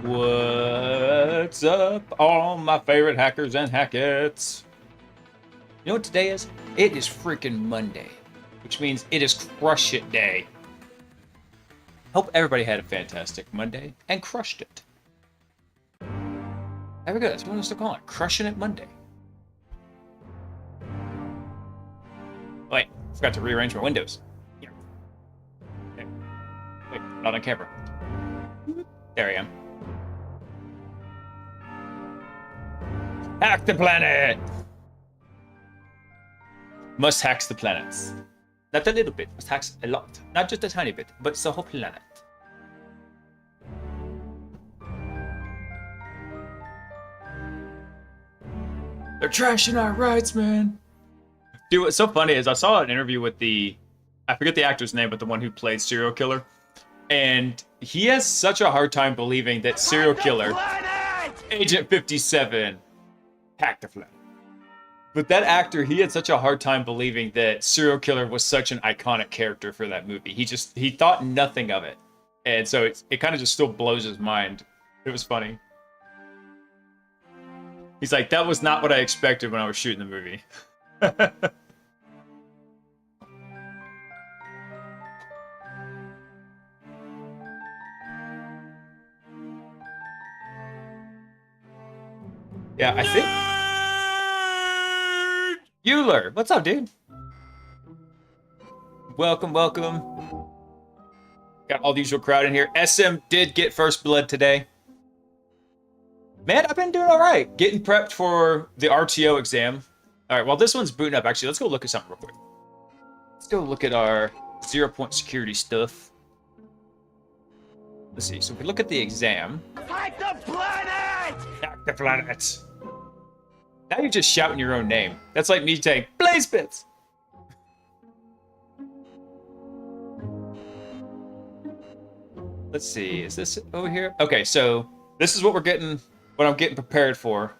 What's up, all my favorite hackers and hackets? You know what today is? It is freaking Monday, which means it is Crush It Day. Hope everybody had a fantastic Monday and crushed it. There we go. That's what I'm still calling it. Crushing It Monday. Wait, forgot to rearrange my windows. Here. Okay. Wait, not on camera. There I am. Hack the planet! Must hacks the planets. Not a little bit, must hacks a lot. Not just a tiny bit, but the whole planet. They're trashing our rights, man. Dude, what's so funny is I saw an interview with I forget the actor's name, but the one who played Serial Killer. And he has such a hard time believing that Serial Killer, Agent 57, hacked the planet. But that actor, he had such a hard time believing that Serial Killer was such an iconic character for that movie. He thought nothing of it. And so it kind of just still blows his mind. It was funny. He's like, that was not what I expected when I was shooting the movie. Yeah, I think... Euler! What's up, dude? Welcome, welcome. Got all the usual crowd in here. SM did get first blood today. Man, I've been doing all right. Getting prepped for the RTO exam. All right, while this one's booting up, actually, let's go look at something real quick. Let's go look at our 0-point security stuff. Let's see. So if we look at the exam. Hack the planet! Hack the planet! Now you're just shouting your own name. That's like me saying, Blaze Bits! Let's see, is this over here? Okay, so this is what I'm getting prepared for.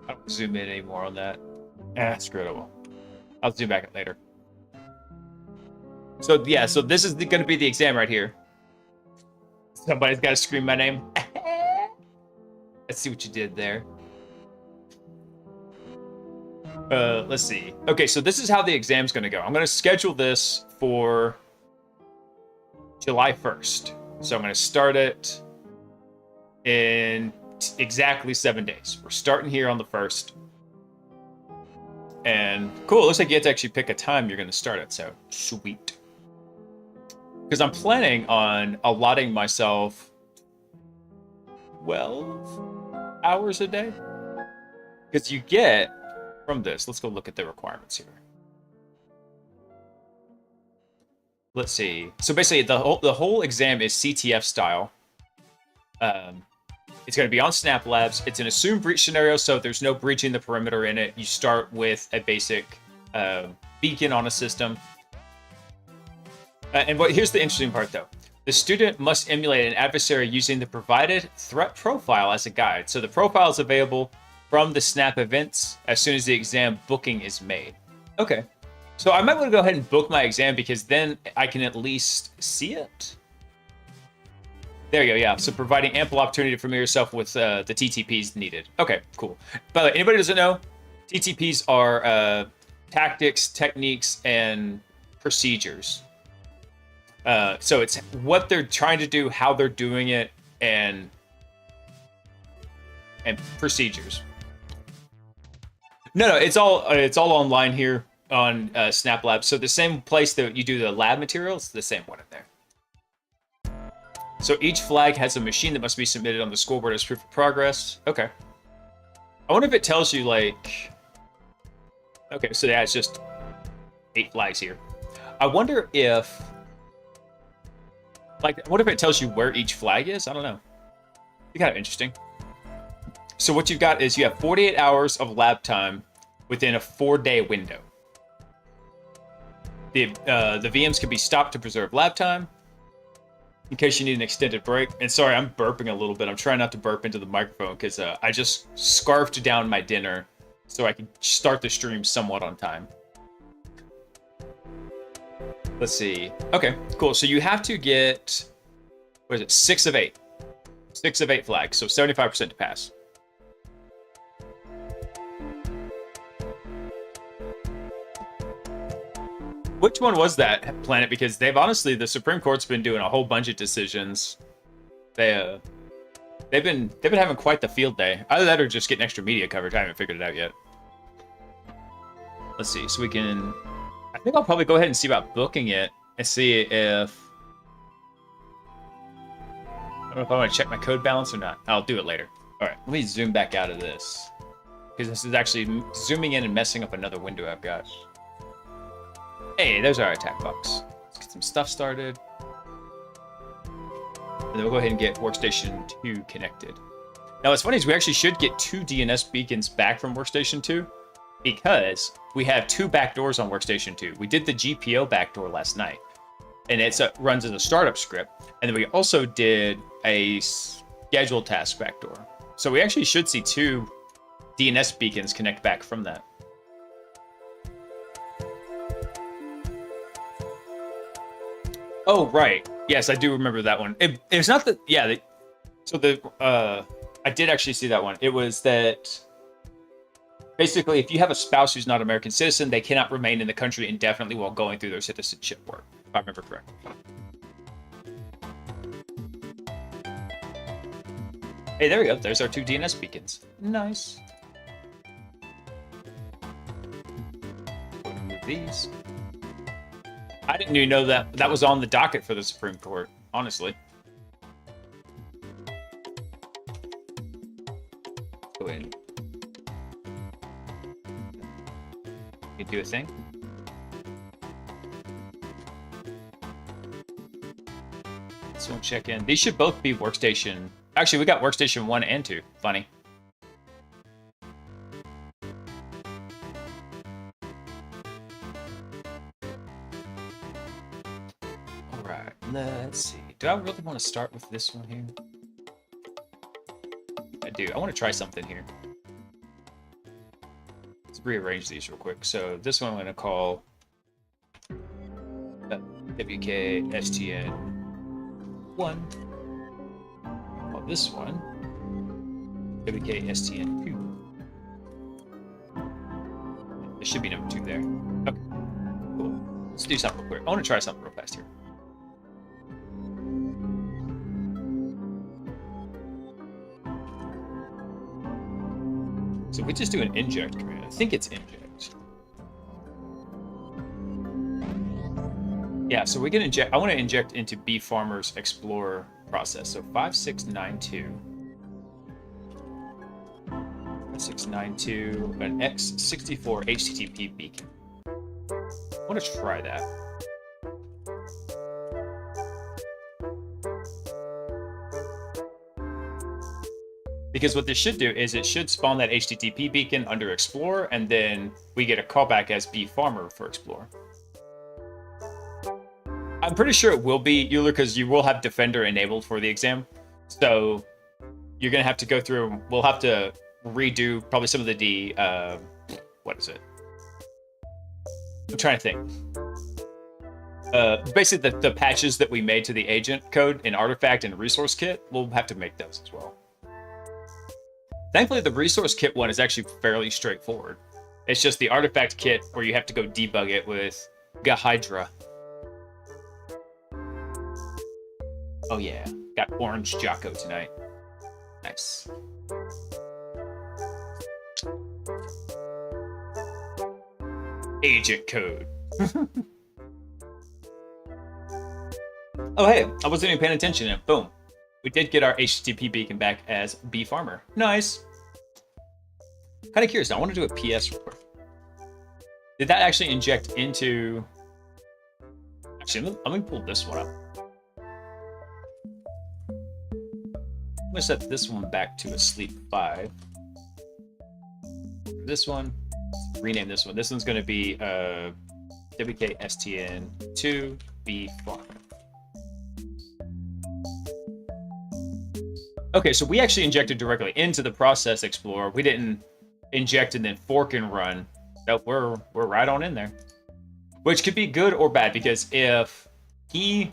I don't zoom in anymore on that. Screw it, I'll zoom back in later. So yeah, so this is gonna be the exam right here. Somebody's gotta scream my name. Let's see what you did there. Let's see. Okay, so this is how the exam's going to go. I'm going to schedule this for July 1st. So I'm going to start it in exactly 7 days. We're starting here on the 1st. And cool, it looks like you have to actually pick a time you're going to start it. So sweet. Because I'm planning on allotting myself 12 hours a day, because you get from this. Let's go look at the requirements here. Let's see. So basically, the whole exam is CTF style. It's going to be on Snap Labs. It's an assumed breach scenario, so there's no breaching the perimeter in it. You start with a basic beacon on a system. And here's the interesting part, though. The student must emulate an adversary using the provided threat profile as a guide. So the profile is available from the Snap events as soon as the exam booking is made. Okay. So I might want to go ahead and book my exam, because then I can at least see it. There you go, yeah. So providing ample opportunity to familiar yourself with the TTPs needed. Okay, cool. By the way, anybody who doesn't know, TTPs are tactics, techniques, and procedures. So it's what they're trying to do, how they're doing it, and procedures. No, it's all online here on Snap Labs. So the same place that you do the lab materials, the same one in there. So each flag has a machine that must be submitted on the scoreboard as proof of progress. Okay. I wonder if it tells you, like... Okay, so yeah, it's just 8 flags here. I wonder if... Like, what if it tells you where each flag is? I don't know. It'd be kind of interesting. So what you've got is you have 48 hours of lab time within a 4-day window. The VMs can be stopped to preserve lab time in case you need an extended break. And sorry, I'm burping a little bit. I'm trying not to burp into the microphone because I just scarfed down my dinner so I can start the stream somewhat on time. Let's see. Okay, cool. So you have to get... what is it? 6 of 8. 6 of 8 flags, so 75% to pass. Which one was that planet? Because they've honestly, the Supreme Court's been doing a whole bunch of decisions. They've been having quite the field day. Either that or just getting extra media coverage. I haven't figured it out yet. Let's see. So we can. I think I'll probably go ahead and see about booking it and see if. I don't know if I want to check my code balance or not. I'll do it later. All right, let me zoom back out of this because this is actually zooming in and messing up another window I've got. Hey, there's our attack box. Let's get some stuff started. And then we'll go ahead and get Workstation 2 connected. Now, what's funny is we actually should get 2 DNS beacons back from Workstation 2 because we have 2 backdoors on Workstation 2. We did the GPO backdoor last night, and it runs as a startup script. And then we also did a scheduled task backdoor. So we actually should see 2 DNS beacons connect back from that. Oh, right. Yes, I do remember that one. It's not the... Yeah, I did actually see that one. It was that... Basically, if you have a spouse who's not an American citizen, they cannot remain in the country indefinitely while going through their citizenship work, if I remember correctly. Hey, there we go. There's our 2 DNS beacons. Nice. Remove these. I didn't even know that was on the docket for the Supreme Court, honestly. Go ahead. You do a thing. This one check in. These should both be Workstation. Actually, we got Workstation 1 and 2. Funny. Let's see. Do I really want to start with this one here? I do. I want to try something here. Let's rearrange these real quick. So this one I'm going to call WKSTN1. Call this one WKSTN2. There should be number 2 there. Okay. Cool. Let's do something real quick. I want to try something real fast here. So we just do an inject command. I think it's inject. Yeah, so we can inject. I want to inject into B Farmer's Explorer process. So 5692. 5692, an X64 HTTP beacon. I want to try that. Because what this should do is it should spawn that HTTP beacon under Explorer, and then we get a callback as B Farmer for Explorer. I'm pretty sure it will be, Euler, because you will have Defender enabled for the exam. So you're going to have to go through, we'll have to redo probably some of the what is it? I'm trying to think. Basically the patches that we made to the agent code in Artifact and Resource Kit, we'll have to make those as well. Thankfully, the Resource Kit one is actually fairly straightforward. It's just the Artifact Kit where you have to go debug it with Gahydra. Oh yeah, got Orange Jocko tonight. Nice. Agent code. Oh hey, I wasn't even paying attention and boom. We did get our HTTP beacon back as B Farmer. Nice. Kind of curious. I want to do a PS real quick. Did that actually inject into... Actually, let me pull this one up. I'm going to set this one back to a sleep 5. This one, rename this one. This one's going to be WKSTN2 B Farmer. Okay, so we actually injected directly into the Process Explorer. We didn't inject and then fork and run. Nope, we're right on in there. Which could be good or bad, because if he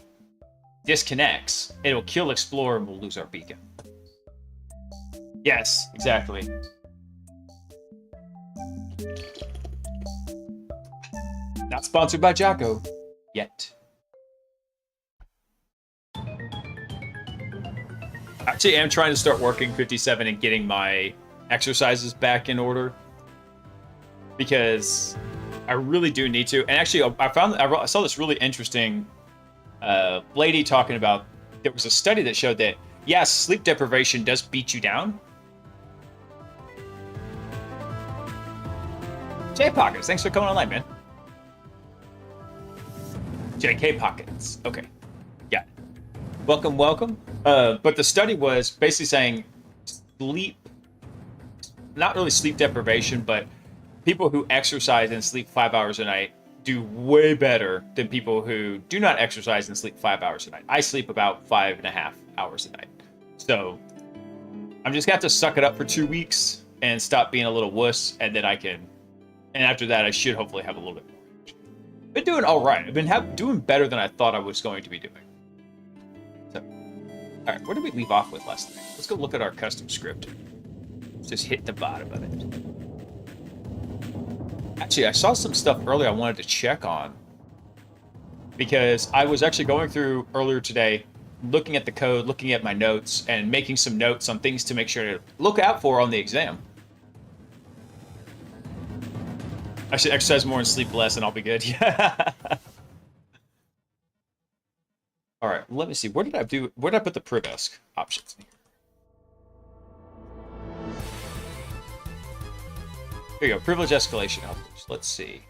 disconnects, it'll kill Explorer and we'll lose our beacon. Yes, exactly. Not sponsored by Jocko yet. Actually, I am trying to start working 57 and getting my exercises back in order because I really do need to. And actually, I saw this really interesting lady talking about, there was a study that showed that, yes, sleep deprivation does beat you down. J Pockets, thanks for coming online, man. JK Pockets, okay. Yeah. Welcome, welcome. But the study was basically saying sleep, not really sleep deprivation, but people who exercise and sleep 5 hours a night do way better than people who do not exercise and sleep 5 hours a night. I sleep about 5.5 hours a night. So I'm just gonna have to suck it up for 2 weeks and stop being a little wuss, and then I can, and after that I should hopefully have a little bit more. Been doing all right. I've been doing better than I thought I was going to be doing. So, all right, where did we leave off with last night? Let's go look at our custom script. Let's just hit the bottom of it. Actually, I saw some stuff earlier I wanted to check on because I was actually going through earlier today, looking at the code, looking at my notes, and making some notes on things to make sure to look out for on the exam. I should exercise more and sleep less and I'll be good. Yeah. All right, let me see. Where did I put the Privesk options in here? Here you go, privilege escalation helpers. Let's see.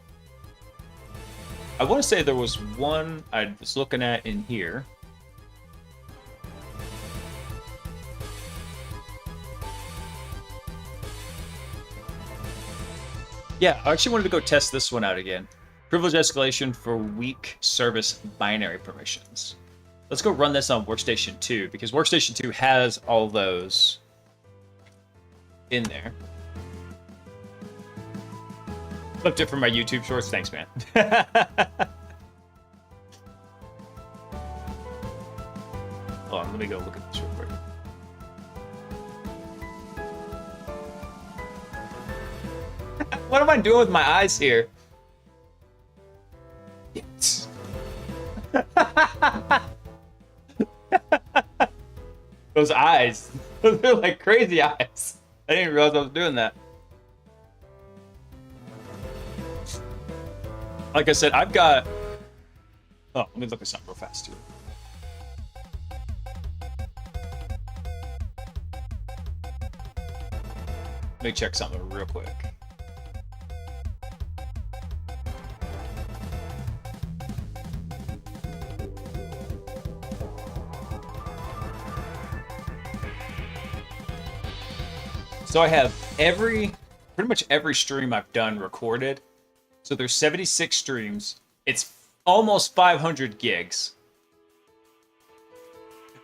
I want to say there was one I was looking at in here. Yeah, I actually wanted to go test this one out again. Privilege escalation for weak service binary permissions. Let's go run this on Workstation 2, because Workstation 2 has all those in there. Flipped it from my YouTube shorts. Thanks, man. Hold on, let me go look at this real quick. What am I doing with my eyes here? Yes. Those eyes. They're like crazy eyes. I didn't realize I was doing that. Like I said, I've got... Oh, let me look at something real fast, too. Let me check something real quick. So I have pretty much every stream I've done recorded. So there's 76 streams. It's almost 500 gigs.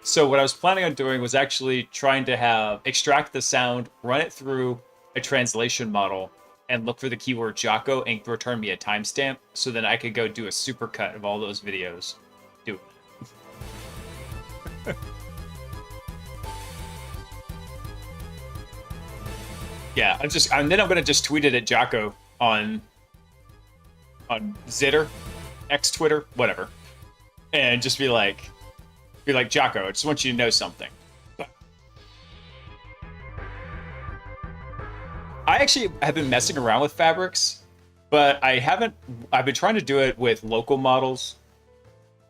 So what I was planning on doing was actually trying to extract the sound, run it through a translation model, and look for the keyword Jocko and return me a timestamp so then I could go do a supercut of all those videos. Do it. Yeah, and then I'm gonna just tweet it at Jocko on Zitter, X Twitter, whatever, and just be like, Jocko, I just want you to know something. I actually have been messing around with fabrics, but I've been trying to do it with local models,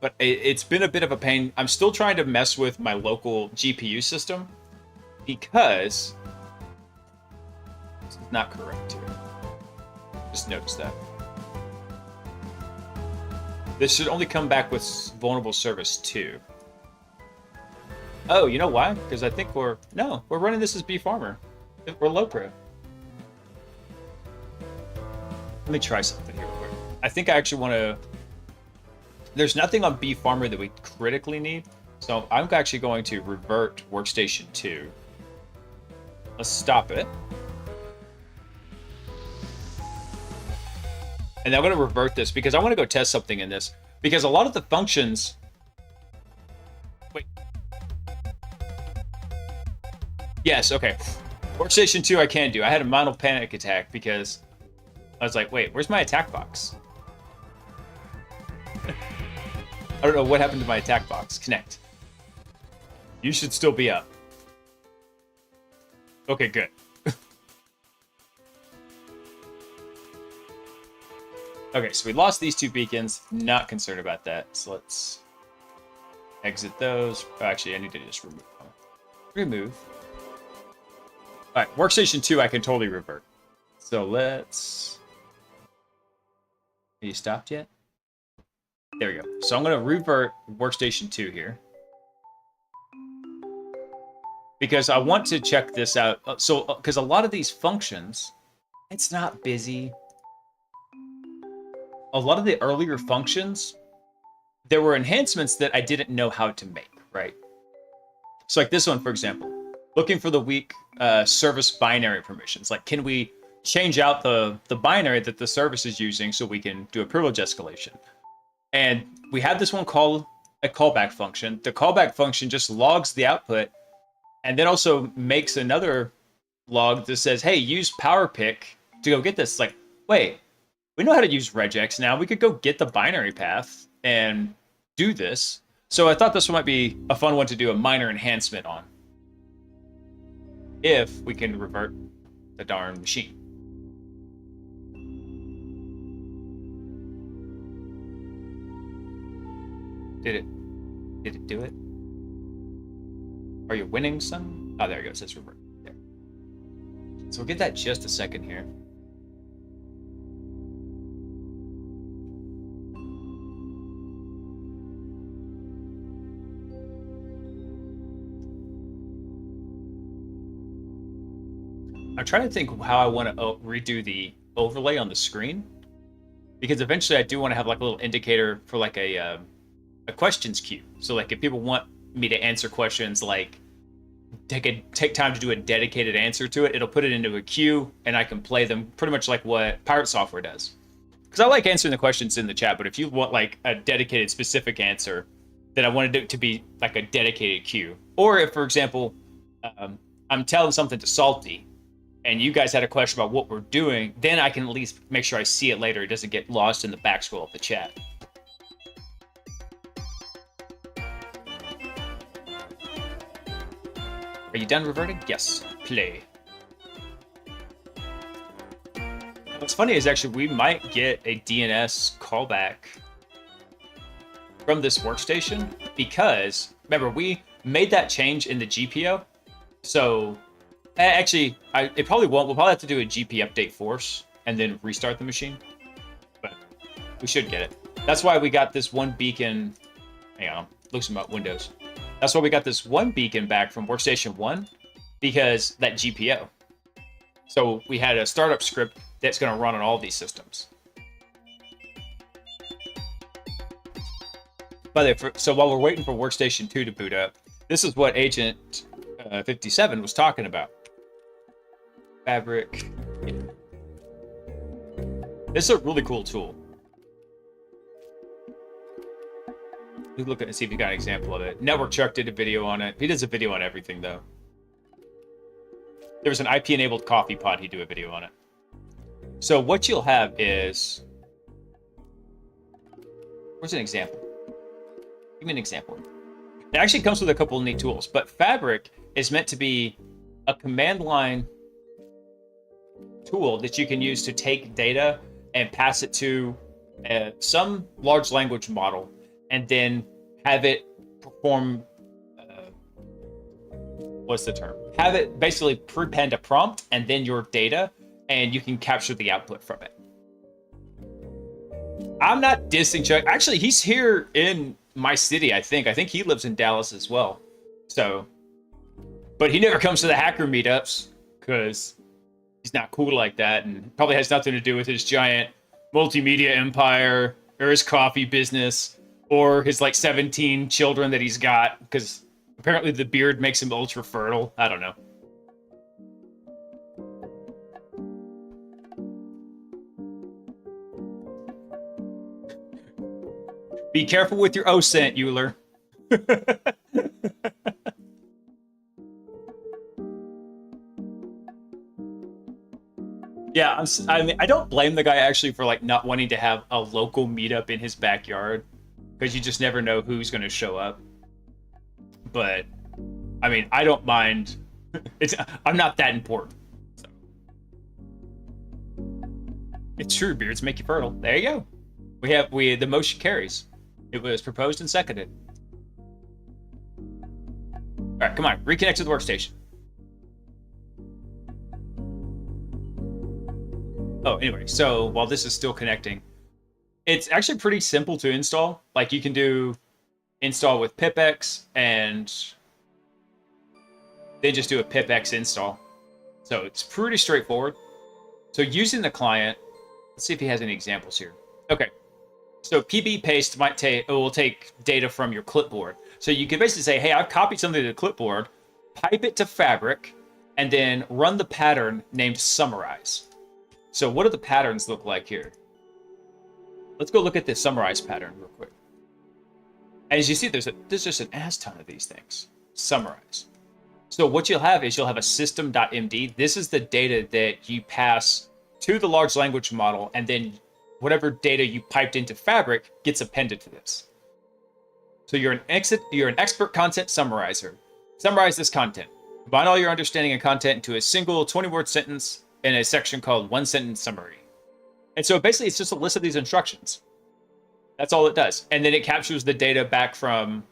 but it's been a bit of a pain. I'm still trying to mess with my local GPU system because this is not correct here. Just notice that. This should only come back with vulnerable service 2. Oh, you know why? Because I think we're running this as bfarmer. We're low pro. Let me try something here real quick. I think I actually want to... There's nothing on bfarmer that we critically need, so I'm actually going to revert Workstation 2. Let's stop it. And I'm going to revert this because I want to go test something in this. Because a lot of the functions Wait. Yes, okay. Workstation 2 I can do. I had a mild panic attack because I was like, wait, where's my attack box? I don't know what happened to my attack box. Connect. You should still be up. Okay, good. Okay, so we lost these 2 beacons. Not concerned about that. So let's exit those. Oh, actually, I need to just remove them. Remove. All right, workstation 2, I can totally revert. So let's... Are you stopped yet? There we go. So I'm going to revert workstation 2 here. Because I want to check this out. So, because a lot of these functions, it's not busy. A lot of the earlier functions, there were enhancements that I didn't know how to make, right? So like this one, for example, looking for the weak service binary permissions. Like, can we change out the binary that the service is using so we can do a privilege escalation? And we had this one called a callback function. The callback function just logs the output and then also makes another log that says, hey, use PowerPick to go get this. Like, wait, we know how to use regex now. We could go get the binary path and do this. So I thought this one might be a fun one to do a minor enhancement on, if we can revert the darn machine. Did it do it? Are you winning some? Oh, there it goes. It's revert. There. So we'll get that just a second here. I'm trying to think how I want to redo the overlay on the screen, because eventually I do want to have like a little indicator for like a questions queue. So like if people want me to answer questions, like take time to do a dedicated answer to it, it'll put it into a queue and I can play them pretty much like what Pirate Software does. Because I like answering the questions in the chat, but if you want like a dedicated specific answer, then I wanted it to be like a dedicated queue. Or if, for example, I'm telling something to Salty, and you guys had a question about what we're doing, then I can at least make sure I see it later. It doesn't get lost in the back scroll of the chat. Are you done reverting? Yes. Play. What's funny is actually we might get a DNS callback from this workstation, because remember we made that change in the GPO. So actually, it probably won't. We'll probably have to do a GP update force and then restart the machine. But we should get it. That's why we got this one beacon. Hang on, loosen up Windows. That's why we got this one beacon back from Workstation 1, because that GPO. So we had a startup script that's going to run on all these systems. By the way, so while we're waiting for Workstation 2 to boot up, this is what Agent 57 was talking about. Fabric. This is a really cool tool. Look at it and see if you got an example of it. Network Chuck did a video on it. He does a video on everything, though. There was an IP-enabled coffee pot. He'd do a video on it. So what you'll have is... Where's an example? Give me an example. It actually comes with a couple of neat tools, but Fabric is meant to be a command line tool that you can use to take data and pass it to some large language model, and then have it perform, what's the term? Have it basically prepend a prompt and then your data, and you can capture the output from it. I'm not dissing Chuck. Actually, he's here in my city, I think. I think he lives in Dallas as well. So, but he never comes to the hacker meetups because he's not cool like that, and probably has nothing to do with his giant multimedia empire or his coffee business or his like 17 children that he's got, because apparently the beard makes him ultra fertile. I don't know. Be careful with your OSINT, Euler. Yeah, I mean, I don't blame the guy actually for like not wanting to have a local meetup in his backyard because you just never know who's going to show up. But I mean, I don't mind. I'm not that important. So. It's true, beards make you fertile. There you go. The motion carries. It was proposed and seconded. All right, come on, reconnect to the workstation. Oh, anyway, so while this is still connecting, it's actually pretty simple to install. Like you can do install with pipx and then just do a pipx install. So it's pretty straightforward. So using the client, let's see if he has any examples here. Okay, so PB paste will take data from your clipboard. So you can basically say, hey, I've copied something to the clipboard, pipe it to Fabric, and then run the pattern named summarize. So what do the patterns look like here? Let's go look at the summarize pattern real quick. As you see, there's just an ass ton of these things. Summarize. So what you'll have is you'll have a system.md. This is the data that you pass to the large language model, and then whatever data you piped into Fabric gets appended to this. So you're an expert content summarizer. Summarize this content. Combine all your understanding and content into a single 20-word sentence in a section called one sentence summary. And so basically it's just a list of these instructions. That's all it does. And then it captures the data back from,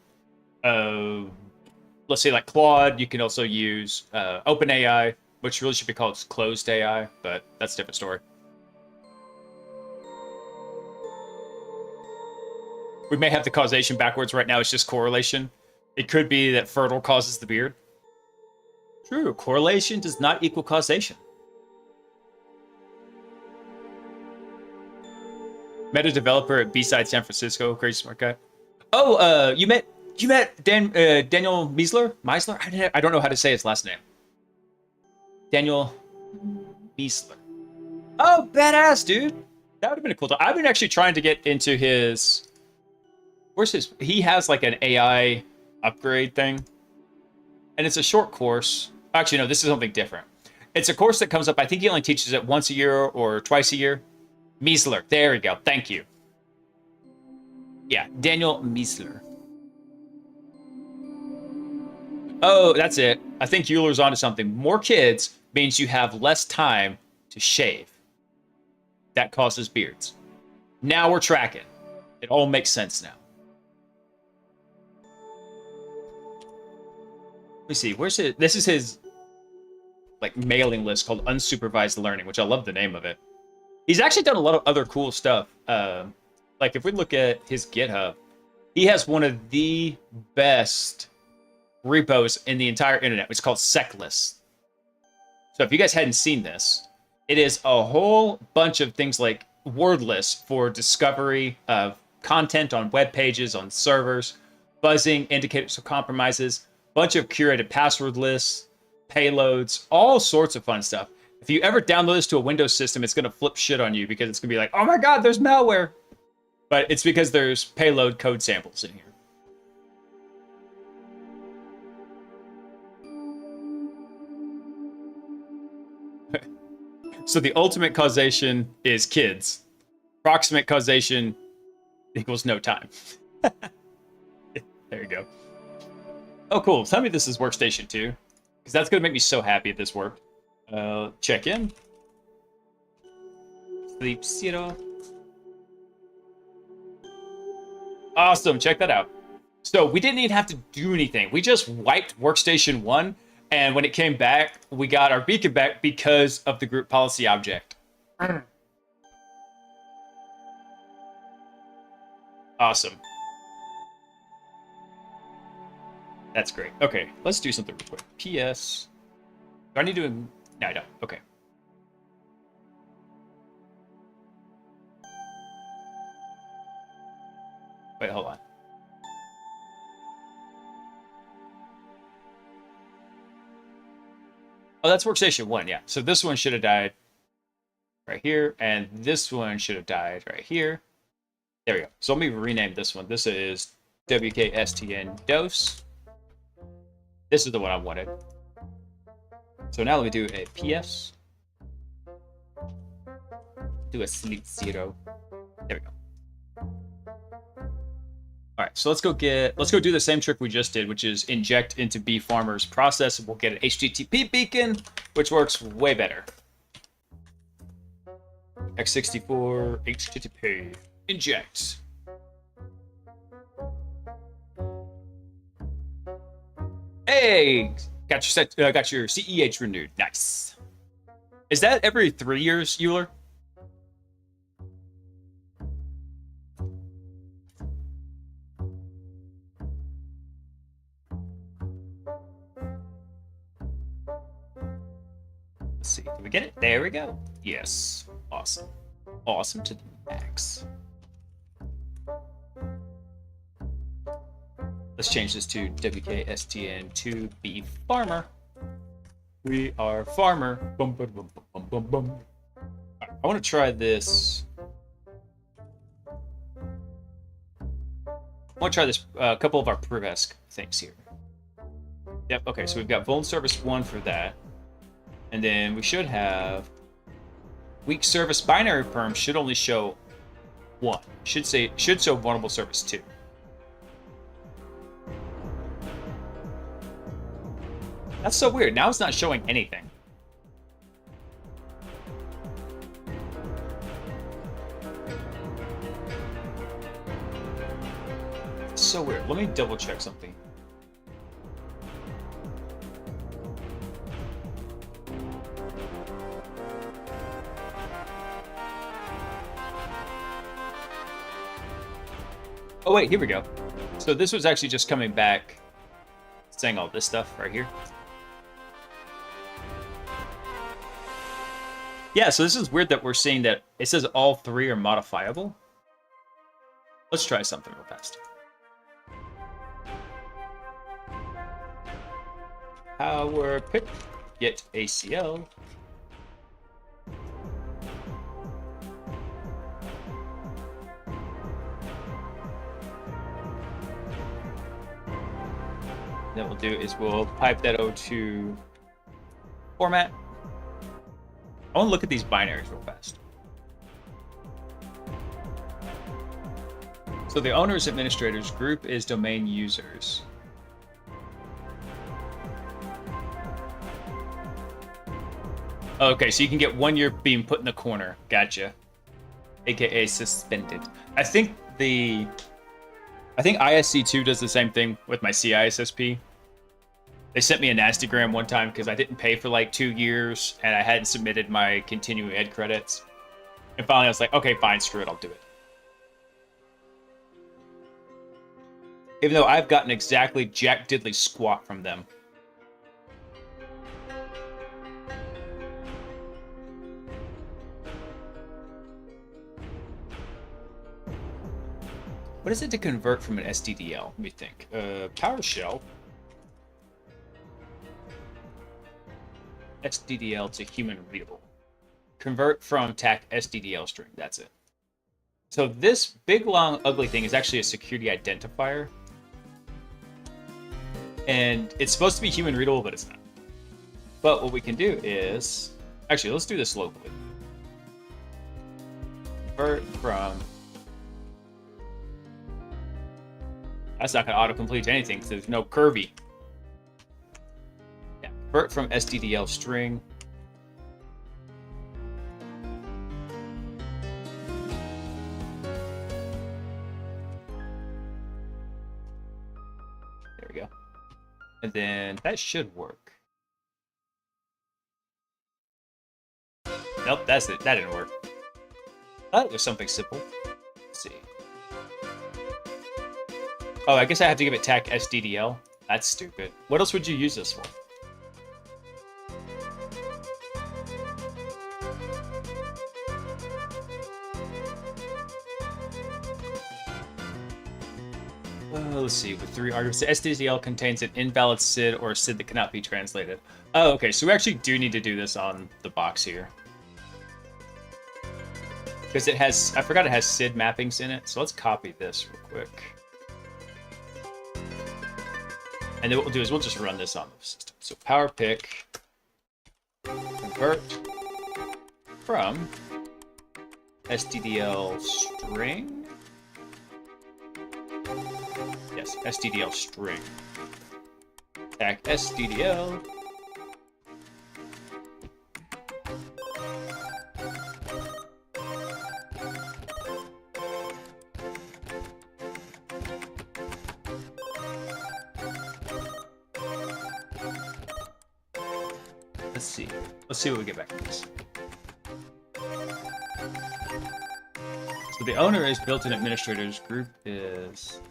let's say like Claude. You can also use OpenAI, which really should be called closed AI, but that's a different story. We may have the causation backwards right now. It's just correlation. It could be that fertile causes the beard. True. Correlation does not equal causation. Met a developer at B-Side San Francisco. Crazy smart guy. Oh, you met Daniel Meisler? I don't know how to say his last name. Daniel Meisler. Oh, badass, dude. That would have been a cool time. I've been actually trying to get into his... Where's his... He has like an AI upgrade thing. And it's a short course. Actually, no, this is something different. It's a course that comes up. I think he only teaches it once a year or twice a year. Meisler. There we go. Thank you. Yeah, Daniel Meisler. Oh, that's it. I think Euler's onto something. More kids means you have less time to shave. That causes beards. Now we're tracking. It all makes sense now. Let me see. Where's it? This is his like mailing list called Unsupervised Learning, which I love the name of it. He's actually done a lot of other cool stuff. Like if we look at his GitHub, he has one of the best repos in the entire internet. It's called Seclist. So if you guys hadn't seen this, it is a whole bunch of things like word lists for discovery of content on web pages, on servers, buzzing, indicators of compromises, bunch of curated password lists, payloads, all sorts of fun stuff. If you ever download this to a Windows system, it's going to flip shit on you because it's going to be like, oh my God, there's malware. But it's because there's payload code samples in here. So the ultimate causation is kids. Proximate causation equals no time. There you go. Oh, cool. Tell me this is workstation 2, because that's going to make me so happy if this worked. Check in. Sleep 0. Awesome. Check that out. So we didn't even have to do anything. We just wiped workstation 1. And when it came back, we got our beacon back because of the group policy object. Awesome. That's great. Okay, let's do something real quick. PS. Do I need to... No, I don't. Okay. Wait, hold on. Oh, that's workstation 1, yeah. So this one should have died right here, and this one should have died right here. There we go. So let me rename this one. This is WKSTN dose. This is the one I wanted. So now let me do a PS. do a sleep 0. There we go. All right, so let's go do the same trick we just did, which is inject into B Farmer's process. We'll get an HTTP beacon, which works way better. X64 HTTP inject. Hey, got your CEH renewed. Nice. Is that every 3 years, Euler? Let's see. Did we get it? There we go. Yes. Awesome. Awesome to the max. Let's change this to WKSTN2B Farmer. We are Farmer. Bum, bum, bum, bum, bum, bum. Right, I want to try this. I want to try this, a couple of our Privesk things here. Yep, okay, so we've got Vuln Service 1 for that. And then we should have Weak Service Binary Perm should only show 1. Should show Vulnerable Service 2. That's so weird. Now it's not showing anything. It's so weird. Let me double check something. Oh wait, here we go. So this was actually just coming back saying all this stuff right here. Yeah, so this is weird that we're seeing that it says all 3 are modifiable. Let's try something real fast. Power pick, get ACL. Then we'll do is we'll pipe that over to format. I want to look at these binaries real fast. So the owners, administrators, group is domain users. Okay, so you can get 1 year being put in the corner. Gotcha. AKA suspended. I think ISC2 does the same thing with my CISSP. They sent me a nastygram one time because I didn't pay for like 2 years and I hadn't submitted my continuing ed credits. And finally I was like, okay, fine, screw it, I'll do it. Even though I've gotten exactly jack diddly squat from them. What is it to convert from an SDDL? Let me think. PowerShell. SDDL to human readable. Convert from TAC SDDL string. That's it. So this big, long, ugly thing is actually a security identifier. And it's supposed to be human readable, but it's not. But what we can do is... Actually, let's do this locally. Convert from... That's not going to autocomplete anything because there's no curvy. Yeah, convert from SDDL string. There we go. And then that should work. Nope, that's it. That didn't work. I thought it was something simple. Let's see. Oh, I guess I have to give it TAC SDDL. That's stupid. What else would you use this for? Let's see. With 3 arguments, the SDDL contains an invalid SID or a SID that cannot be translated. Oh, okay. So we actually do need to do this on the box here. Because it has... I forgot it has SID mappings in it. So let's copy this real quick. And then what we'll do is we'll just run this on the system. So power pick, convert from SDDL string. Yes, SDDL string. Attack SDDL. Let's see. Let's see what we get back from this. So the owner is built-in administrators. Group is...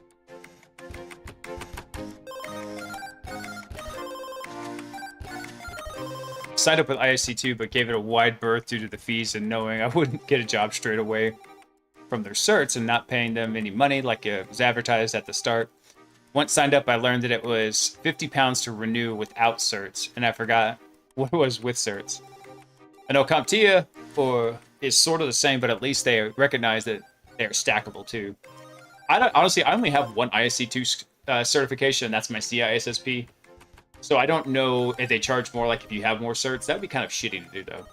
Signed up with ISC2, but gave it a wide berth due to the fees and knowing I wouldn't get a job straight away from their certs and not paying them any money like it was advertised at the start. Once signed up, I learned that it was £50 to renew without certs, and I forgot what it was with certs. I know CompTIA is sort of the same, but at least they recognize that they're stackable too. Honestly, I only have one ISC2 certification, and that's my CISSP. So I don't know if they charge more, like if you have more certs. That would be kind of shitty to do, though.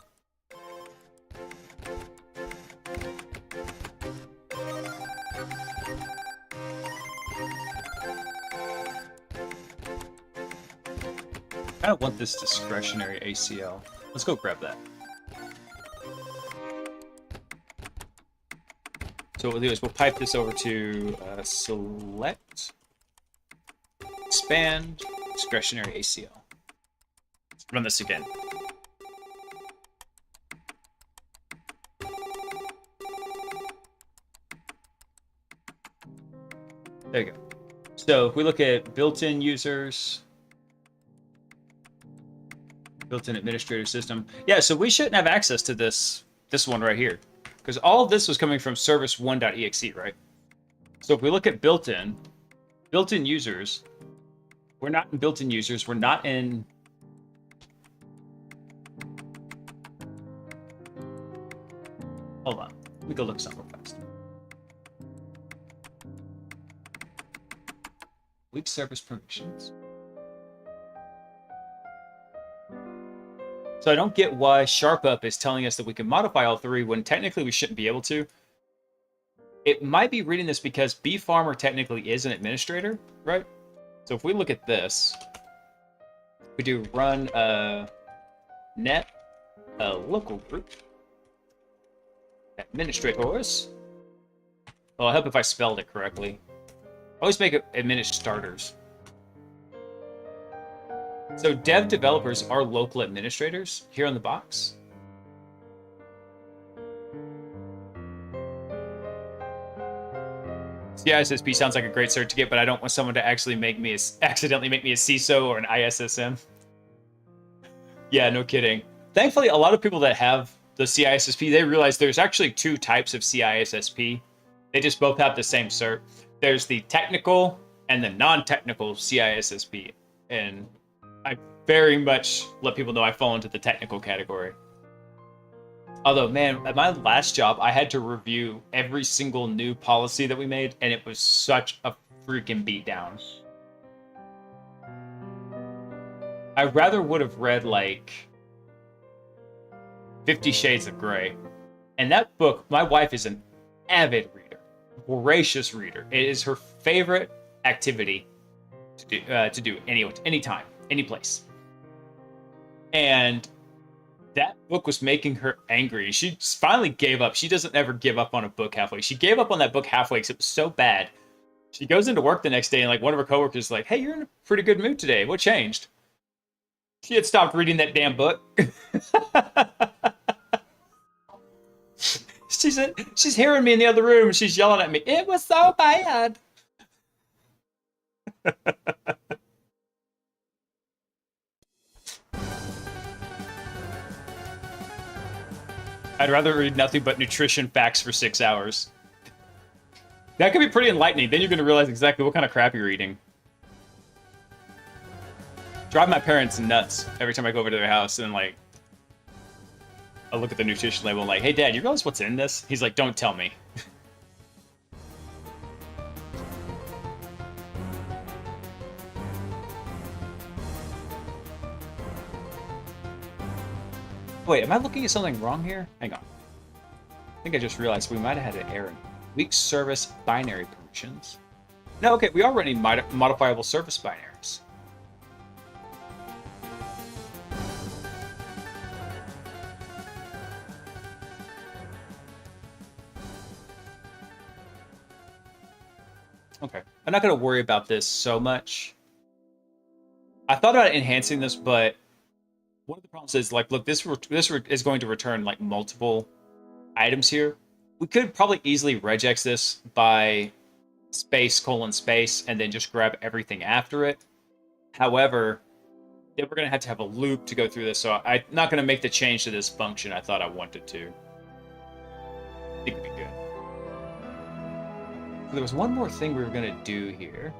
I kind of want this discretionary ACL. Let's go grab that. So what we'll do is we'll pipe this over to select, expand, discretionary ACL. Let's run this again. There you go. So if we look at built-in users, built-in administrator system. Yeah, so we shouldn't have access to this one right here, because all of this was coming from service1.exe, right? So if we look at built-in users, we're not in built-in users. We're not in... Hold on. Let me go look something real fast. Weak service permissions. So I don't get why SharpUp is telling us that we can modify all three when technically we shouldn't be able to. It might be reading this because bfarmer technically is an administrator, right? So if we look at this, we do run net local group administrators. Well, I hope if I spelled it correctly. Always make it administrators. So dev developers are local administrators here on the box. CISSP sounds like a great cert to get, but I don't want someone to actually accidentally make me a CISO or an ISSM. Yeah, no kidding. Thankfully, a lot of people that have the CISSP, they realize there's actually two types of CISSP. They just both have the same cert. There's the technical and the non-technical CISSP. And I very much let people know I fall into the technical category. Although, man, at my last job, I had to review every single new policy that we made, and it was such a freaking beatdown. I rather would have read, like, 50 Shades of Grey. And that book, my wife is an avid reader, voracious reader. It is her favorite activity to do anytime, any place. And that book was making her angry. She finally gave up. She doesn't ever give up on a book halfway. She gave up on that book halfway because it was so bad. She goes into work the next day and like one of her coworkers is like, "Hey, you're in a pretty good mood today. What changed?" She had stopped reading that damn book. She's hearing me in the other room and she's yelling at me. It was so bad. I'd rather read nothing but nutrition facts for 6 hours. That could be pretty enlightening. Then you're going to realize exactly what kind of crap you're eating. Drive my parents nuts every time I go over to their house and like, I look at the nutrition label and like, "Hey Dad, you realize what's in this?" He's like, "Don't tell me." Wait, am I looking at something wrong here? Hang on. think I just realized we might have had an error. Weak service binary permissions. No, okay, we are running modifiable service binaries. Okay, I'm not going to worry about this so much. I thought about enhancing this, but one of the problems is, like, look, this is going to return, like, multiple items here. We could probably easily regex this by space, and then just grab everything after it. However, then we're going to have a loop to go through this, so I'm not going to make the change to this function I thought I wanted to. I think it'd be good. There was one more thing we were going to do here.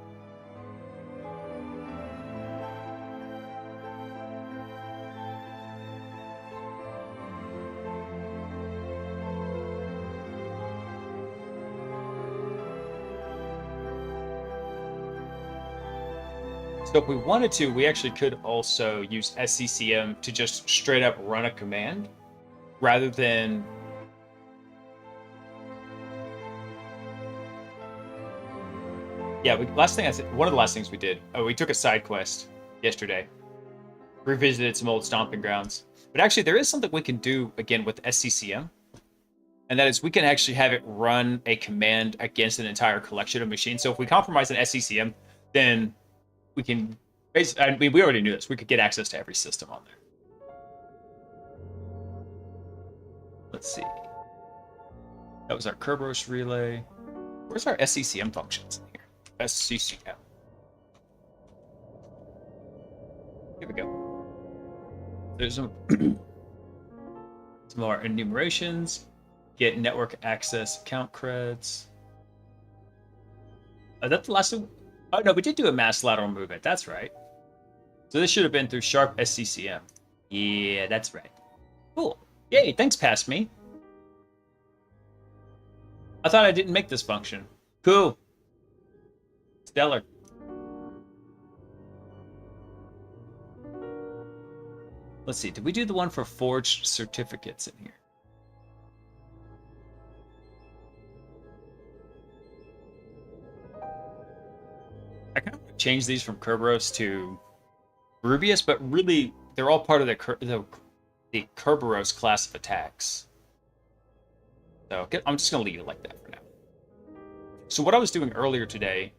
So if we wanted to, we actually could also use SCCM to just straight up run a command rather than... Yeah, one of the last things we did, we took a side quest yesterday, revisited some old stomping grounds. But actually, there is something we can do again with SCCM, and that is we can actually have it run a command against an entire collection of machines. So if we compromise an SCCM, then we can basically, I mean, we already knew this, we could get access to every system on there. Let's see. That was our Kerberos relay. Where's our SCCM functions in here? SCCM. Here we go. There's some more enumerations. Get network access account creds. Is that the last one? Oh, no, we did do a mass lateral movement. That's right. So this should have been through Sharp SCCM. Yeah, that's right. Cool. Yay, thanks, past me. I thought I didn't make this function. Cool. Stellar. Let's see. Did we do the one for forged certificates in here? I kind of changed these from Kerberos to Rubius, but really they're all part of the Kerberos class of attacks. So I'm just going to leave it like that for now. So what I was doing earlier today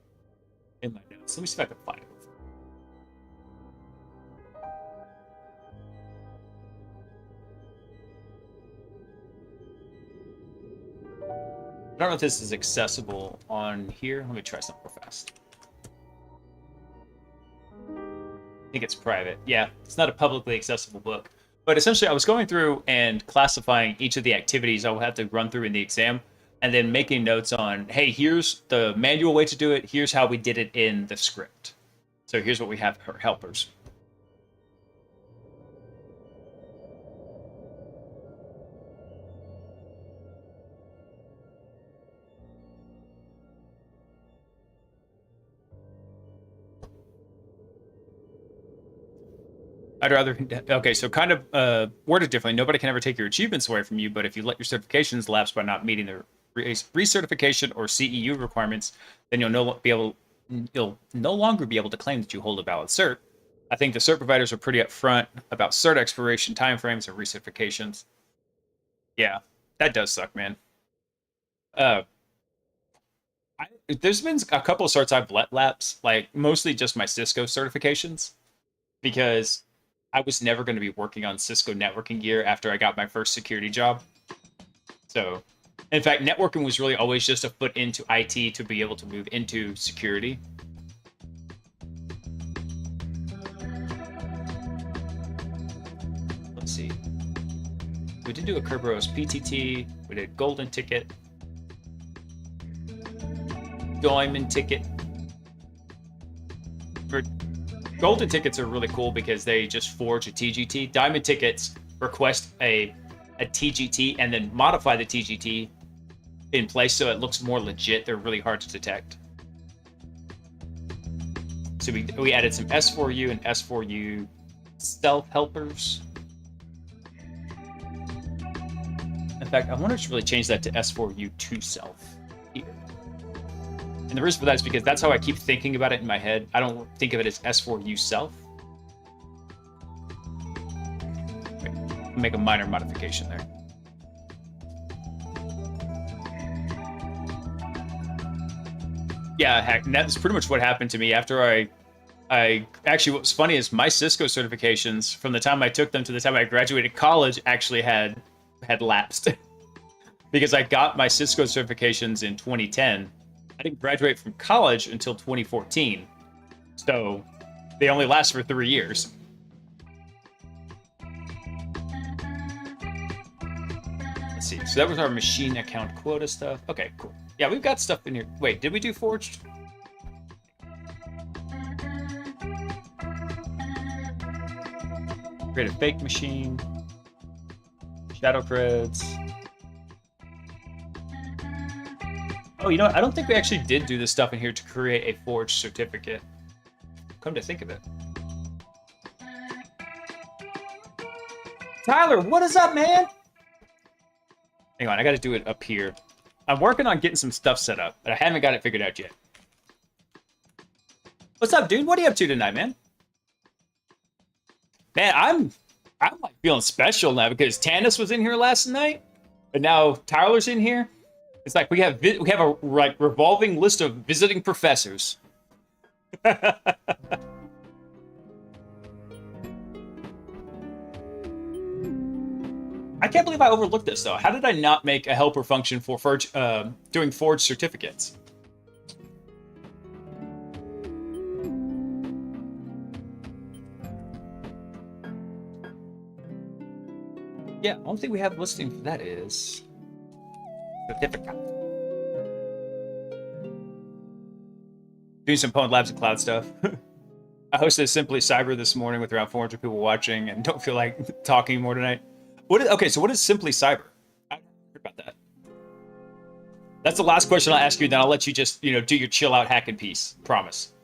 in my notes, let me see if I can find it. I don't know if this is accessible on here. Let me try something real fast. I think it's private. Yeah, it's not a publicly accessible book. But essentially, I was going through and classifying each of the activities I will have to run through in the exam, and then making notes on, hey, here's the manual way to do it. Here's how we did it in the script. So here's what we have for helpers. I'd rather... Okay, so kind of worded differently. Nobody can ever take your achievements away from you, but if you let your certifications lapse by not meeting the recertification or CEU requirements, then you'll no longer be able to claim that you hold a valid cert. I think the cert providers are pretty upfront about cert expiration timeframes and recertifications. Yeah, that does suck, man. There's been a couple of certs I've let lapse, like mostly just my Cisco certifications, because I was never going to be working on Cisco networking gear after I got my first security job. So, in fact, networking was really always just a foot into IT to be able to move into security. Let's see. We did do a Kerberos PTT. We did golden ticket. Diamond ticket. For golden tickets are really cool because they just forge a TGT. Diamond tickets request a TGT and then modify the TGT in place so it looks more legit. They're really hard to detect. So we added some S4U and S4U stealth helpers. fact, I want to really change that to S4U2 self here. And the reason for that is because that's how I keep thinking about it in my head. I don't think of it as S4U self. Make a minor modification there. Yeah, heck, that's pretty much what happened to me after I actually, what's funny is my Cisco certifications from the time I took them to the time I graduated college actually had lapsed. Because I got my Cisco certifications in 2010. I didn't graduate from college until 2014. So they only last for 3 years. Let's see. So that was our machine account quota stuff. Okay, cool. Yeah, we've got stuff in here. Wait, did we do forged? Create a fake machine. Shadow creds. Oh, you know what? I don't think we actually did do this stuff in here to create a forged certificate. Come to think of it. Tyler, what is up, man? Hang on, I gotta do it up here. I'm working on getting some stuff set up, but I haven't got it figured out yet. What's up, dude? What are you up to tonight, man? Man, I'm like feeling special now because Tanis was in here last night, but now Tyler's in here. It's like we have a like revolving list of visiting professors. I can't believe I overlooked this, though. How did I not make a helper function for doing forged certificates? Yeah, only thing we have listing for that is certificate. Doing some Pwn Labs and cloud stuff. I hosted Simply Cyber this morning with around 400 people watching and don't feel like talking more tonight. Okay, so what is Simply Cyber? I don't hear about that. That's the last question I'll ask you, then I'll let you just, do your chill out hack in peace. Promise.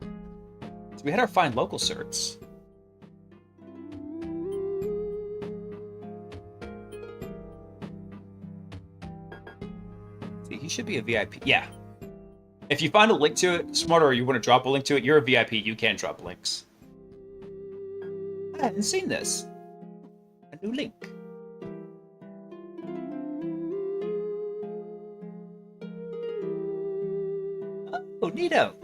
So we had our find local certs. See, he should be a VIP. Yeah. If you find a link to it, Smarter, or you want to drop a link to it, you're a VIP. You can drop links. I hadn't seen this. A new link. Oh, neato.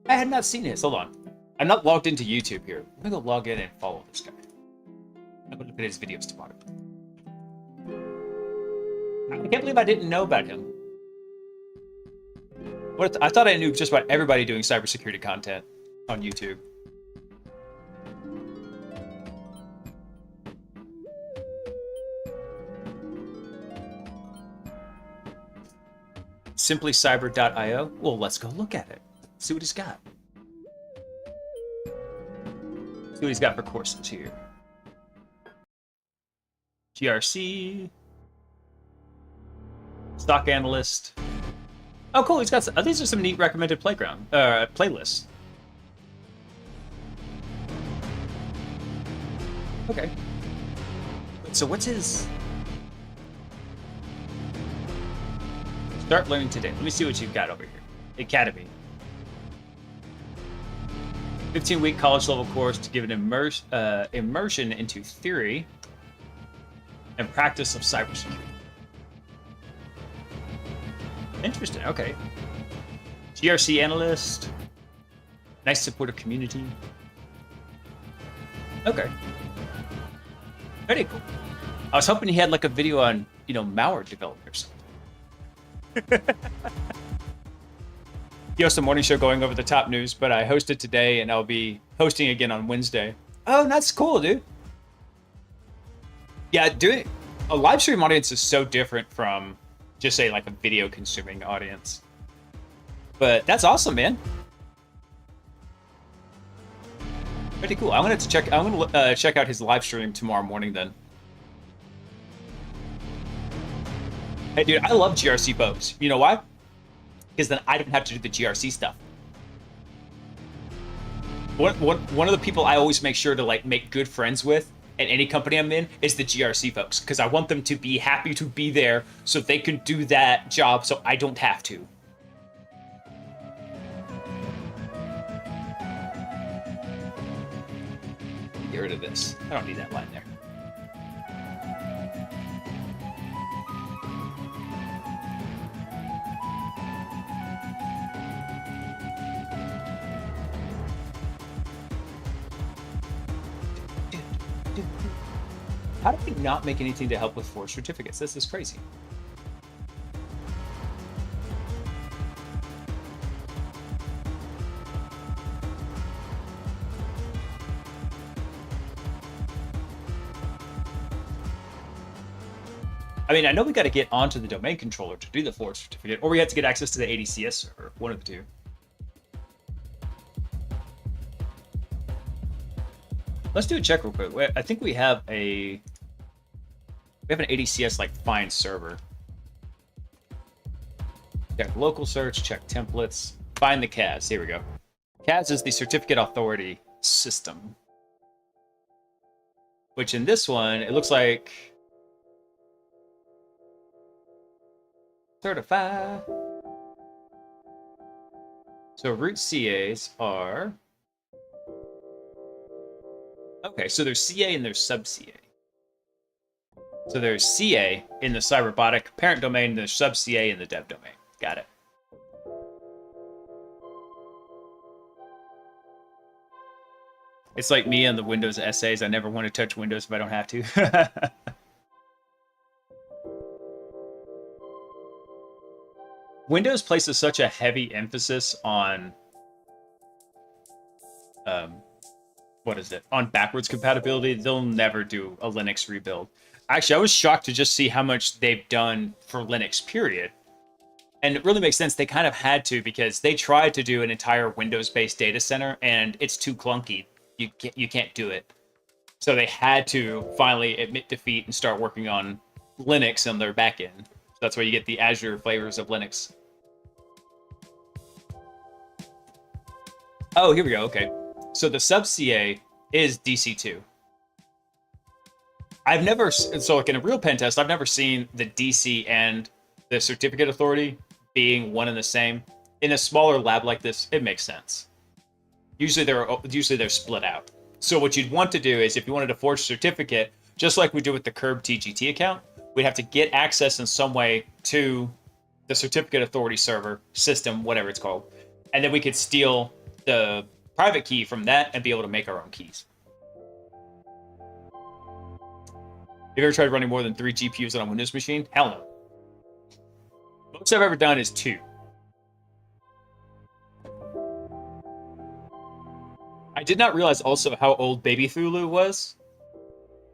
I had not seen this. Hold on. I'm not logged into YouTube here. I'm gonna go log in and follow this guy. I'm gonna look at his videos tomorrow. I can't believe I didn't know about him. I thought I knew just about everybody doing cybersecurity content on YouTube. Simplycyber.io. Well, let's go look at it. See what he's got. See what he's got for courses here. GRC. Stock analyst. Oh, cool. He's got. These are some neat recommended playlists. Okay. So what's his? Start learning today. Let me see what you've got over here. Academy. 15-week college level course to give an immersion into theory and practice of cybersecurity. Interesting. Okay. GRC analyst. Nice supportive community. Okay. Very cool. I was hoping he had like a video on, malware development or something. He hosts a morning show going over the top news, but I hosted today and I'll be hosting again on Wednesday. Oh, that's cool, dude. Yeah, doing a live stream audience is so different from just say like a video consuming audience. But that's awesome, man. Pretty cool. I'm gonna check out his live stream tomorrow morning then. Hey, dude, I love GRC bows. You know why? Because then I don't have to do the GRC stuff. One of the people I always make sure to like make good friends with at any company I'm in is the GRC folks, because I want them to be happy to be there so they can do that job so I don't have to. Get rid of this. I don't need that line there. How do we not make anything to help with forged certificates? This is crazy. I mean, I know we got to get onto the domain controller to do the forged certificate, or we have to get access to the ADCS server, one of the two. Let's do a check real quick. I think we have an ADCS like find server. Check local search, check templates, find the CAS. Here we go. CAS is the Certificate Authority System, which in this one, it looks like certify. So root CAs are, okay, so there's CA and there's sub CA. So there's CA in the cyberrobotic parent domain, and there's sub CA in the dev domain. Got it. It's like me on the Windows essays. I never want to touch Windows if I don't have to. Windows places such a heavy emphasis on, what is it? On backwards compatibility. They'll never do a Linux rebuild. Actually, I was shocked to just see how much they've done for Linux, period. And it really makes sense. They kind of had to, because they tried to do an entire Windows-based data center, and it's too clunky. You can't do it. So they had to finally admit defeat and start working on Linux on their backend. So that's why you get the Azure flavors of Linux. Oh, here we go. Okay. So the sub CA is DC2. I've never, so like in a real pen test, I've never seen the DC and the certificate authority being one and the same. In a smaller lab like this, it makes sense. Usually they're split out. So what you'd want to do is, if you wanted to forge a certificate, just like we do with the Curb TGT account, we'd have to get access in some way to the certificate authority server system, whatever it's called, and then we could steal the private key from that and be able to make our own keys. Have you ever tried running more than 3 GPUs on a Windows machine? Hell no. Most I've ever done is 2. I did not realize also how old Baby Thulu was,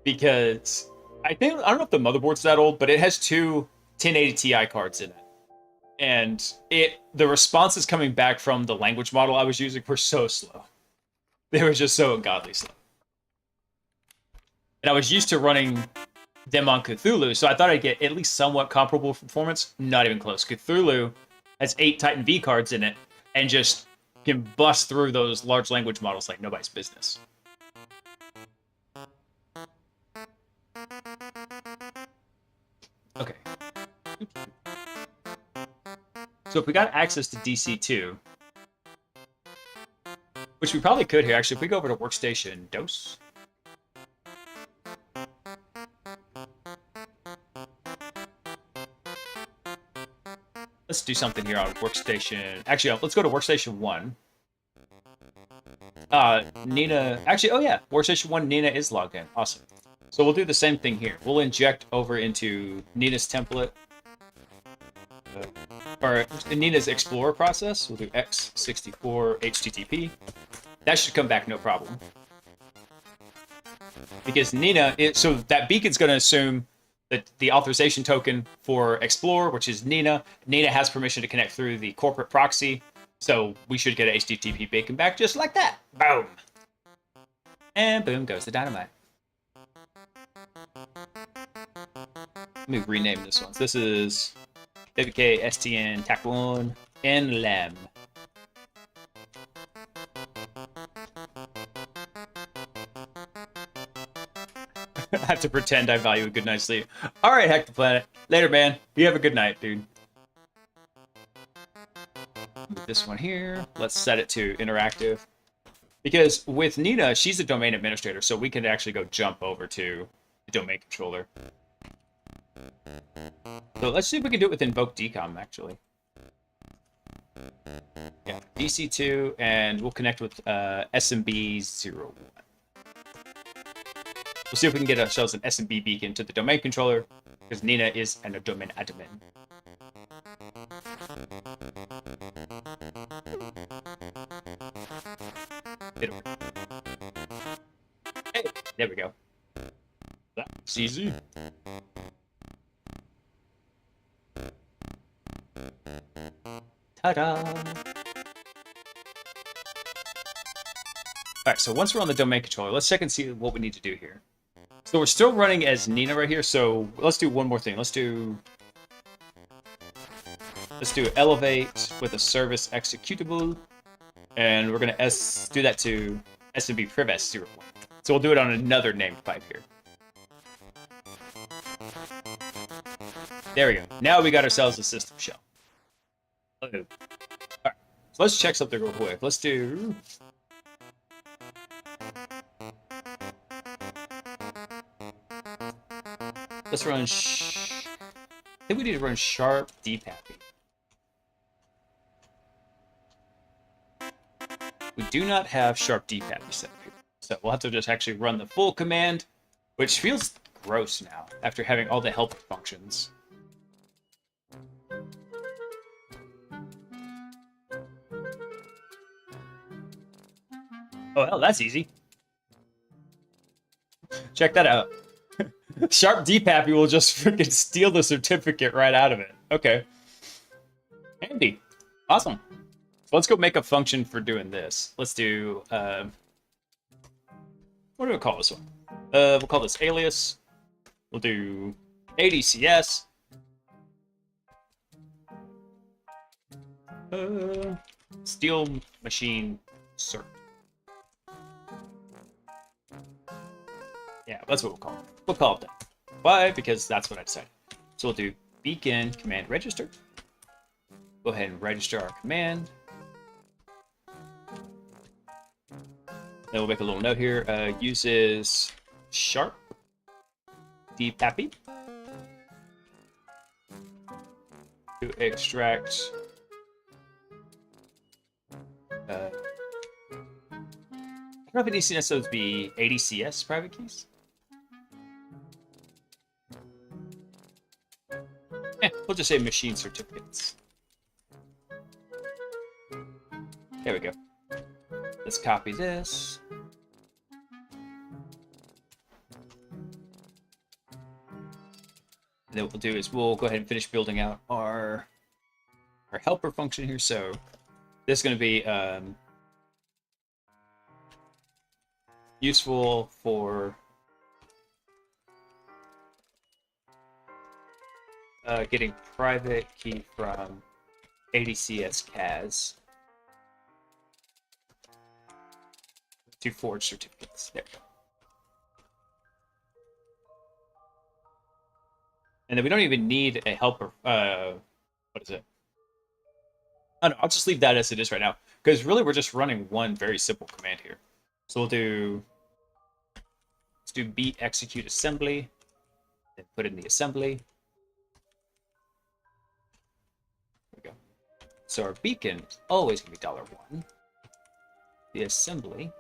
because I don't know if the motherboard's that old, but it has 2 1080 Ti cards in it. And the responses coming back from the language model I was using were so slow. They were just so ungodly slow. And I was used to running them on Cthulhu, so I thought I'd get at least somewhat comparable performance. Not even close. Cthulhu has 8 Titan V cards in it, and just can bust through those large language models like nobody's business. Okay. So if we got access to DC2, which we probably could here, actually, if we go over to Workstation DOS. Let's do something here on Workstation. Actually, let's go to Workstation 1. Nina, actually, oh yeah, Workstation 1, Nina is logged in. Awesome. So we'll do the same thing here. We'll inject over into Nina's template, or Nina's Explorer process. We'll do x64 HTTP. That should come back no problem. Because Nina, so that beacon's going to assume that the authorization token for Explorer, which is Nina. Nina has permission to connect through the corporate proxy, so we should get an HTTP beacon back just like that. Boom. And boom goes the dynamite. Let me rename this one. This is WK STN TAC1 NLAM. I have to pretend I value a good night's sleep. All right, Hack the Planet. Later, man. You have a good night, dude. Move this one here. Let's set it to interactive. Because with Nina, she's a domain administrator, so we can actually go jump over to the domain controller. So let's see if we can do it with invoke decom, actually. Yeah, DC2, and we'll connect with SMB01. We'll see if we can get ourselves an SMB beacon to the domain controller, because Nina is a domain admin. Hey, there we go. That's easy. Ta-da! Alright, so once we're on the domain controller, let's check and see what we need to do here. So we're still running as Nina right here, so let's do one more thing. Let's do elevate with a service executable, and we're going to do that to SMB priv S01. So we'll do it on another named pipe here. There we go. Now we got ourselves a system shell. Alright, so let's check something real quick. Let's do... Let's run... I think we need to run sharp dpappy. We do not have sharp dpappy set up here. So we'll have to just actually run the full command, which feels gross now, after having all the helper functions. Oh, hell, that's easy. Check that out. Sharp dpappy will just freaking steal the certificate right out of it. Okay. Handy. Awesome. So let's go make a function for doing this. Let's do, what do we call this one? We'll call this alias. We'll do ADCS. Steal machine cert. Yeah, that's what we'll call it. We'll call it that. Why? Because that's what I decided. So we'll do beacon command register. Go ahead and register our command. Then we'll make a little note here. Uses sharp dpappy to extract I don't know if it needs to necessarily be ADCS private keys. We'll just say machine certificates. There we go. Let's copy this. And then what we'll do is we'll go ahead and finish building out our helper function here. So this is going to be useful for getting private key from ADCS CAS to forge certificates. There we go. And then we don't even need a helper. What is it? Oh, no, I'll just leave that as it is right now, because really we're just running one very simple command here. So let's do beat execute assembly, and put in the assembly. There we go. So our beacon is always going to be $1. The assembly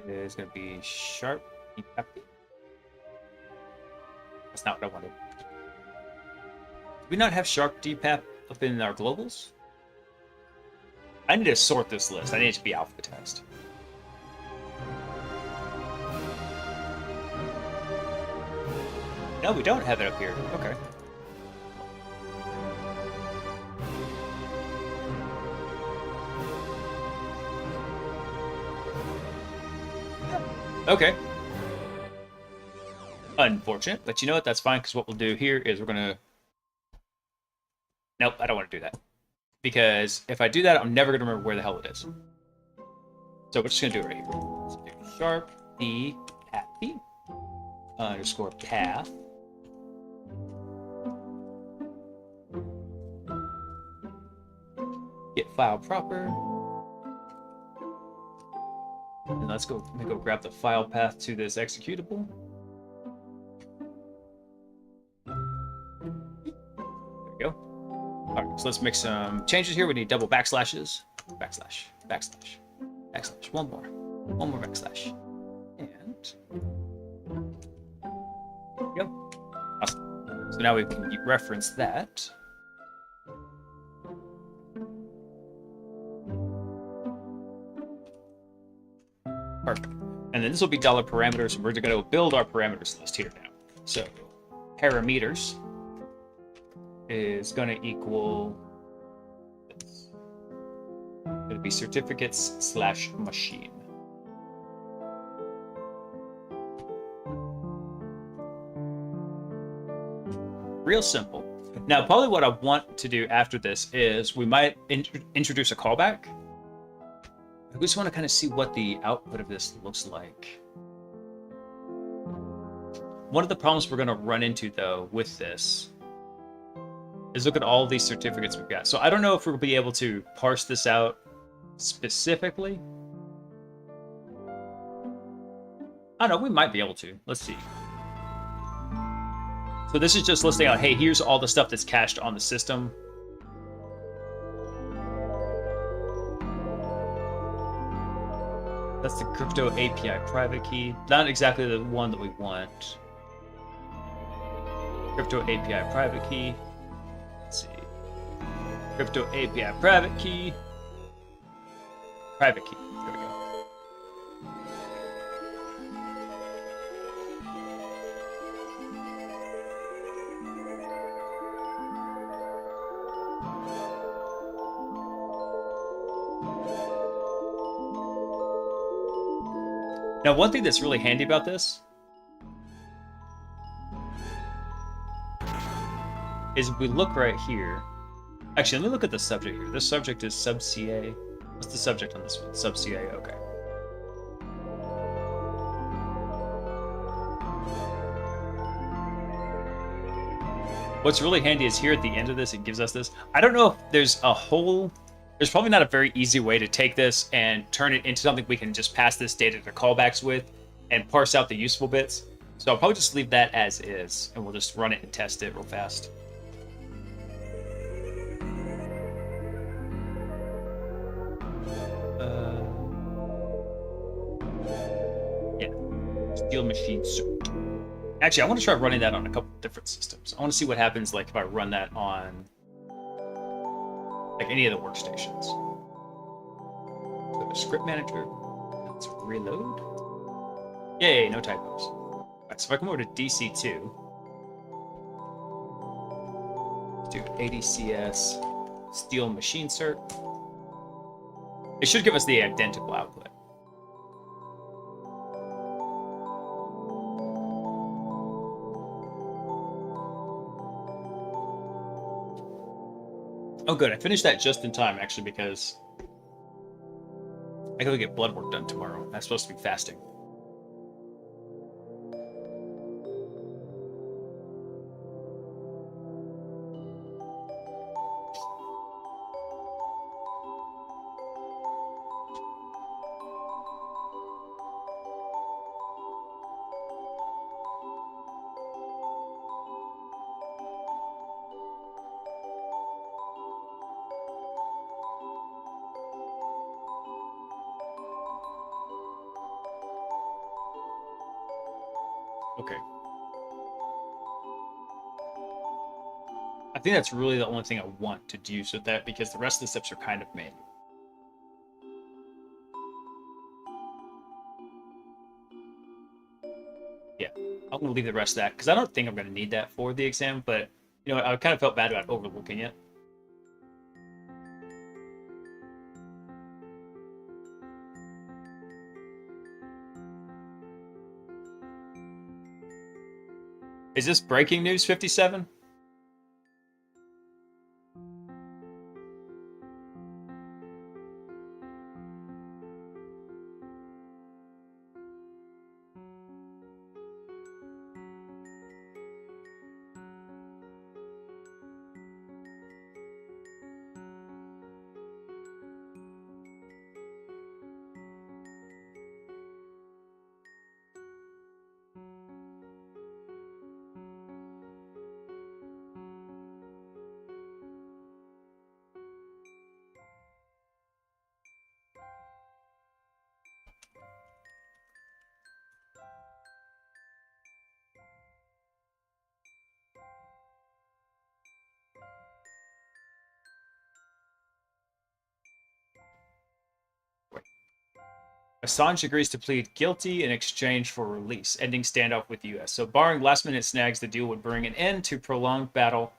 is going to be sharp dpappy. That's not what I wanted. Do we not have sharp dpap up in our globals? I need to sort this list. I need it to be alphabetized. No, we don't have it up here. Okay. Okay. Unfortunate, but you know what? That's fine, because what we'll do here is we're going to... Nope, I don't want to do that. Because if I do that, I'm never going to remember where the hell it is. So we're just going to do it right here. sharp d happy underscore path. Get file proper. And let's go grab the file path to this executable. There we go. All right, so let's make some changes here. We need double backslashes. Backslash, backslash, backslash. One more backslash. And there we go. Awesome. So now we can reference that. Perfect. And then this will be dollar parameters, and we're going to build our parameters list here now. So parameters is going to equal this. It'll be certificates/machine. Real simple. Now, probably what I want to do after this is we might introduce a callback. I just want to kind of see what the output of this looks like. One of the problems we're going to run into, though, with this is look at all these certificates we've got. So I don't know if we'll be able to parse this out specifically. I don't know, we might be able to. Let's see. So this is just listing out, hey, here's all the stuff that's cached on the system. That's the crypto API private key. Not exactly the one that we want. Crypto API private key. Let's see. Crypto API private key. Private key. There we go. Now, one thing that's really handy about this is if we look right here. Actually, let me look at the subject here. This subject is sub CA. What's the subject on this one? Sub CA, okay. What's really handy is here at the end of this, it gives us this. I don't know if there's probably not a very easy way to take this and turn it into something we can just pass this data to callbacks with and parse out the useful bits. So I'll probably just leave that as is, and we'll just run it and test it real fast. Yeah, Steel Machine Soup. Actually, I want to try running that on a couple different systems. I want to see what happens like if I run that on like any of the workstations. Go to Script Manager. Let's reload. Yay, no typos. All right, so if I come over to DC2, do ADCS Steel Machine Cert. It should give us the identical output. Oh, good. I finished that just in time, actually, because I gotta get blood work done tomorrow. I'm supposed to be fasting. Okay. I think that's really the only thing I want to do with that, because the rest of the steps are kind of manual. Yeah, I'm going to leave the rest of that, because I don't think I'm going to need that for the exam, but, you know, I kind of felt bad about overlooking it. Is this breaking news 57? Assange agrees to plead guilty in exchange for release, ending standoff with the U.S. So, barring last-minute snags, the deal would bring an end to prolonged battle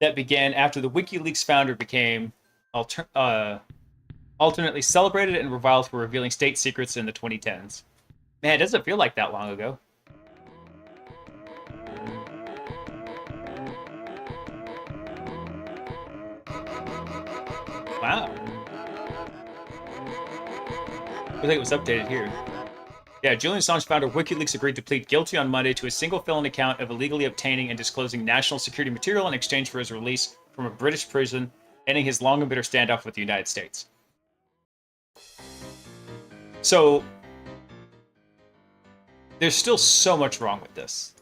that began after the WikiLeaks founder became alternately celebrated and reviled for revealing state secrets in the 2010s. Man, it doesn't feel like that long ago. Wow. I think it was updated here. Yeah, Julian Assange founder WikiLeaks agreed to plead guilty on Monday to a single felony count of illegally obtaining and disclosing national security material in exchange for his release from a British prison, ending his long and bitter standoff with the United States. So, there's still so much wrong with this.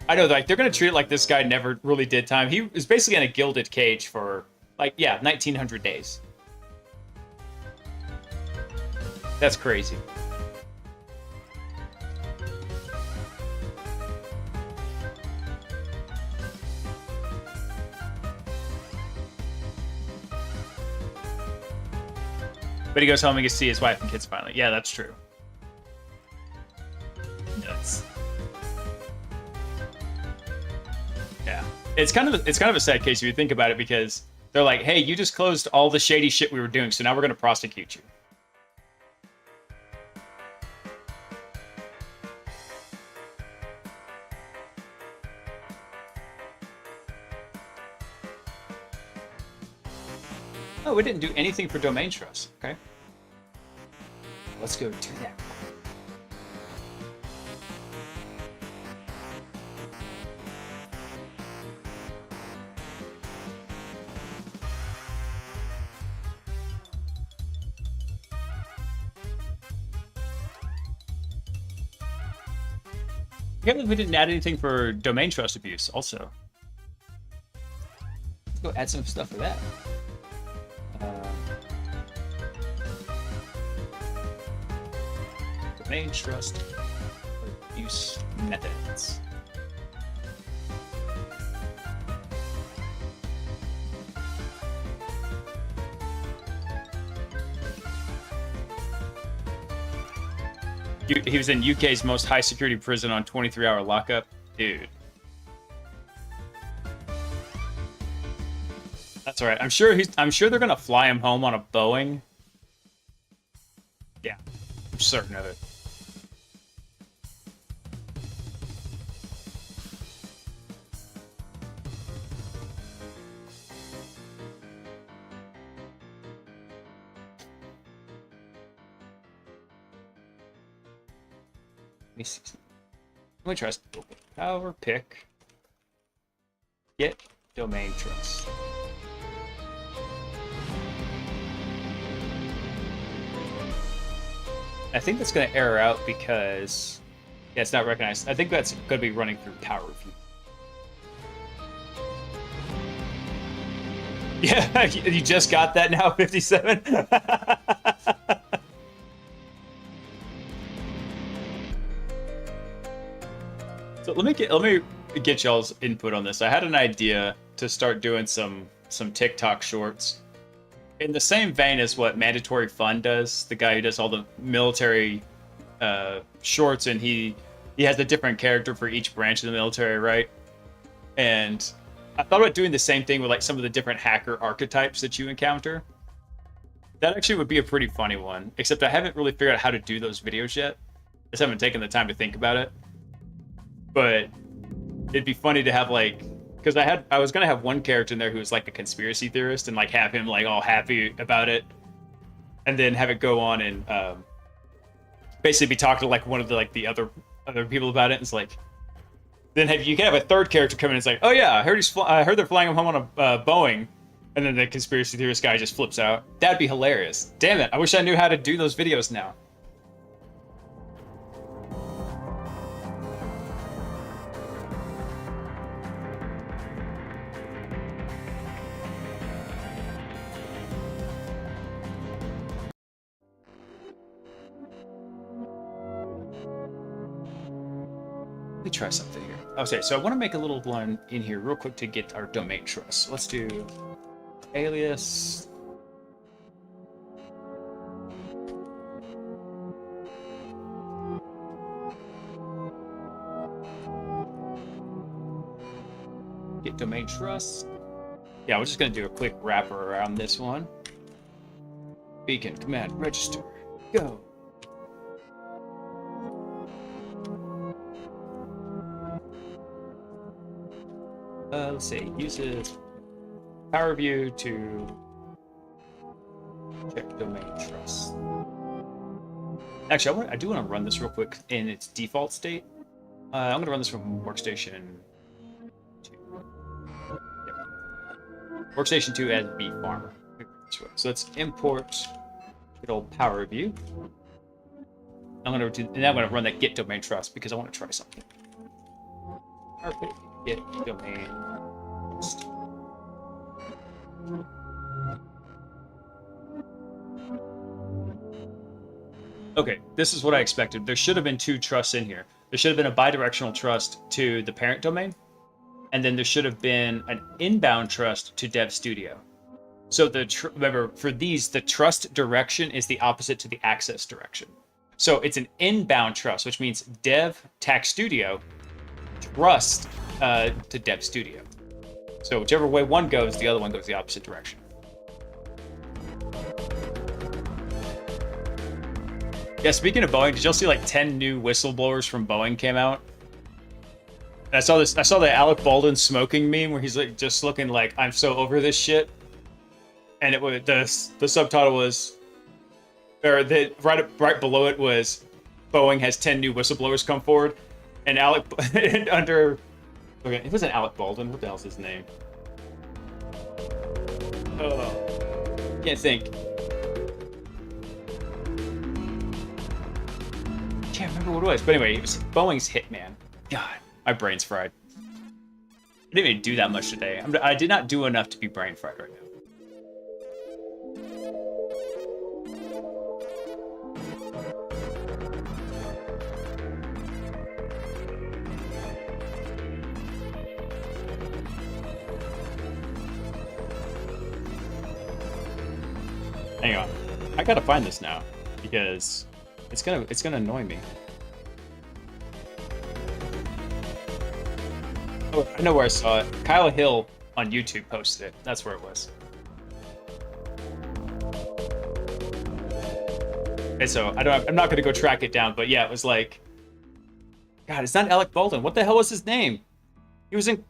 I know, like, they're going to treat it like this guy never really did time. He was basically in a gilded cage for, like, yeah, 1900 days. That's crazy. But he goes home and gets to see his wife and kids finally. Yeah, that's true. Nuts. Yeah, it's kind of a sad case if you think about it, because they're like, hey, you disclosed all the shady shit we were doing, so now we're going to prosecute you. Oh, we didn't do anything for domain trust. Okay. Let's go do that. I can't believe we didn't add anything for domain trust abuse also. Let's go add some stuff for that. Domain trust abuse methods. He was in UK's most high security prison on 23-hour lockup. Dude. That's all right. I'm sure they're gonna fly him home on a Boeing. Yeah, I'm certain of it. Let me trust. Power pick. Get domain trust. I think that's going to error out because it's not recognized. I think that's going to be running through power review. Yeah, you just got that now, 57. So let me get y'all's input on this. I had an idea to start doing some TikTok shorts in the same vein as what Mandatory Fun does. The guy who does all the military shorts, and he has a different character for each branch of the military, right? And I thought about doing the same thing with like some of the different hacker archetypes that you encounter. That actually would be a pretty funny one, except I haven't really figured out how to do those videos yet. I just haven't taken the time to think about it. But it'd be funny to have like, because I was gonna have one character in there who was like a conspiracy theorist, and like have him like all happy about it, and then have it go on and basically be talking to like one of the other people about it. And it's like, then you can have a third character come in and it's like, oh yeah, I heard they're flying him home on a Boeing, and then the conspiracy theorist guy just flips out. That'd be hilarious. Damn it! I wish I knew how to do those videos now. Let me try something here. Okay, so I want to make a little one in here real quick to get our domain trust. Let's do alias Get domain trust. Yeah, we're just gonna do a quick wrapper around this one. Beacon command register. Go. Let's see. Uses power view to check domain trust. Actually, I do want to run this real quick in its default state. I'm going to run this from workstation 2. Yep. Workstation 2 as vfarmer. So let's import good old power view. I'm going to run that get domain trust because I want to try something. Perfect. Get domain trust. Okay, this is what I expected. There should have been 2 trusts in here. There should have been a bidirectional trust to the parent domain, and then there should have been an inbound trust to Dev Studio. So remember, for these, the trust direction is the opposite to the access direction. So it's an inbound trust, which means Dev Tac Studio trust to Dev Studio. So whichever way one goes, the other one goes the opposite direction. Yeah, speaking of Boeing, did y'all see like 10 new whistleblowers from Boeing came out? And I saw the Alec Baldwin smoking meme where he's like just looking like, I'm so over this shit. And it was the subtitle was, or the right below it was, Boeing has 10 new whistleblowers come forward, and Alec under, okay, it wasn't Alec Baldwin. What the hell's his name? Oh, can't think. Can't remember what it was, but anyway, it was Boeing's Hitman. God, my brain's fried. I didn't even do that much today. I did not do enough to be brain fried right now. Hang on, I gotta find this now because it's gonna annoy me. Oh, I know where I saw it. Kyle Hill on YouTube posted it. That's where it was. Okay, so I'm not gonna go track it down, but yeah, it was like, God, it's not Alec Baldwin. What the hell was his name? He was in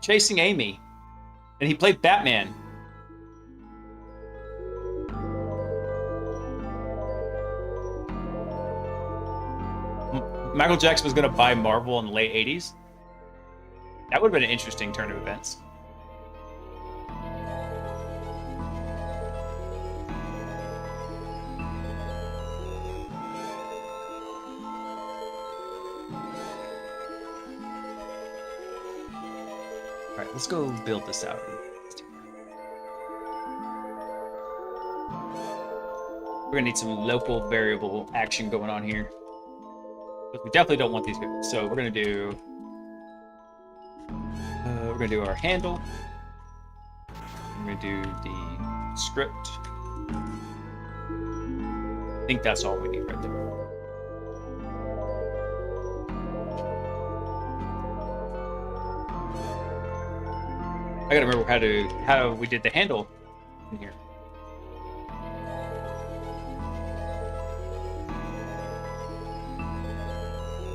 Chasing Amy, and he played Batman. Michael Jackson was going to buy Marvel in the late 80s. That would have been an interesting turn of events. All right, let's go build this out. We're going to need some local variable action going on here. We definitely don't want these people. So we're gonna do our handle. We're gonna do the script. I think that's all we need right there. I gotta remember how we did the handle in here.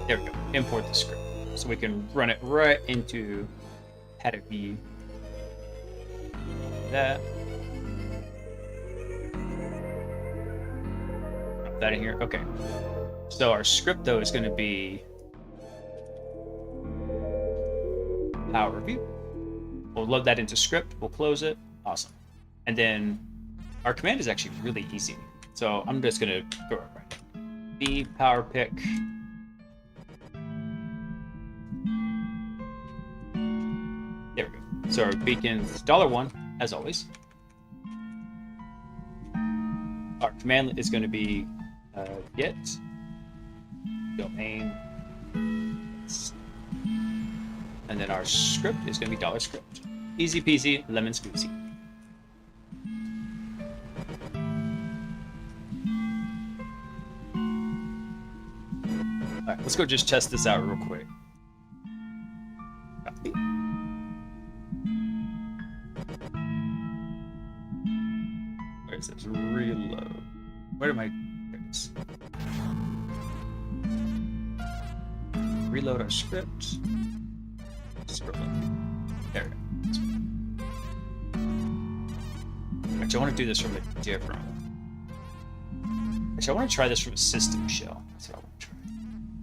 There we go. Import the script. So we can run it right into header view. That. Drop that in here. Okay. So our script though is going to be power view. We'll load that into script. We'll close it. Awesome. And then our command is actually really easy. So I'm just going to throw it right in. B power pick. There we go. So our beacon's $1, as always. Our command is going to be get domain, and then our script is going to be $script. Easy peasy, lemon squeezy. All right, let's go just test this out real quick. Copy. is this? Reload. Where am I? There it is. Reload our script. There we go. Actually, I want to do this from a different one. Actually, I want to try this from a system shell. That's what I want to try.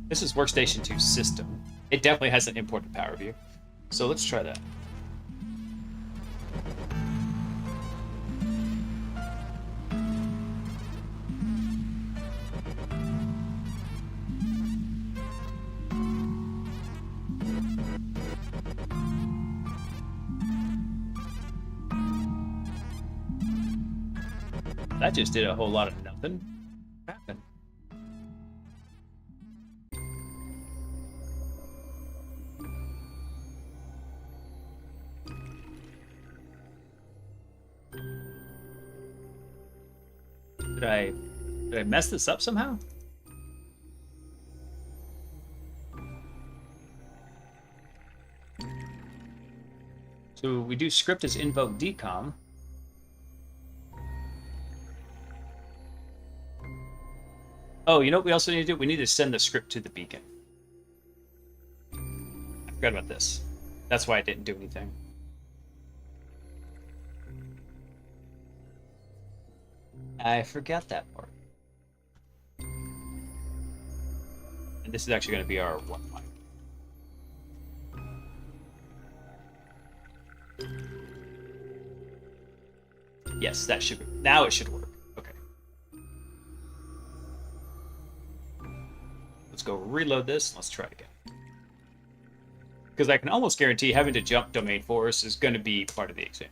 This is Workstation 2 system. It definitely has an imported power view. So let's try that. That just did a whole lot of nothing. What happened? Did I mess this up somehow? So we do script as invoke decom. Oh, you know what we also need to do? We need to send the script to the beacon. I forgot about this. That's why I didn't do anything. I forgot that part. And this is actually going to be our one line. Yes, that should be. Now it should work. Let's go reload this. Let's try it again. Because I can almost guarantee having to jump domain for us is going to be part of the exam.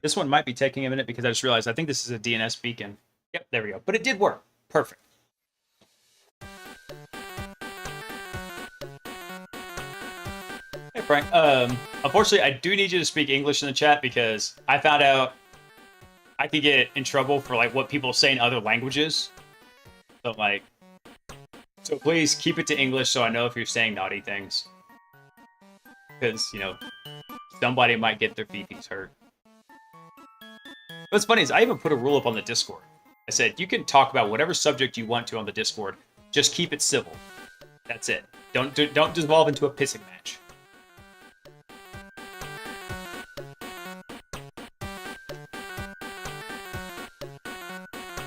This one might be taking a minute because I just realized I think this is a DNS beacon. Yep, there we go. But it did work. Perfect. Hey, Frank. Unfortunately, I do need you to speak English in the chat because I found out I could get in trouble for like what people say in other languages. So please keep it to English so I know if you're saying naughty things. Because, you know, somebody might get their feeties hurt. What's funny is I even put a rule up on the Discord. I said, you can talk about whatever subject you want to on the Discord. Just keep it civil. That's it. Don't devolve into a pissing match.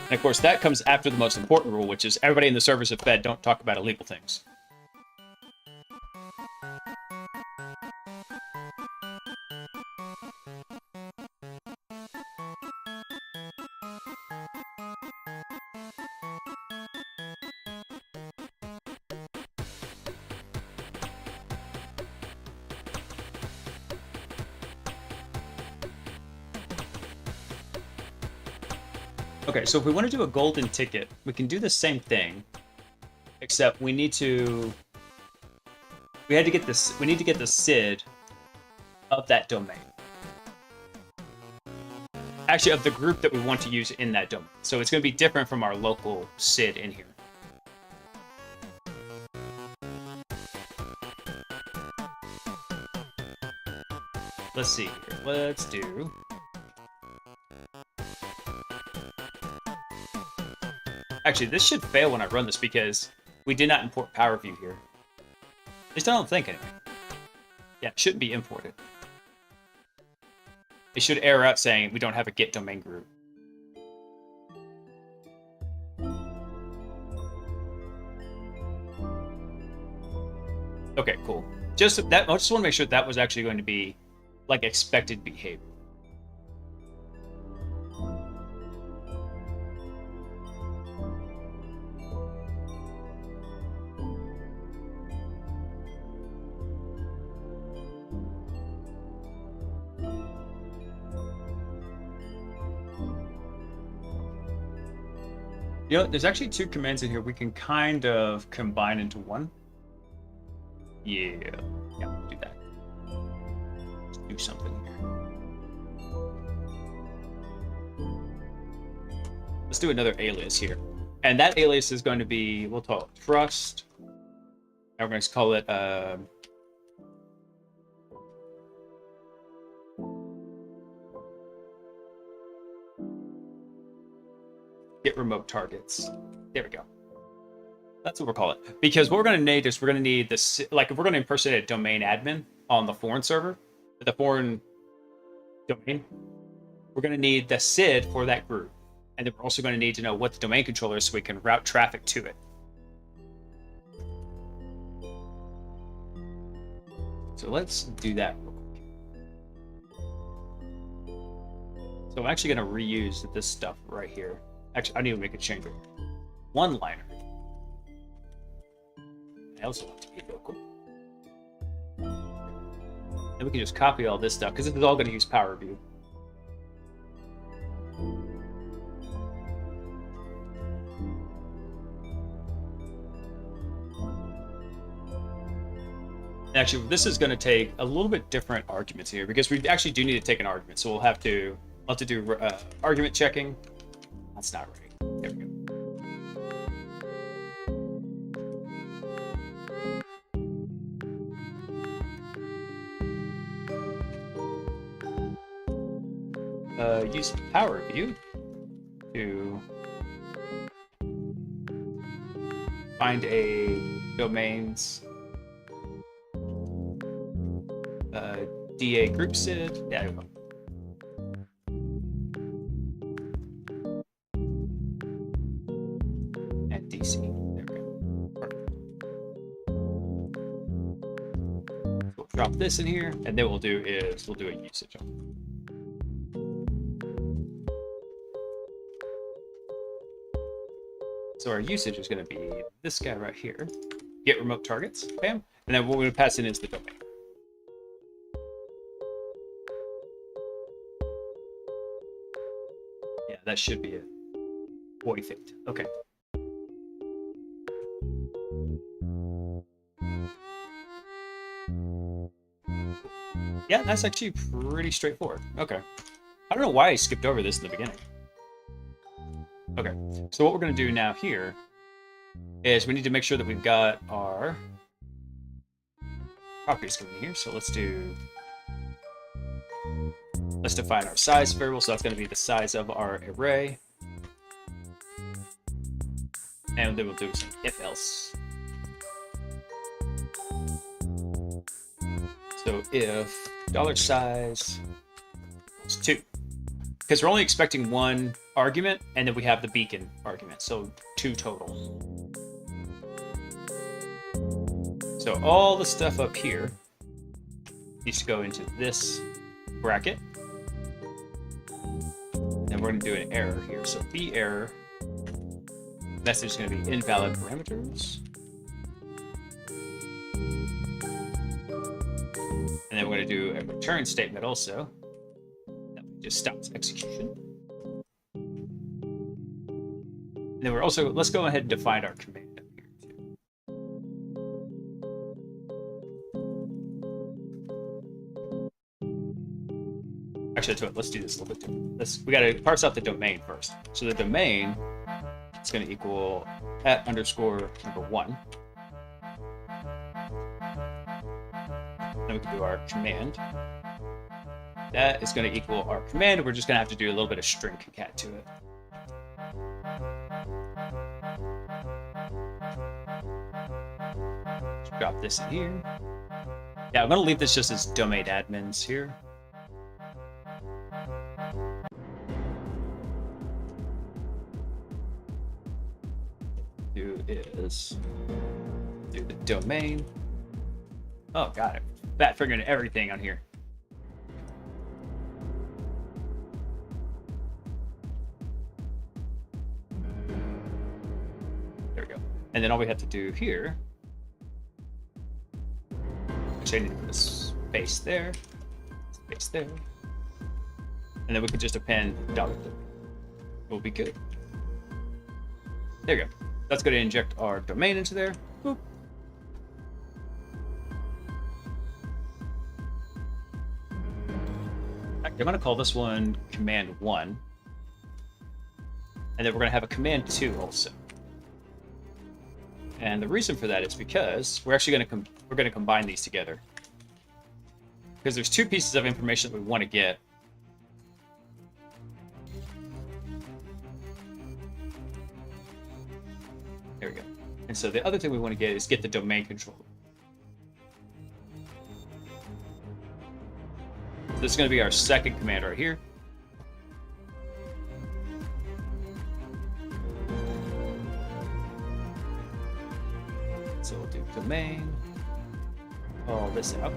And of course, that comes after the most important rule, which is everybody in the servers of Fed don't talk about illegal things. Okay, so if we want to do a golden ticket, we can do the same thing, except we need to get the SID of that domain. Actually, of the group that we want to use in that domain. So it's going to be different from our local SID in here. Let's see here. Let's do... Actually, this should fail when I run this because we did not import power view here. At least I don't think anyway. Yeah, it shouldn't be imported. It should error out saying we don't have a get domain group. Okay, cool. Just that. I just want to make sure that was actually going to be like expected behavior. You know, there's actually two commands in here we can kind of combine into one. Yeah, do that. Let's do something here. Let's do another alias here. And that alias is going to be, we'll call it trust. And we're going to call it get remote targets. There we go. That's what we're calling it. Because what we're going to need is we're going to need this, like if we're going to impersonate a domain admin on the foreign server, the foreign domain, we're going to need the SID for that group. And then we're also going to need to know what the domain controller is so we can route traffic to it. So let's do that real quick. So I'm actually going to reuse this stuff right here. Actually, I need to make a change. One-liner. I also want to be local. And we can just copy all this stuff because this is all going to use Power View. Actually, this is going to take a little bit different arguments here because we actually do need to take an argument. So we'll have to do argument checking. That's not right. There we go. Use Power View to find a domain's DA group SID. Yeah, there we go. And DC. There we go. Perfect. So we'll drop this in here, and then we'll do a usage on it. So our usage is going to be this guy right here. Get remote targets. Bam. And then what we're going to pass in is the domain. Yeah, that should be it. Perfect. Okay. Yeah, that's actually pretty straightforward. Okay. I don't know why I skipped over this in the beginning. Okay, so what we're going to do now here is we need to make sure that we've got our properties coming in here. So let's define our size variable. So that's going to be the size of our array. And then we'll do some if else. So if $size is 2. Because we're only expecting one argument, and then we have the beacon argument, so 2 total. So all the stuff up here needs to go into this bracket. And we're going to do an error here. So the error message is going to be invalid parameters. And then we're going to do a return statement also. Just stops execution. And then let's go ahead and define our command up here too. Actually, let's do this a little bit different. We got to parse out the domain first. So the domain is going to equal @_1. Then we can do our command. That is going to equal our command. We're just going to have to do a little bit of string concat to it. Just drop this in here. Yeah, I'm going to leave this just as domain admins here. Do the domain. Oh, got it. Fat figuring everything on here. And then all we have to do here, actually I need to put a space there, and then we can just append $. We'll be good. There you go. That's going to inject our domain into there. Boop. I'm going to call this one command 1. And then we're going to have a command 2 also. And the reason for that is because we're actually going to combine these together. Because there's two pieces of information that we want to get. There we go. And so the other thing we want to get is get the domain controller. So this is going to be our second command right here. So we'll do domain, all this out.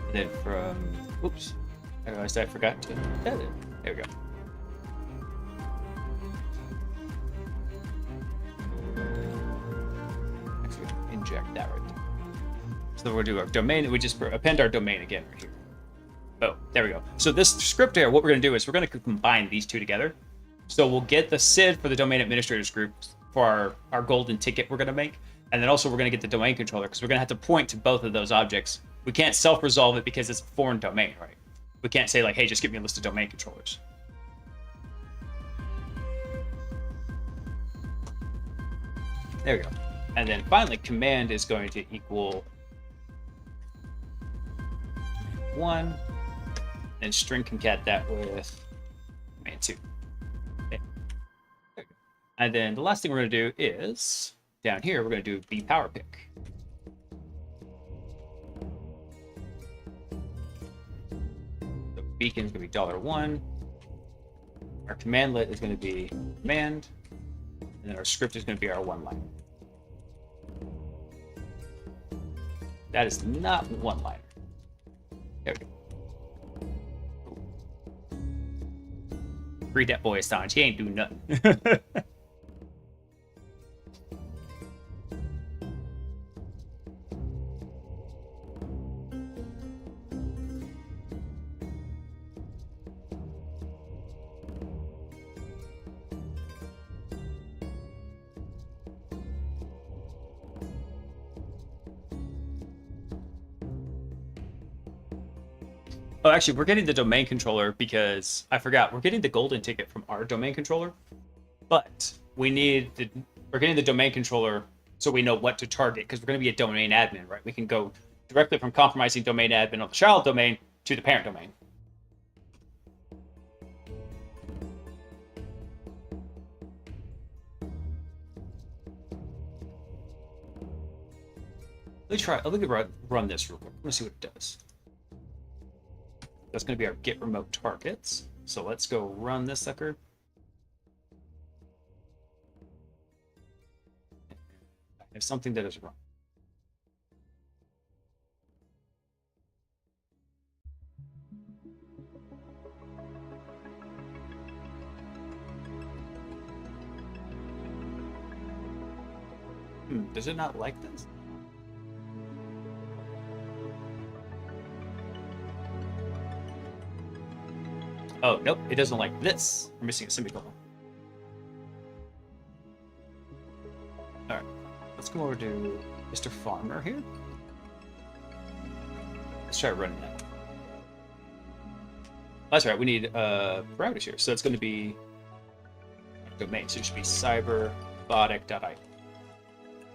And then from, oops, I realized I forgot to edit. There we go. Actually, inject that right there. So we'll do our domain, we just append our domain again right here. Oh, there we go. So this script here, what we're going to do is we're going to combine these two together. So we'll get the SID for the domain administrators group for our golden ticket we're going to make. And then also we're going to get the domain controller because we're going to have to point to both of those objects. We can't self-resolve it because it's a foreign domain, right? We can't say like, hey, just give me a list of domain controllers. There we go. And then finally, command is going to equal 1. And string concat that with command 2. Okay. And then the last thing we're going to do is, down here, we're going to do B power pick. So beacon is going to be $1. Our commandlet is going to be command. And then our script is going to be our one-liner. That is not one-liner. There we go. Read that boy Assange. He ain't do nothing. Oh, actually, we're getting the domain controller because I forgot. We're getting the golden ticket from our domain controller, but we're getting the domain controller so we know what to target because we're going to be a domain admin, right? We can go directly from compromising domain admin on the child domain to the parent domain. Let me run this real quick. Let's see what it does. That's going to be our get remote targets. So let's go run this sucker. I have something that is wrong. Does it not like this? Oh, nope, it doesn't like this. We're missing a semicolon. All right, let's go over to Mr. Farmer here. Let's try running that. That's right, we need parameters here. So it's going to be domain. So it should be cyberbotic.io.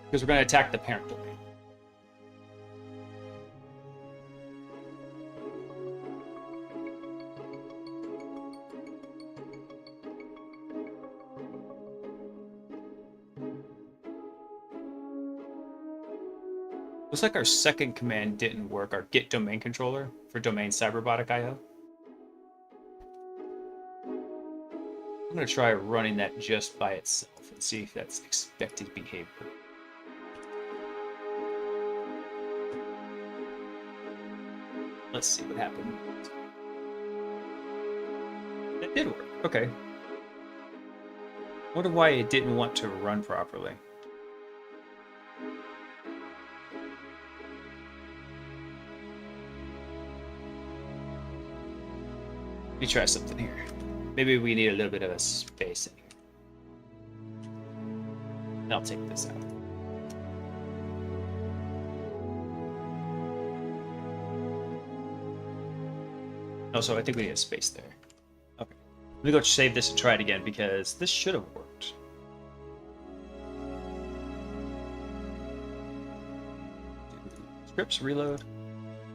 Because we're going to attack the parent domain. Looks like our second command didn't work, our get domain controller for domain cyberbotic.io. I'm going to try running that just by itself and see if that's expected behavior. Let's see what happened. It did work. Okay. Wonder why it didn't want to run properly. Let me try something here. Maybe we need a little bit of a space in here. And I'll take this out. Oh, so I think we need a space there. Okay. Let me go save this and try it again because this should have worked. Scripts reload.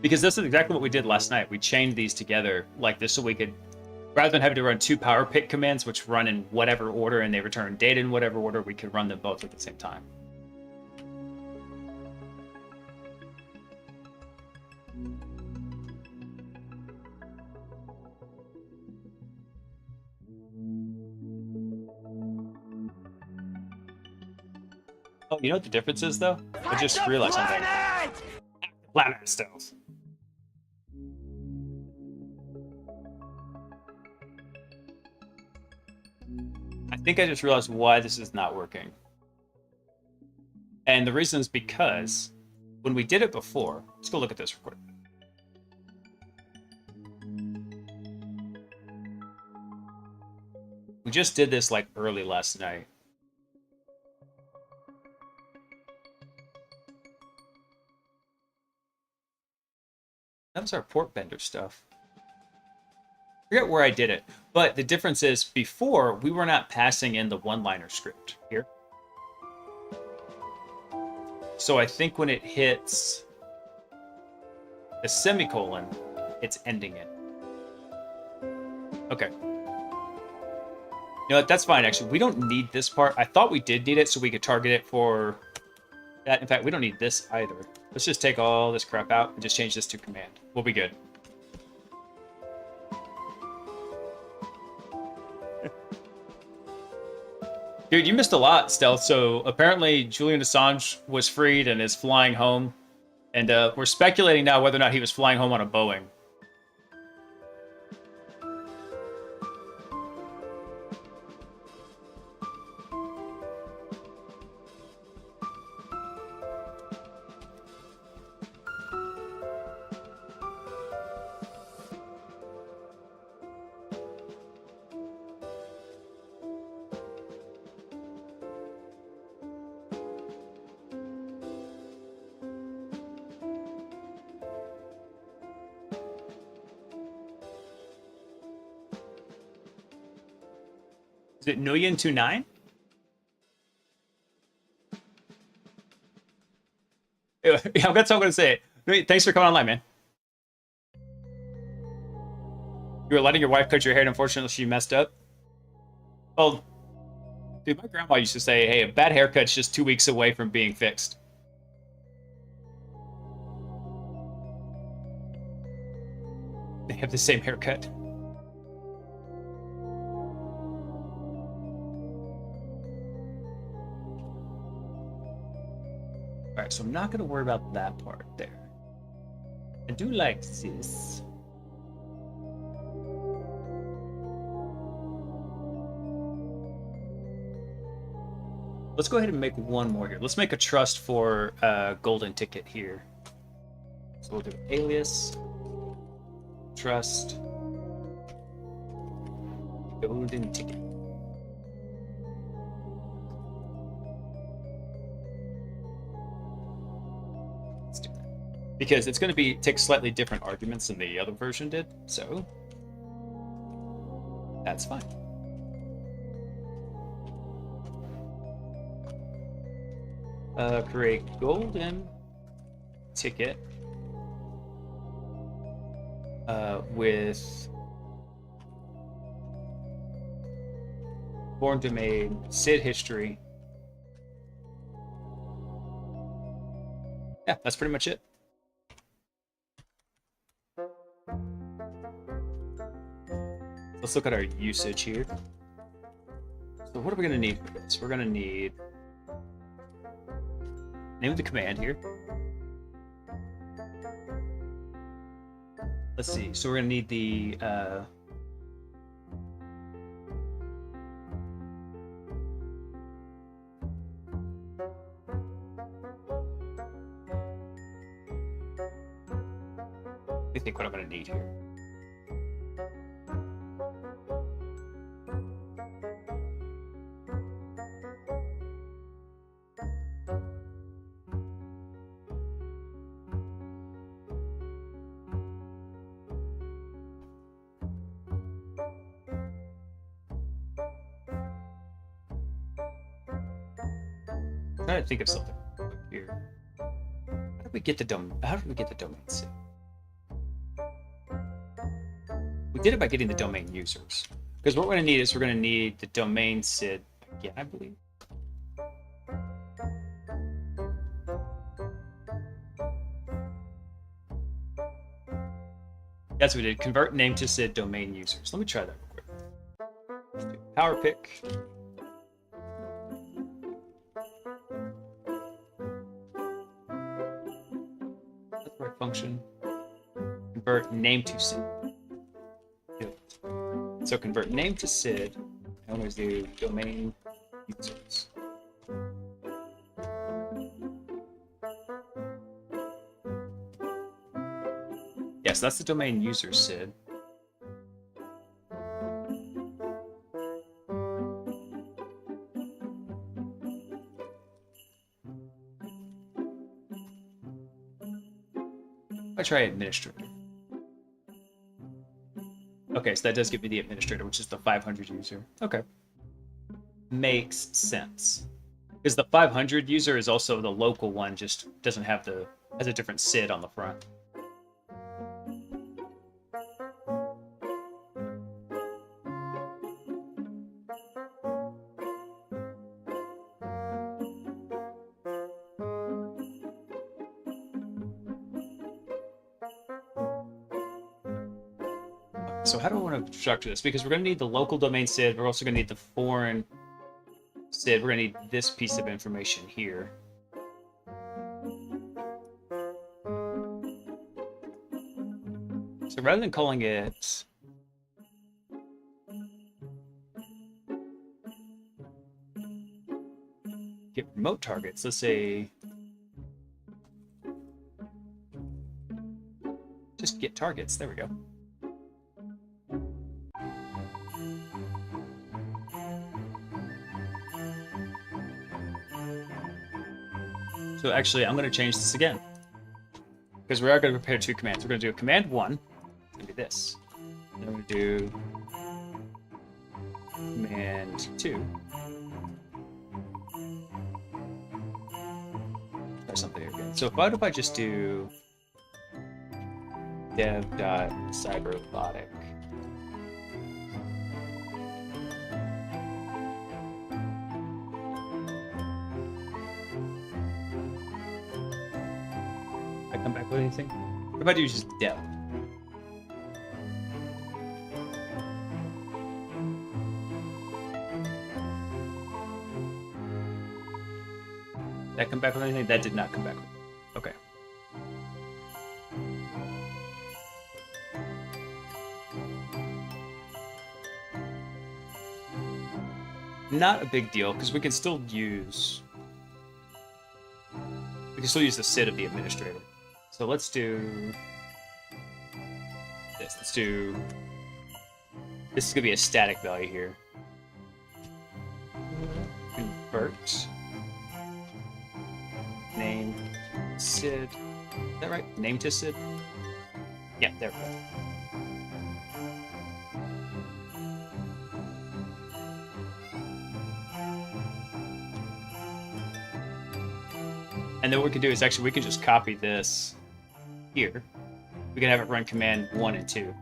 Because this is exactly what we did last night. We chained these together like this so we could, rather than having to run 2 power pick commands, which run in whatever order and they return data in whatever order, we could run them both at the same time. Oh, you know what the difference is, though? I just realized something. Planet stealth. I think I just realized why this is not working. And the reason is because when we did it before, let's go look at this real quick. We just did this like early last night. That was our port bender stuff. I forget where I did it, but the difference is before we were not passing in the one-liner script here. So I think when it hits the semicolon, it's ending it. Okay. You know what? That's fine, actually. We don't need this part. I thought we did need it so we could target it for that. In fact, we don't need this either. Let's just take all this crap out and just change this to command. We'll be good. Dude, you missed a lot, Stealth. So apparently Julian Assange was freed and is flying home. And we're speculating now whether or not he was flying home on a Boeing. Is it Nguyen29? Yeah, that's how I'm going to say it. Thanks for coming online, man. You were letting your wife cut your hair, and unfortunately she messed up. Well, dude, my grandma used to say, hey, a bad haircut's just 2 weeks away from being fixed. They have the same haircut. Alright, so I'm not going to worry about that part there. I do like this. Let's go ahead and make one more here. Let's make a trust for golden ticket here. So we'll do alias, trust, golden ticket. Let's do that. Because it's going to take slightly different arguments than the other version did, so that's fine. Create golden ticket with foreign domain, SID history. Yeah, that's pretty much it. Let's look at our usage here. So what are we going to need for this? We're going to need name of the command here. Let's see. So we're going to need the I think what I'm going to need here. I'm trying to think of something here. How did we get the domain SID? We did it by getting the domain users. Because what we're going to need is we're going to need the domain SID again, I believe. That's what we did. Convert name to SID domain users. Let me try that real quick. Let's do power pick. That's the right function. Convert name to SID. So convert name to SID. I always do domain users. Yes, that's the domain user SID. I try administrator. Okay, so that does give me the administrator, which is the 500 user. Okay. Makes sense. Because the 500 user is also the local one, just doesn't have has a different SID on the front. So how do I want to structure this? Because we're going to need the local domain SID. We're also going to need the foreign SID. We're going to need this piece of information here. So rather than calling it get remote targets, let's say just get targets. There we go. So actually, I'm going to change this again. Because we are going to prepare two commands. We're going to do command 1. It's going to be this. Then we're going to do command 2. Try something here again. So what if I just do dev.cyberrobotic? Come back with anything? What if I do just dev? That come back with anything? That did not come back with. Okay. Not a big deal because we can still use the SID of the administrator. So let's do this. Let's do this. Is gonna be a static value here. Convert name SID. Is that right? Name to SID. Yeah, there we go. And then what we can do is actually we can just copy this here. We can have it run command 1 and 2.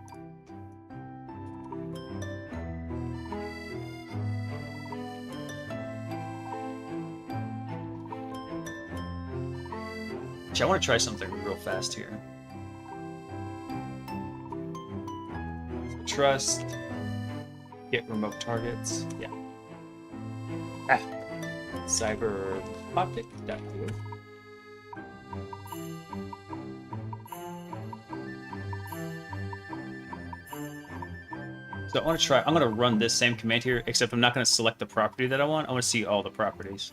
Actually, I want to try something real fast here. So trust, get remote targets. Yeah. Cyberrobotic.io. So I want to try, I'm going to run this same command here, except I'm not going to select the property that I want. I want to see all the properties.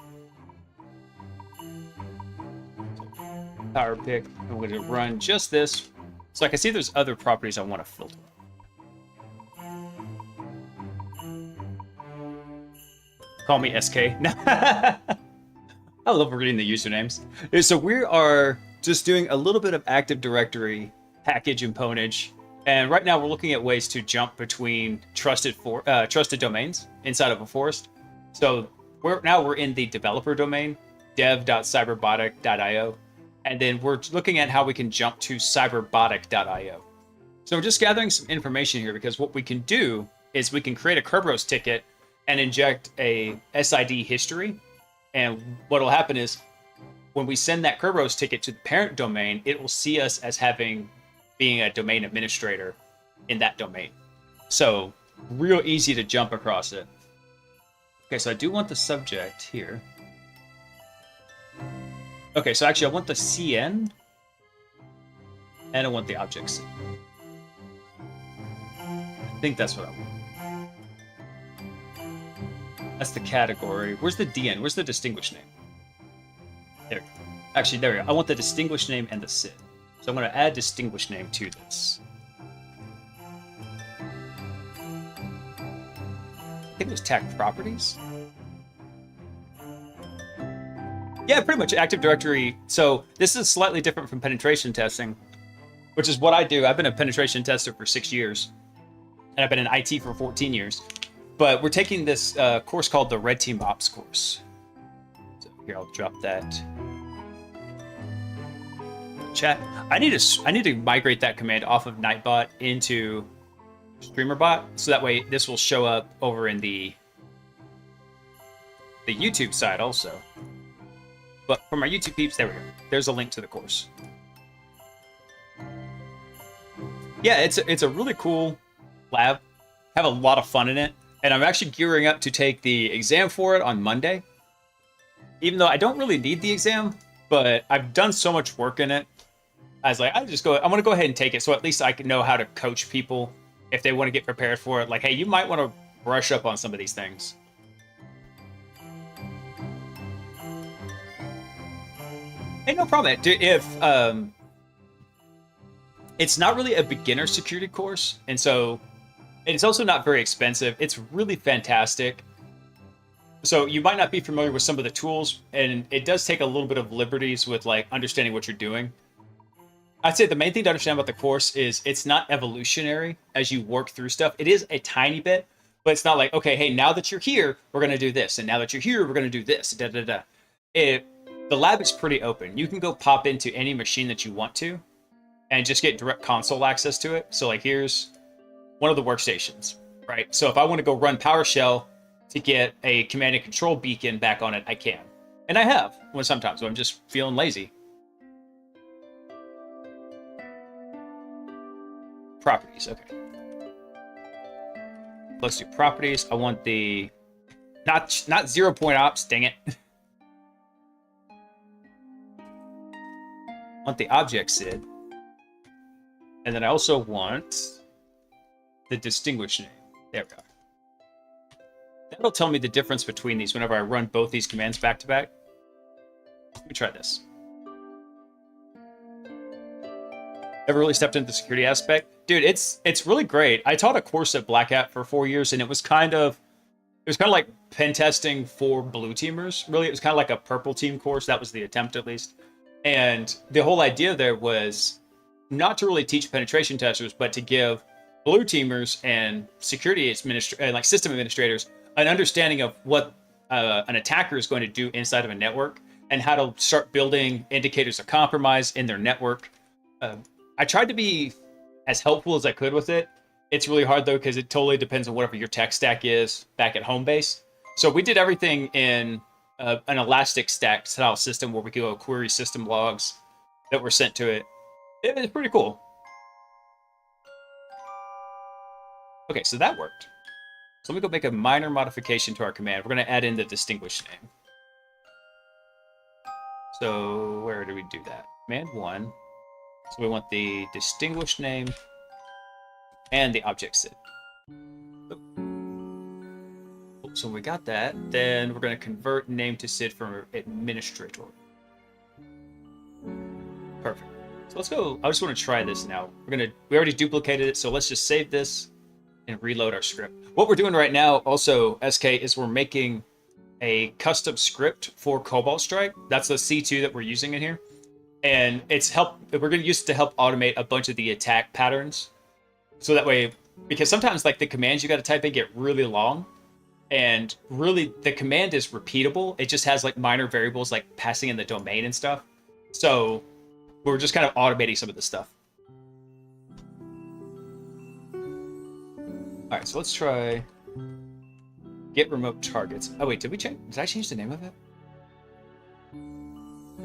Power pick, I'm going to run just this. So I can see there's other properties I want to filter. Call me SK. I love reading the usernames. So we are just doing a little bit of Active Directory package and ponage. And right now we're looking at ways to jump between trusted domains inside of a forest. So we're in the developer domain. dev.cyberbotic.io. And then we're looking at how we can jump to cyberbotic.io. So we're just gathering some information here because what we can do is we can create a Kerberos ticket and inject a SID history. And what will happen is when we send that Kerberos ticket to the parent domain, it will see us as being a domain administrator in that domain. So real easy to jump across it. Okay, so I do want the subject here. Okay, so actually I want the CN and I want the object C. I think that's what I want. That's the category. Where's the DN? Where's the distinguished name? There. Actually, there we go. I want the distinguished name and the SID. So I'm going to add distinguished name to this. I think it was tag properties. Yeah, pretty much Active Directory. So this is slightly different from penetration testing, which is what I do. I've been a penetration tester for 6 years, and I've been in IT for 14 years. But we're taking this course called the Red Team Ops course. So here, I'll drop that chat. I need to migrate that command off of Nightbot into StreamerBot, so that way this will show up over in the YouTube side also. But for my YouTube peeps, there we go. There's a link to the course. Yeah, it's a really cool lab. Have a lot of fun in it. And I'm actually gearing up to take the exam for it on Monday. Even though I don't really need the exam, but I've done so much work in it. I was like, I'm going to go ahead and take it so at least I can know how to coach people if they want to get prepared for it. Like, hey, you might want to brush up on some of these things. Hey, no problem. If it's not really a beginner security course, and so it's also not very expensive. It's really fantastic. So you might not be familiar with some of the tools, and it does take a little bit of liberties with like understanding what you're doing. I'd say the main thing to understand about the course is it's not evolutionary as you work through stuff. It is a tiny bit, but it's not like, okay, hey, now that you're here, we're going to do this. And now that you're here, we're going to do this. Da, da, da. The lab is pretty open. You can go pop into any machine that you want to and just get direct console access to it. So like here's one of the workstations, right? So if I want to go run PowerShell to get a command and control beacon back on it, I can. And I have sometimes when I'm just feeling lazy. Properties, okay. Let's do properties. I want the not 0 point ops, dang it. I want the object SID. And then I also want the distinguished name. There we go. That'll tell me the difference between these whenever I run both these commands back to back. Let me try this. Ever really stepped into the security aspect? Dude, it's really great. I taught a course at Black Hat for 4 years, and it was kind of like pen testing for blue teamers. Really, it was kind of like a purple team course. That was the attempt, at least. And the whole idea there was not to really teach penetration testers, but to give blue teamers and security like system administrators an understanding of what an attacker is going to do inside of a network and how to start building indicators of compromise in their network. I tried to be as helpful as I could with it. It's really hard though, because it totally depends on whatever your tech stack is back at home base. So we did everything in an elastic stack style system where we could go query system logs that were sent to it. It was pretty cool. Okay, so that worked. So let me go make a minor modification to our command. We're going to add in the distinguished name. So where do we do that? Command 1. So we want the distinguished name and the object SID. So we got that. Then we're going to convert name to SID from administrator. Perfect. So let's go. I just want to try this now. We already duplicated it, so let's just save this and reload our script. What we're doing right now also, SK, is we're making a custom script for Cobalt Strike. That's the C2 that we're using in here. And we're going to use it to help automate a bunch of the attack patterns. So that way, because sometimes like the commands you got to type in get really long. And really, the command is repeatable. It just has like minor variables like passing in the domain and stuff. So we're just kind of automating some of this stuff. All right, so let's try get remote targets. Oh wait, did I change the name of it?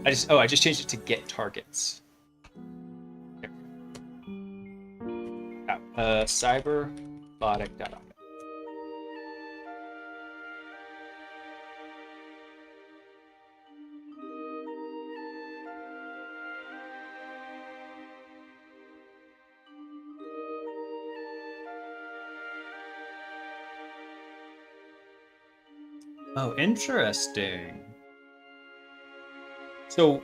I just changed it to get targets. Cyberbotic.io. Oh, interesting. So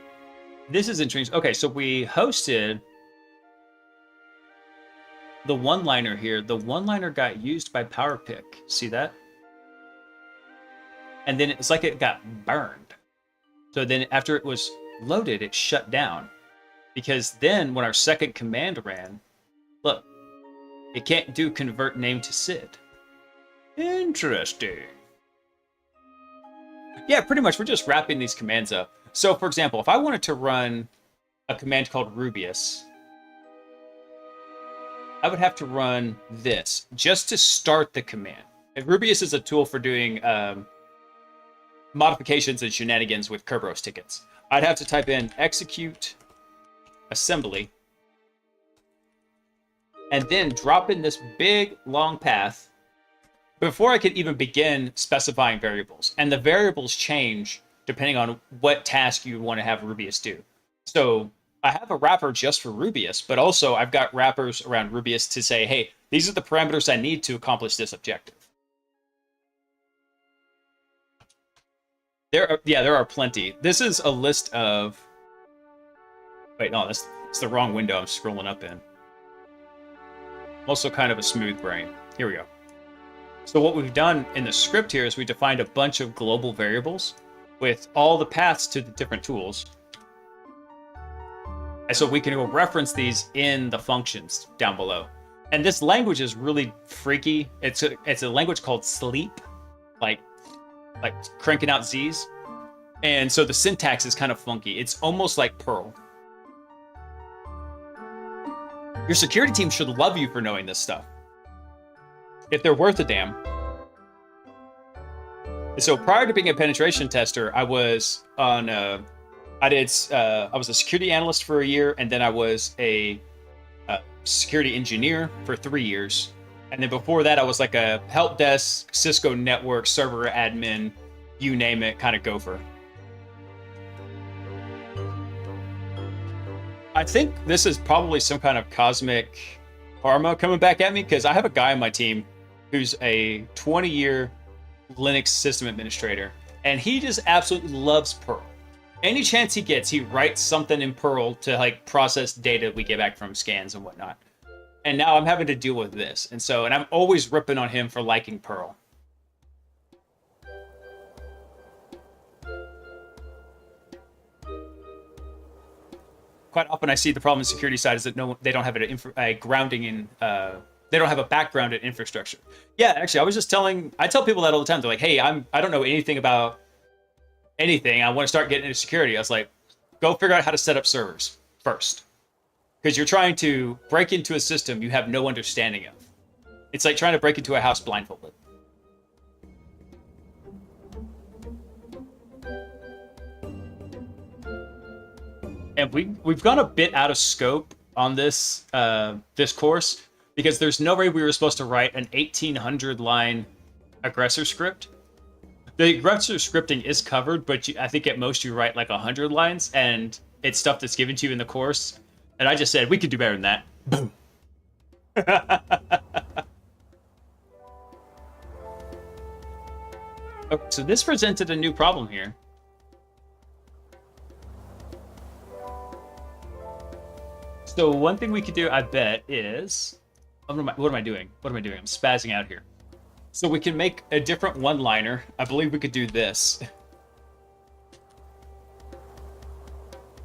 this is interesting. Okay, so we hosted the one-liner here. The one-liner got used by PowerPick. See that? And then it's like it got burned. So then after it was loaded, it shut down. Because then when our second command ran, look, it can't do convert name to SID. Interesting. Yeah, pretty much. We're just wrapping these commands up. So, for example, if I wanted to run a command called Rubius, I would have to run this just to start the command. And Rubius is a tool for doing modifications and shenanigans with Kerberos tickets. I'd have to type in execute assembly and then drop in this big long path before I could even begin specifying variables. And the variables change depending on what task you want to have Rubius do. So I have a wrapper just for Rubius, but also I've got wrappers around Rubius to say, hey, these are the parameters I need to accomplish this objective. There are plenty. This is a list of... Wait, no, it's the wrong window I'm scrolling up in. I'm also kind of a smooth brain. Here we go. So what we've done in the script here is we defined a bunch of global variables with all the paths to the different tools. And so we can go reference these in the functions down below. And this language is really freaky. It's a language called Sleep, like cranking out Z's. And so the syntax is kind of funky. It's almost like Perl. Your security team should love you for knowing this stuff, if they're worth a damn. So prior to being a penetration tester, I was on I was a security analyst for a year, and then I was a security engineer for 3 years. And then before that, I was like a help desk, Cisco network, server admin, you name it, kind of gopher. I think this is probably some kind of cosmic karma coming back at me, because I have a guy on my team who's a 20-year Linux system administrator, and he just absolutely loves Perl. Any chance he gets, he writes something in Perl to like process data we get back from scans and whatnot. And now I'm having to deal with this. And I'm always ripping on him for liking Perl. Quite often I see the problem in security side is that they don't have a grounding in, they don't have a background in infrastructure. Yeah, actually, I tell people that all the time. They're like, hey, I don't know anything about anything. I want to start getting into security. I was like, go figure out how to set up servers first. Because you're trying to break into a system you have no understanding of. It's like trying to break into a house blindfolded. And we've gone a bit out of scope on this this course, because there's no way we were supposed to write an 1,800 line aggressor script. The aggressor scripting is covered, but I think at most you write like 100 lines, and it's stuff that's given to you in the course. And I just said, we could do better than that. Boom. Okay, so this presented a new problem here. So one thing we could do, I bet, is... What am I doing? I'm spazzing out here. So we can make a different one-liner. I believe we could do this.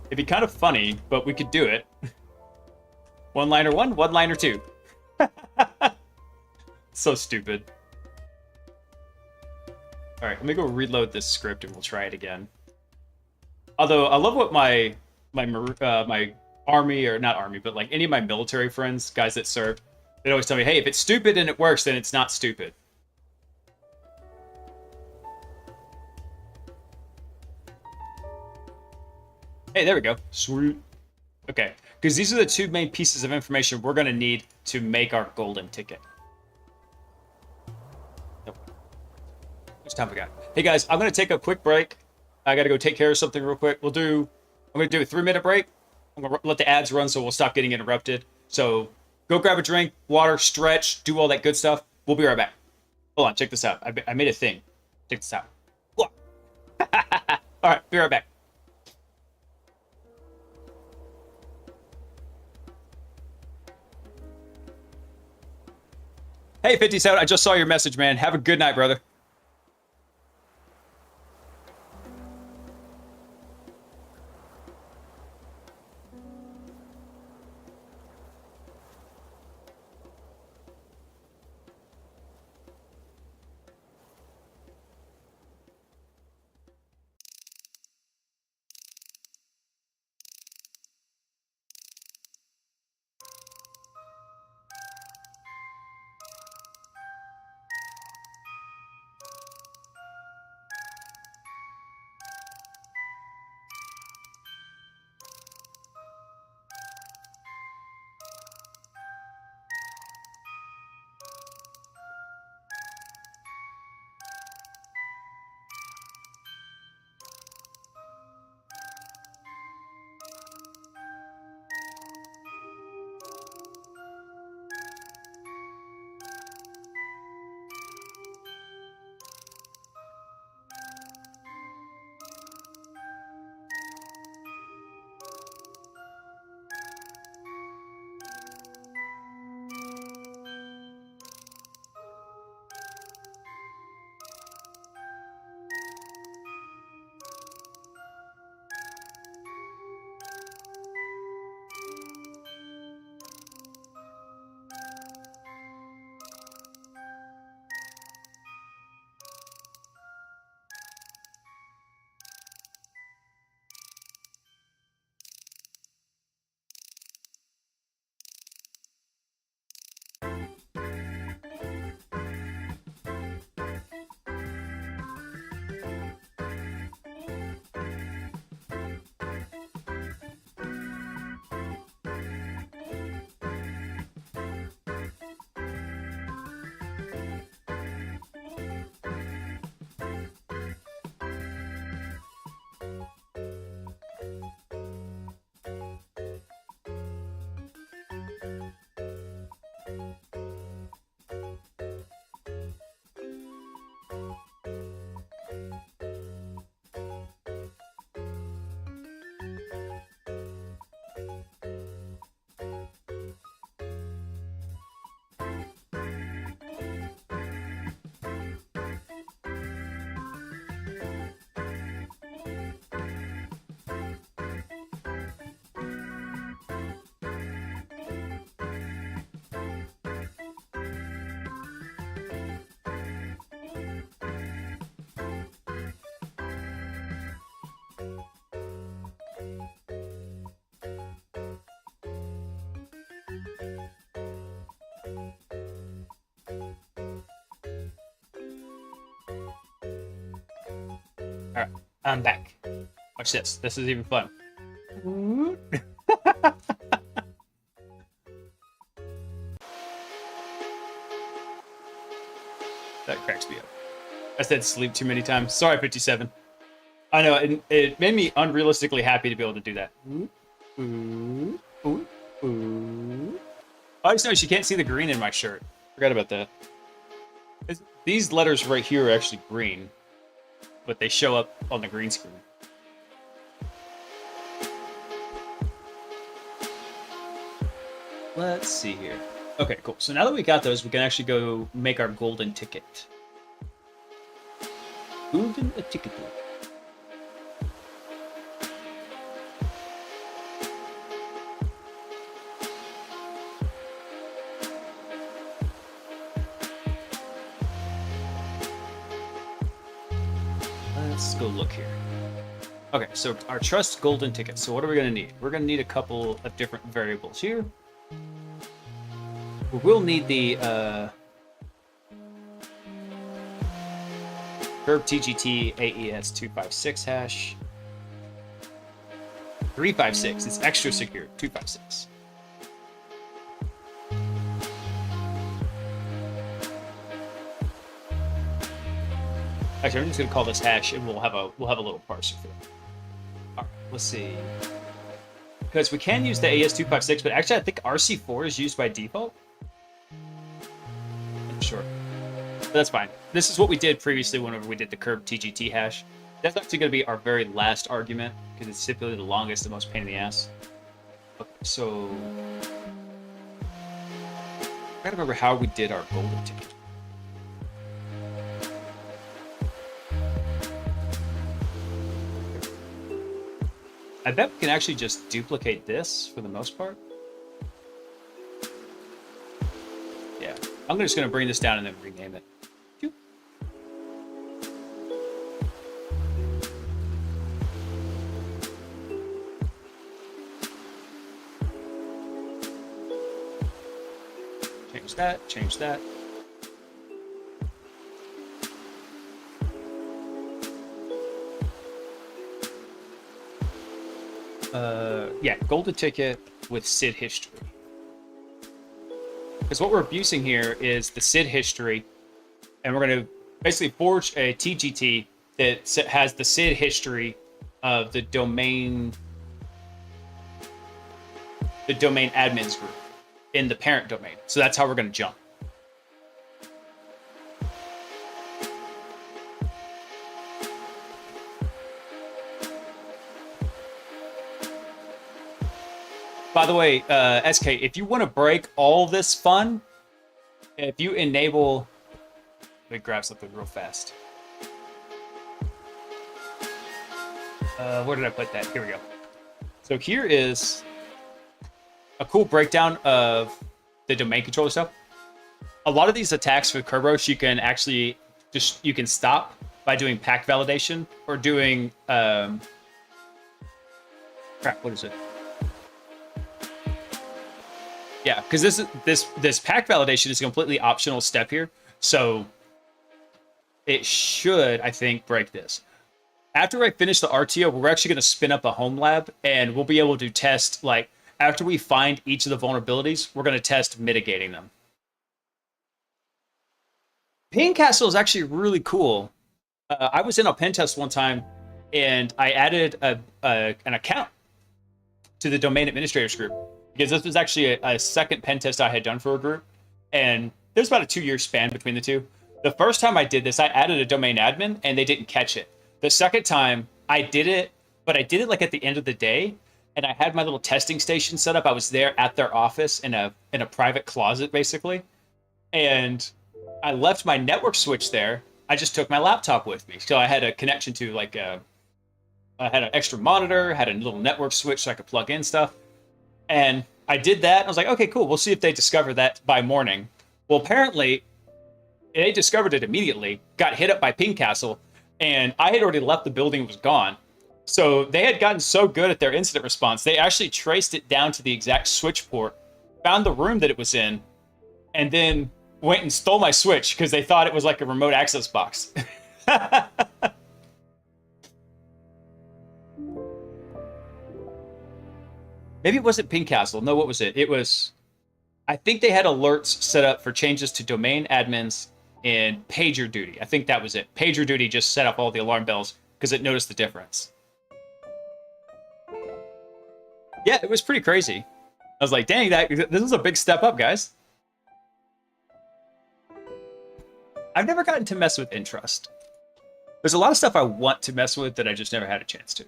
It'd be kind of funny, but we could do it. One-liner one, one-liner two. So stupid. All right, let me go reload this script and we'll try it again. Although I love what my army, or not army, but like any of my military friends, guys that serve, they always tell me, hey, if it's stupid and it works, then it's not stupid. Hey, there we go. Sweet. Okay, because these are the two main pieces of information we're going to need to make our golden ticket. Nope. How much time we got? Hey guys, I'm going to take a quick break. I got to go take care of something real quick. I'm going to do a 3-minute break. I'm going to let the ads run so we'll stop getting interrupted. So go grab a drink, water, stretch, do all that good stuff. We'll be right back. Hold on, check this out. I made a thing. Check this out. All right, be right back. Hey, 57, I just saw your message, man. Have a good night, brother. All right, I'm back. Watch this. This is even fun. That cracks me up. I said sleep too many times. Sorry, 57. I know, it made me unrealistically happy to be able to do that. I just noticed you can't see the green in my shirt. Forgot about that. These letters right here are actually green, but they show up on the green screen. Let's see here. Okay, cool. So now that we got those, we can actually go make our golden ticket. Golden ticket. let's go look here. Okay, so our trust golden ticket. So what are we going to need? We're going to need a couple of different variables here. We will need the curve TGT AES 256 hash. 356. It's extra secure. 256. Actually, I'm just gonna call this hash, and we'll have a little parser for it. All right, let's see. Because we can use the AES256, but actually I think RC4 is used by default. I'm sure. But that's fine. This is what we did previously whenever we did the curve TGT hash. That's actually going to be our very last argument, because it's typically the longest, the most pain in the ass. Okay, so I gotta remember how we did our golden ticket. I bet we can actually just duplicate this for the most part. Yeah, I'm just going to bring this down and then rename it. Change that, change that. Yeah, golden ticket with SID history. Because what we're abusing here is the SID history, and we're going to basically forge a TGT that has the SID history of the domain admins group in the parent domain. So that's how we're going to jump. By the way, SK, if you want to break all this fun, if you enable... Let me grab something real fast. Where did I put that? Here we go. So here is a cool breakdown of the domain controller stuff. A lot of these attacks with Kerberos, you can actually you can stop by doing pack validation or doing... crap, what is it? Yeah, because this pack validation is a completely optional step here, so it should, I think, break this. After I finish the RTO, we're actually going to spin up a home lab, and we'll be able to test, like, after we find each of the vulnerabilities, we're going to test mitigating them. Pain Castle is actually really cool. I was in a pen test one time, and I added an account to the domain administrators group. Because this was actually a second pen test I had done for a group, and there's about a 2-year span between the two. The first time I did this, I added a domain admin, and they didn't catch it. The second time, I did it, but I did it like at the end of the day, and I had my little testing station set up. I was there at their office in a private closet, basically, and I left my network switch there. I just took my laptop with me, so I had a connection to like I had an extra monitor, had a little network switch so I could plug in stuff. And I did that. I was like, okay, cool. We'll see if they discover that by morning. Well, apparently, they discovered it immediately, got hit up by Ping Castle, and I had already left the building, was gone. So they had gotten so good at their incident response, they actually traced it down to the exact switch port, found the room that it was in, and then went and stole my switch because they thought it was like a remote access box. Maybe it wasn't Ping Castle. No, what was it? It was... I think they had alerts set up for changes to domain admins and pager duty. I think that was it. Pager duty just set up all the alarm bells because it noticed the difference. Yeah, it was pretty crazy. I was like, dang, this is a big step up, guys. I've never gotten to mess with Intrust. There's a lot of stuff I want to mess with that I just never had a chance to.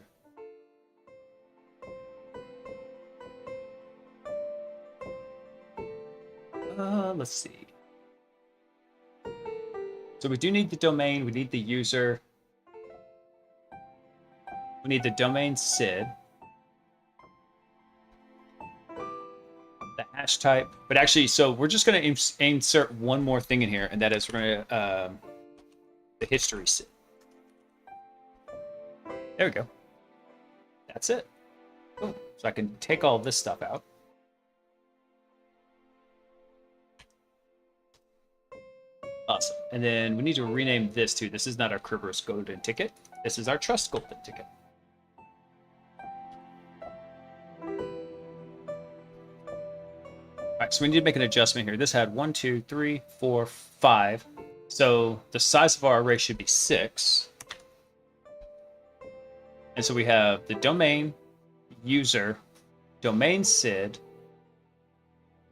Let's see. So we do need the domain. We need the user. We need the domain SID. The hash type. But actually, so we're just going to insert one more thing in here, and that is we're going to the history SID. There we go. That's it. Boom. So I can take all this stuff out. Awesome. And then we need to rename this too. This is not our Kerberos golden ticket. This is our trust golden ticket. All right, so we need to make an adjustment here. This had 1, 2, 3, 4, 5. So the size of our array should be 6. And so we have the domain, user, domain SID.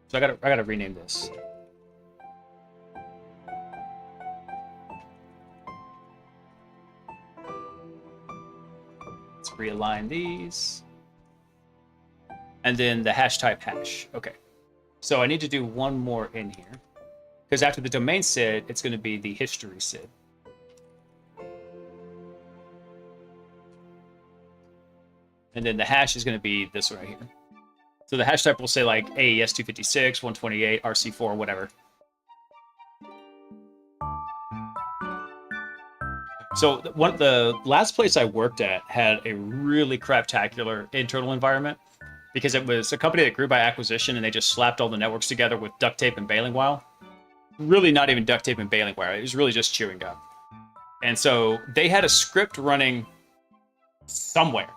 So I gotta rename this. Let's realign these. And then the hash type hash. Okay. So I need to do one more in here. Because after the domain SID, it's going to be the history SID. And then the hash is going to be this right here. So the hash type will say like AES 256, 128, RC4, whatever. So the last place I worked at had a really craptacular internal environment because it was a company that grew by acquisition and they just slapped all the networks together with duct tape and baling wire. Really not even duct tape and baling wire. It was really just chewing gum. And so they had a script running somewhere,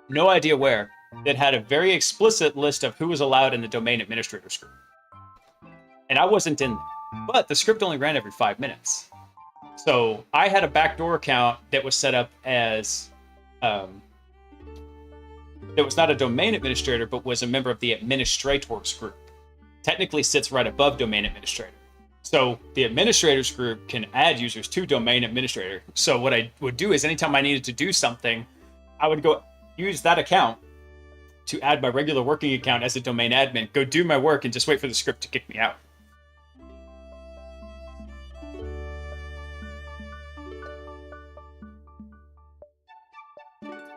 no idea where, that had a very explicit list of who was allowed in the domain administrators group. And I wasn't in there. But the script only ran every 5 minutes. So I had a backdoor account that was set up as that was not a domain administrator, but was a member of the administrators group. Technically sits right above domain administrator. So the administrators group can add users to domain administrator. So what I would do is anytime I needed to do something, I would go use that account to add my regular working account as a domain admin, go do my work, and just wait for the script to kick me out.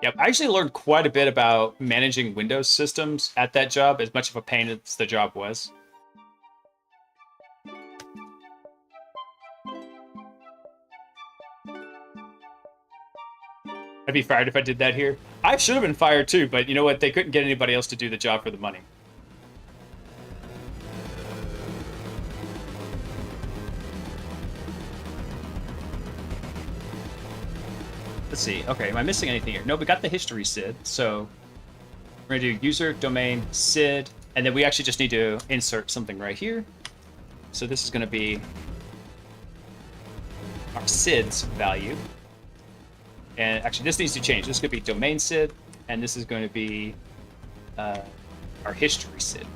Yep, I actually learned quite a bit about managing Windows systems at that job, as much of a pain as the job was. I'd be fired if I did that here. I should have been fired too, but you know what? They couldn't get anybody else to do the job for the money. Let's see. Okay, am I missing anything here? No, we got the history SID. So we're going to do user, domain, SID, and then we actually just need to insert something right here. So this is going to be our SID's value. And actually, this needs to change. This could be domain SID, and this is going to be our history SID.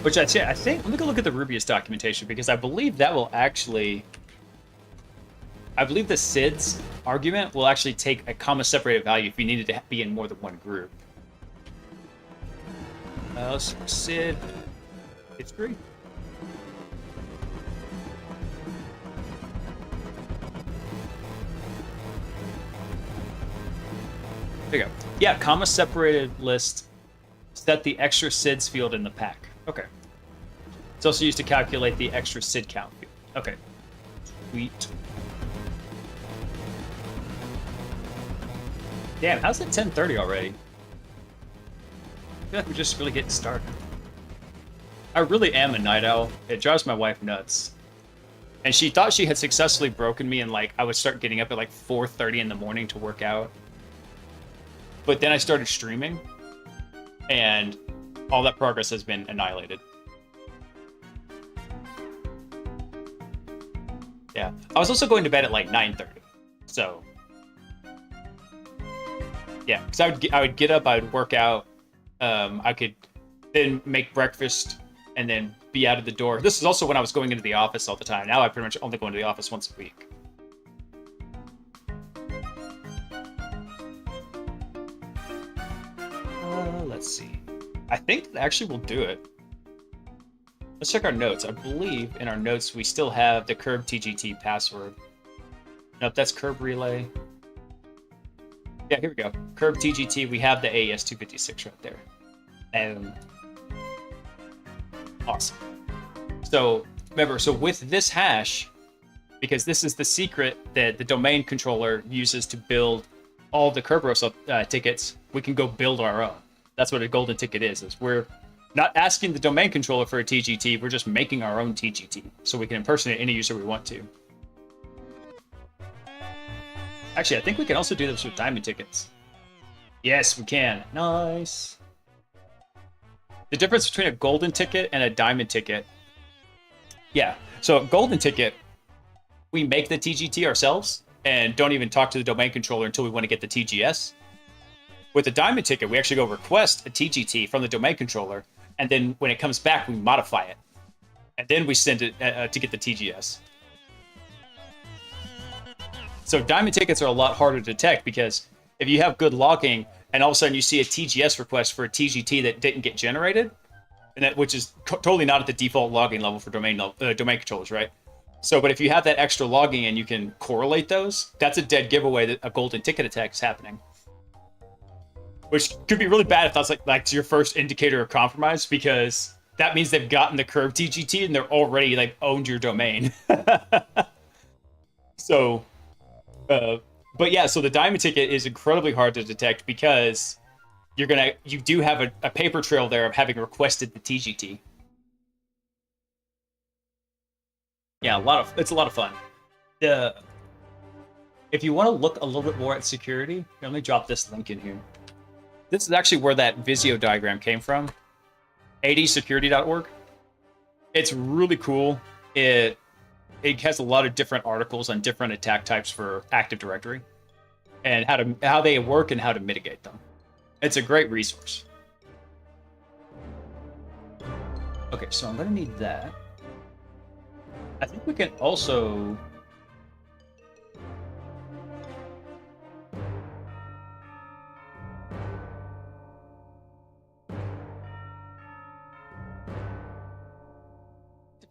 Which I think, let me go look at the Rubius documentation, because I believe that will actually, I believe the SID's argument will actually take a comma separated value if you needed to be in more than one group. So SID history. There you go. Yeah, comma separated list. Set the extra SIDs field in the pack. Okay. It's also used to calculate the extra SID count field. Okay. Sweet. Damn, how's it 10:30 already? I feel like we're just really getting started. I really am a night owl. It drives my wife nuts. And she thought she had successfully broken me, and like I would start getting up at like 4:30 in the morning to work out. But then I started streaming, and all that progress has been annihilated. Yeah. I was also going to bed at like 9:30. So yeah, because I would get up, I would work out, I could then make breakfast and then be out of the door. This is also when I was going into the office all the time. Now I pretty much only go into the office once a week. Let's see. I think that actually will do it. Let's check our notes. I believe in our notes we still have the curb TGT password. Nope, that's curb relay. Yeah, here we go. Curb TGT, we have the AES 256 right there. Awesome. So remember, so with this hash, because this is the secret that the domain controller uses to build all the Kerberos tickets. We can go build our own. That's what a golden ticket is we're not asking the domain controller for a TGT, we're just making our own TGT, so we can impersonate any user we want to. Actually, I think we can also do this with diamond tickets. Yes, we can. Nice. The difference between a golden ticket and a diamond ticket. Yeah, so a golden ticket, we make the TGT ourselves and don't even talk to the domain controller until we want to get the TGS. With a diamond ticket, we actually go request a TGT from the domain controller, and then when it comes back, we modify it. And then we send it to get the TGS. So diamond tickets are a lot harder to detect because if you have good logging and all of a sudden you see a TGS request for a TGT that didn't get generated, and which is totally not at the default logging level for domain controllers, right? So, but if you have that extra logging and you can correlate those, that's a dead giveaway that a golden ticket attack is happening. Which could be really bad if that's like your first indicator of compromise, because that means they've gotten the curve TGT and they're already like owned your domain. So, but yeah, so the diamond ticket is incredibly hard to detect because you do have a paper trail there of having requested the TGT. Yeah, it's a lot of fun. If you want to look a little bit more at security, let me drop this link in here. This is actually where that Visio diagram came from, adsecurity.org. It's really cool. It has a lot of different articles on different attack types for Active Directory and how they work and how to mitigate them. It's a great resource. Okay, so I'm going to need that. I think we can also...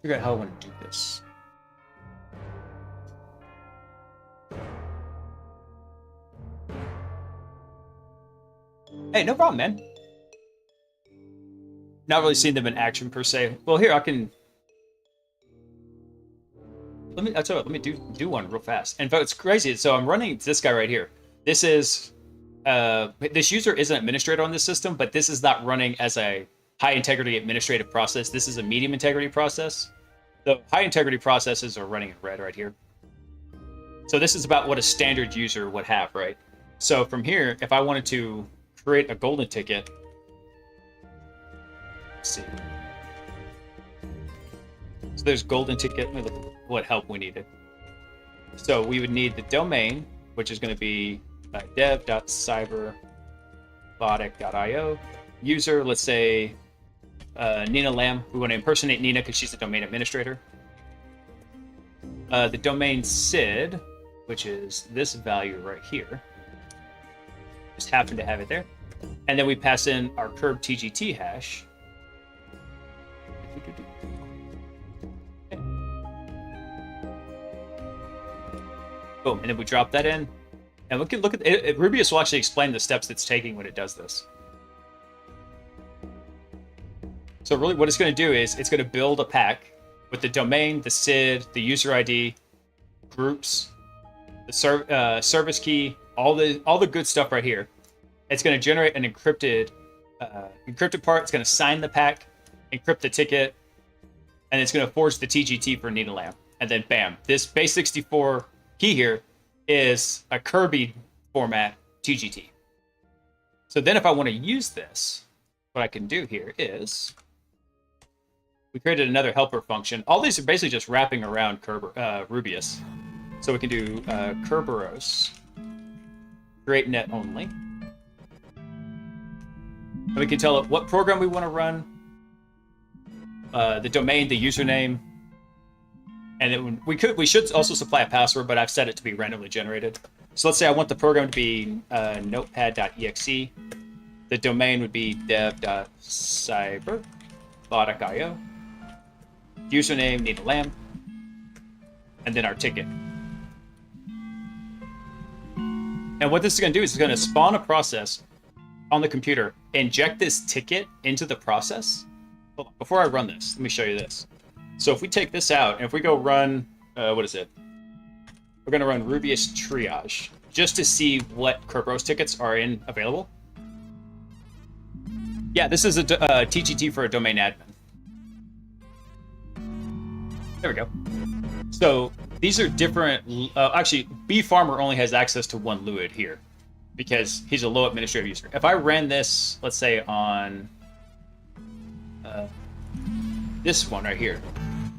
figure out how I want to do this. Hey, no problem, man. Not really seen them in action per se. Well, here I can. I'll tell you what, let me do one real fast. In fact, it's crazy. So I'm running this guy right here. This is this user is an administrator on this system, but this is not running as a high integrity administrative process. This is a medium integrity process. The high integrity processes are running in red right here. So this is about what a standard user would have, right? So from here, if I wanted to create a golden ticket, let's see. So there's golden ticket. Let me look at what help we needed. So we would need the domain, which is going to be dev.cyberbotic.io. User, let's say Nina Lamb. We want to impersonate Nina because she's the domain administrator. The domain SID, which is this value right here. Just happen to have it there. And then we pass in our curb TGT hash. Okay. Boom, and then we drop that in. And look at it. Rubius will actually explain the steps it's taking when it does this. So really what it's going to do is it's going to build a pack with the domain, the SID, the user ID, groups, the service key, all the good stuff right here. It's going to generate an encrypted part. It's going to sign the pack, encrypt the ticket, and it's going to forge the TGT for Nina Lamb. And then bam, this base64 key here is a Kirby format TGT. So then if I want to use this, what I can do here is we created another helper function. All these are basically just wrapping around Rubius. So we can do Kerberos, create net only. And we can tell it what program we want to run, the domain, the username, and then we should also supply a password, but I've set it to be randomly generated. So let's say I want the program to be notepad.exe. The domain would be dev.cyber.io. Username, Nina Lamb, and then our ticket. And what this is going to do is it's going to spawn a process on the computer, inject this ticket into the process. Hold on, before I run this, let me show you this. So if we take this out, and if we go run, what is it? we're going to run Rubius Triage just to see what Kerberos tickets are available. Yeah, this is a TGT for a domain admin. There we go. So these are different. Actually, B Farmer only has access to one Luid here because he's a low administrative user. If I ran this, let's say on this one right here,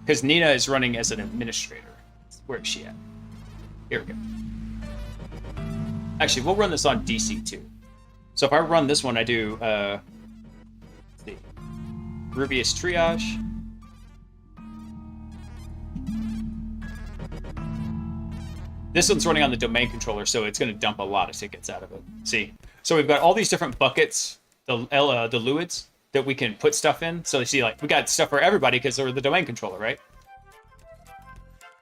because Nina is running as an administrator. Where is she at? Here we go. Actually, we'll run this on DC2. So if I run this one, I do let's see, Rubius Triage. This one's running on the domain controller, so it's going to dump a lot of tickets out of it. See? So we've got all these different buckets, the Luids, that we can put stuff in. So you see, like, we got stuff for everybody because they're the domain controller, right?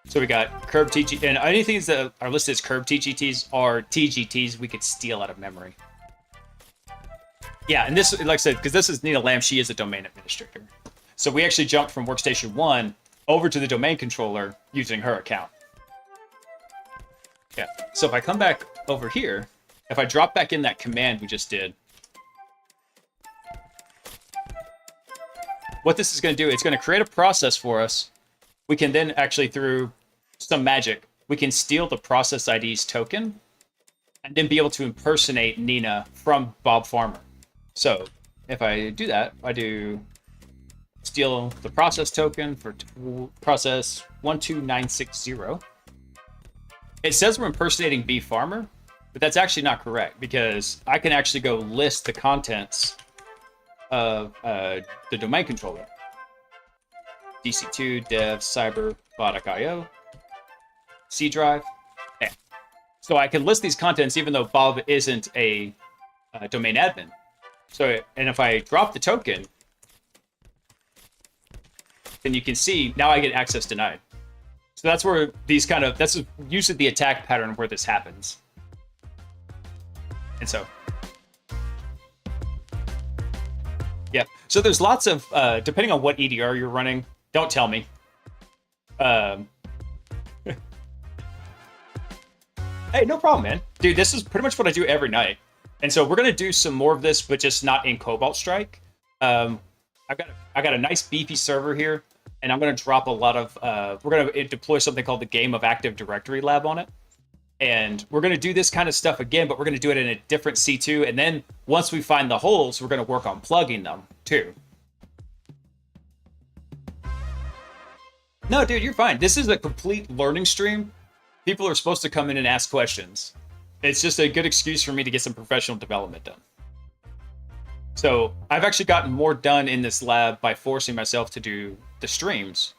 So we got curb TG, and anything that are listed as curb TGTs are TGTs we could steal out of memory. Yeah, and this, like I said, because this is Nina Lamb, she is a domain administrator. So we actually jumped from Workstation 1 over to the domain controller using her account. Yeah, so if I come back over here, if I drop back in that command we just did, what this is going to do, it's going to create a process for us. We can then actually, through some magic, we can steal the process ID's token and then be able to impersonate Nina from Bob Farmer. So if I do that, I do steal the process token for process 12960. It says we're impersonating B Farmer, but that's actually not correct because I can actually go list the contents of the domain controller. DC2, dev, cyber, bot.io, C drive. Yeah. So I can list these contents even though Bob isn't a domain admin. So, and if I drop the token, then you can see now I get access denied. So that's where these kind of, that's usually the attack pattern where this happens. And so, yeah. So there's lots of, depending on what EDR you're running, don't tell me. Hey, no problem, man. Dude, this is pretty much what I do every night. And so we're going to do some more of this, but just not in Cobalt Strike. I got a nice beefy server here. And I'm going to drop a lot of, we're going to deploy something called the Game of Active Directory Lab on it. And we're going to do this kind of stuff again, but we're going to do it in a different C2. And then once we find the holes, we're going to work on plugging them too. No, dude, you're fine. This is a complete learning stream. People are supposed to come in and ask questions. It's just a good excuse for me to get some professional development done. So I've actually gotten more done in this lab by forcing myself to do the streams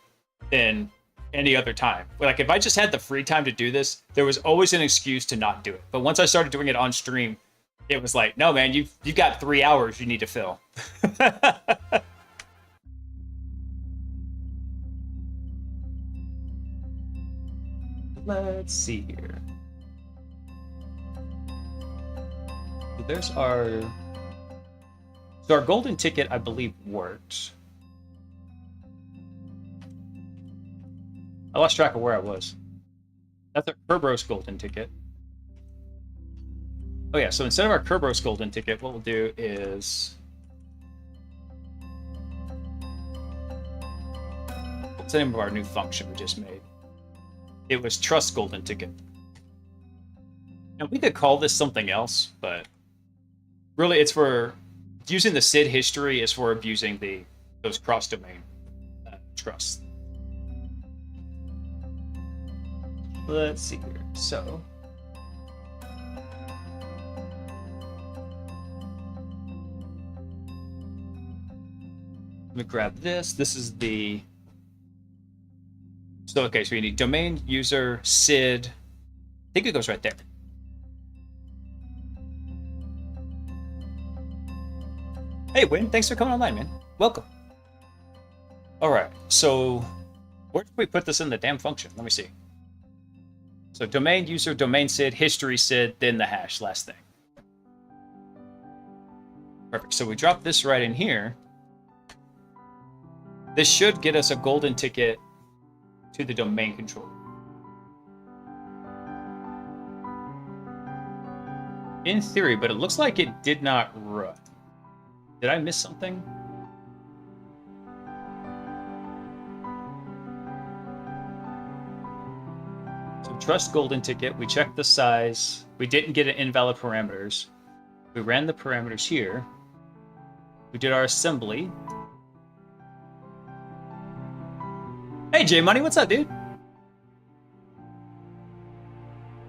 than any other time. Like if I just had the free time to do this, there was always an excuse to not do it. But once I started doing it on stream, it was like, no, man, you got 3 hours you need to fill. Let's see here. So there's our... So our golden ticket, I believe, worked. I lost track of where I was. That's our Kerberos golden ticket. Oh yeah, so instead of our Kerberos golden ticket, what we'll do is... What's the name of our new function we just made? It was Trust golden ticket. Now we could call this something else, but really it's for... Using the SID history is for abusing those cross-domain trusts. Let's see here. So, let me grab this. This is the... So, okay, so you need domain, user, SID. I think it goes right there. Hey, Win, thanks for coming online, man. Welcome. All right, so where did we put this in the damn function? Let me see. So domain, user, domain SID, history SID, then the hash, last thing. Perfect, so we drop this right in here. This should get us a golden ticket to the domain controller. In theory, but it looks like it did not run. Did I miss something? So trust golden ticket. We checked the size. We didn't get an invalid parameters. We ran the parameters here. We did our assembly. Hey, J Money, what's up, dude?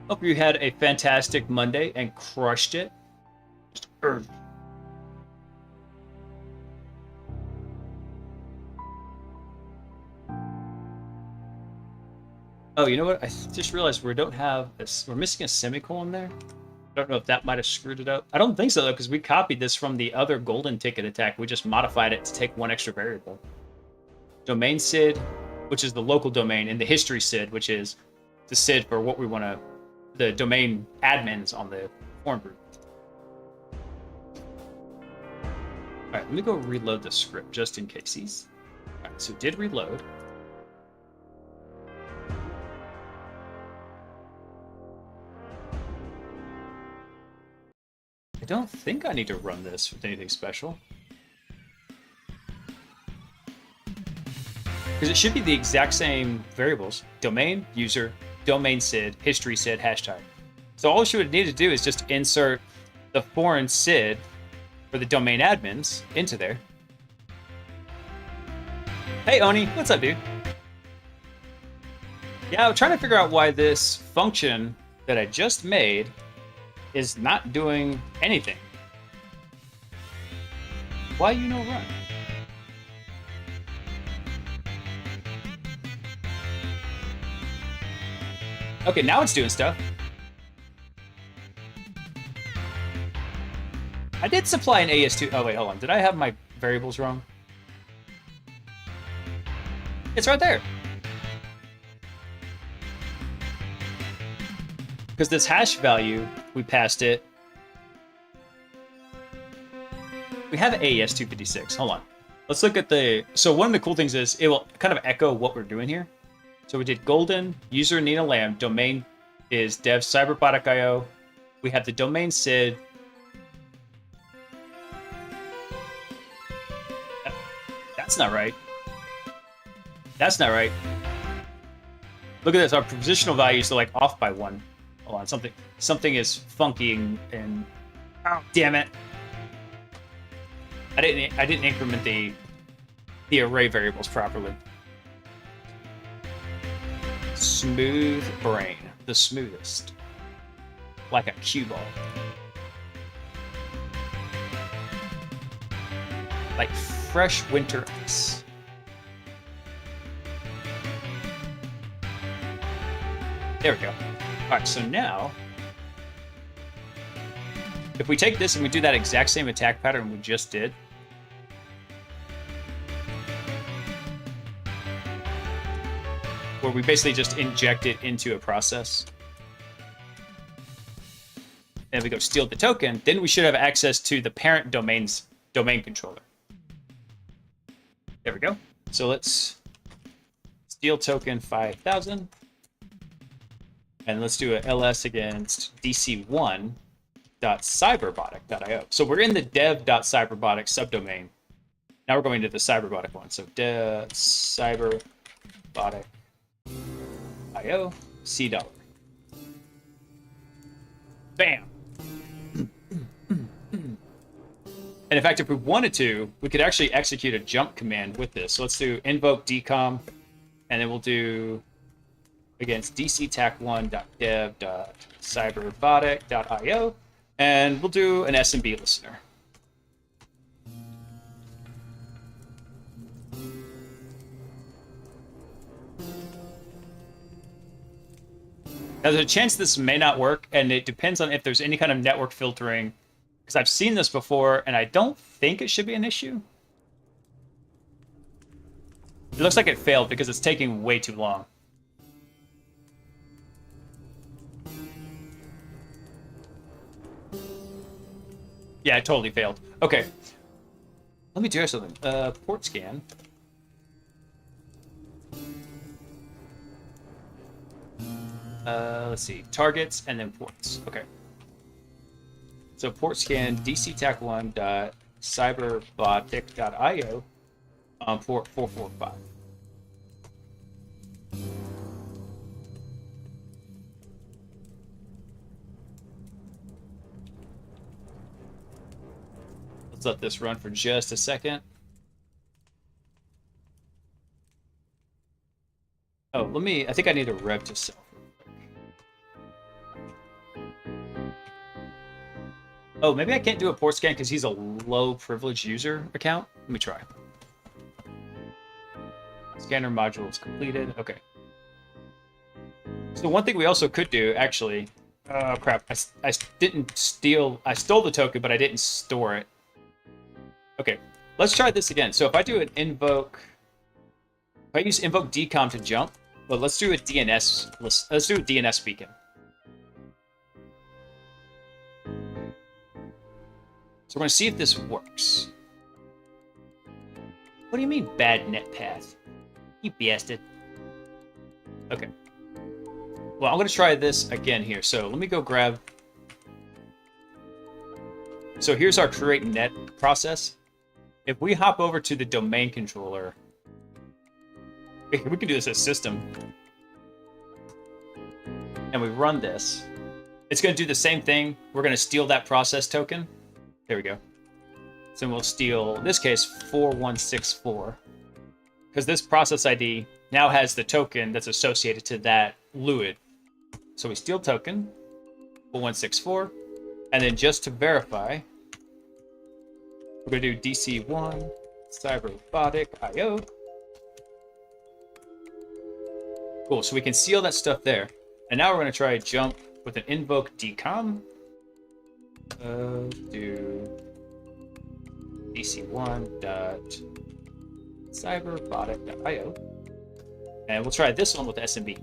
Hope you had a fantastic Monday and crushed it. Just Oh, you know what? I just realized we don't have this. We're missing a semicolon there. I don't know if that might have screwed it up. I don't think so, though, because we copied this from the other golden ticket attack. We just modified it to take one extra variable. Domain SID, which is the local domain, and the history SID, which is the SID for what we want to, the domain admins on the forum group. All right, let me go reload the script just in case. All right, so did reload. I don't think I need to run this with anything special. Because it should be the exact same variables. Domain, user, domain SID, history SID, hashtag. So all she would need to do is just insert the foreign SID for the domain admins into there. Hey, Oni, what's up, dude? Yeah, I'm trying to figure out why this function that I just made is not doing anything. Why you no run? Okay, now it's doing stuff. I did supply an AS2. Oh, wait, hold on. Did I have my variables wrong? It's right there. Because this hash value, we passed it. We have AES256. Hold on. Let's look at the... So one of the cool things is it will kind of echo what we're doing here. So we did golden, user Nina Lamb, domain is dev cyberbotic.io. We have the domain SID. That's not right. That's not right. Look at this. Our positional values are like off by 1. Hold on. Something is funky and oh, damn it. I didn't increment the array variables properly. Smooth brain, the smoothest, like a cue ball, like fresh winter ice. There we go. All right, so now, if we take this and we do that exact same attack pattern we just did, where we basically just inject it into a process, and we go steal the token, then we should have access to the parent domain's domain controller. There we go. So let's steal token 5000, and let's do a ls against dc1.cyberbotic.io. So we're in the dev.cyberbotic subdomain. Now we're going to the cyberbotic one. So dev cyberbotic.io $. Bam. And in fact, if we wanted to, we could actually execute a jump command with this. So let's do invoke decom, and then we'll do against dctac1.dev.cyberbotic.io, and we'll do an SMB listener. Now, there's a chance this may not work, and it depends on if there's any kind of network filtering, because I've seen this before, and I don't think it should be an issue. It looks like it failed because it's taking way too long. Yeah, it totally failed. Okay. Let me do something. Port scan. Let's see. Targets and then ports. Okay. So port scan dctac1.cyberbotic.io on port 445. Let's let this run for just a second. Oh, I think I need a rev to self. Oh, maybe I can't do a port scan because he's a low privilege user account. Let me try. Scanner module is completed. Okay. So one thing we also could do, actually, oh crap, I didn't steal, I stole the token, but I didn't store it. Okay, let's try this again. So if I do an invoke, if I use invoke decom to jump, well, let's do a DNS, let's do a DNS beacon. So we're going to see if this works. What do you mean, bad net path? You bastard. Okay. Well, I'm going to try this again here. So let me go grab... So here's our create net process. If we hop over to the domain controller... We can do this as system. And we run this. It's going to do the same thing. We're going to steal that process token. There we go. So we'll steal, in this case, 4164. Because this process ID now has the token that's associated to that LUID. So we steal token, 4164. And then just to verify, we're going to do DC1, cyberrobotic.io. Cool, so we can see all that stuff there. And now we're going to try a jump with an invoke decom. Do dc1.cyberrobotic.io. And we'll try this one with SMB.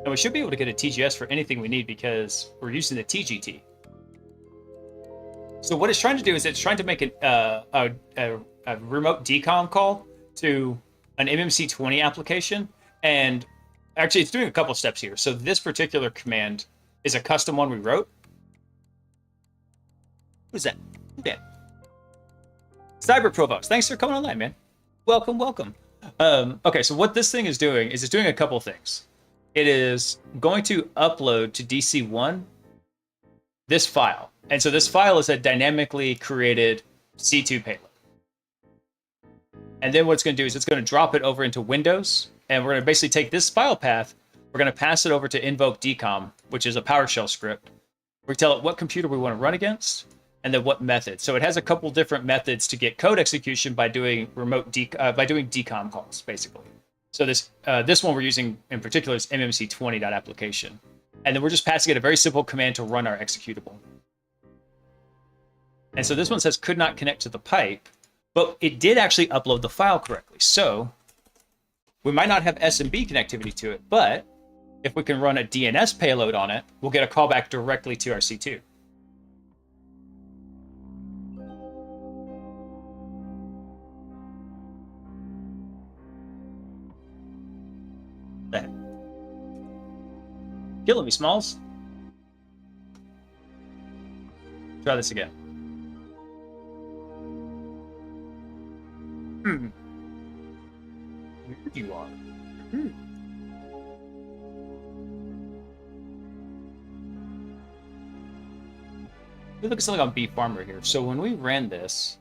And we should be able to get a TGS for anything we need because we're using the TGT. So what it's trying to do is it's trying to make a remote decom call to an MMC20 application. And actually, it's doing a couple steps here. So this particular command is a custom one we wrote. Who's that? Who's that? Cyber Provox. Thanks for coming online, man. Welcome, welcome. Okay, so what this thing is doing is it's doing a couple things. It is going to upload to DC1 this file. And so this file is a dynamically created C2 payload. And then what it's going to do is it's going to drop it over into Windows. And we're going to basically take this file path. We're going to pass it over to invoke decom, which is a PowerShell script. We tell it what computer we want to run against and then what method. So it has a couple different methods to get code execution by doing decom calls, basically. So this one we're using in particular is mmc20.application. And then we're just passing it a very simple command to run our executable. And so this one says could not connect to the pipe, but it did actually upload the file correctly. So we might not have SMB connectivity to it, but if we can run a DNS payload on it, we'll get a callback directly to our C2. Killing me, Smalls. Try this again. Here you are. We look at something on B Farmer here. So when we ran this,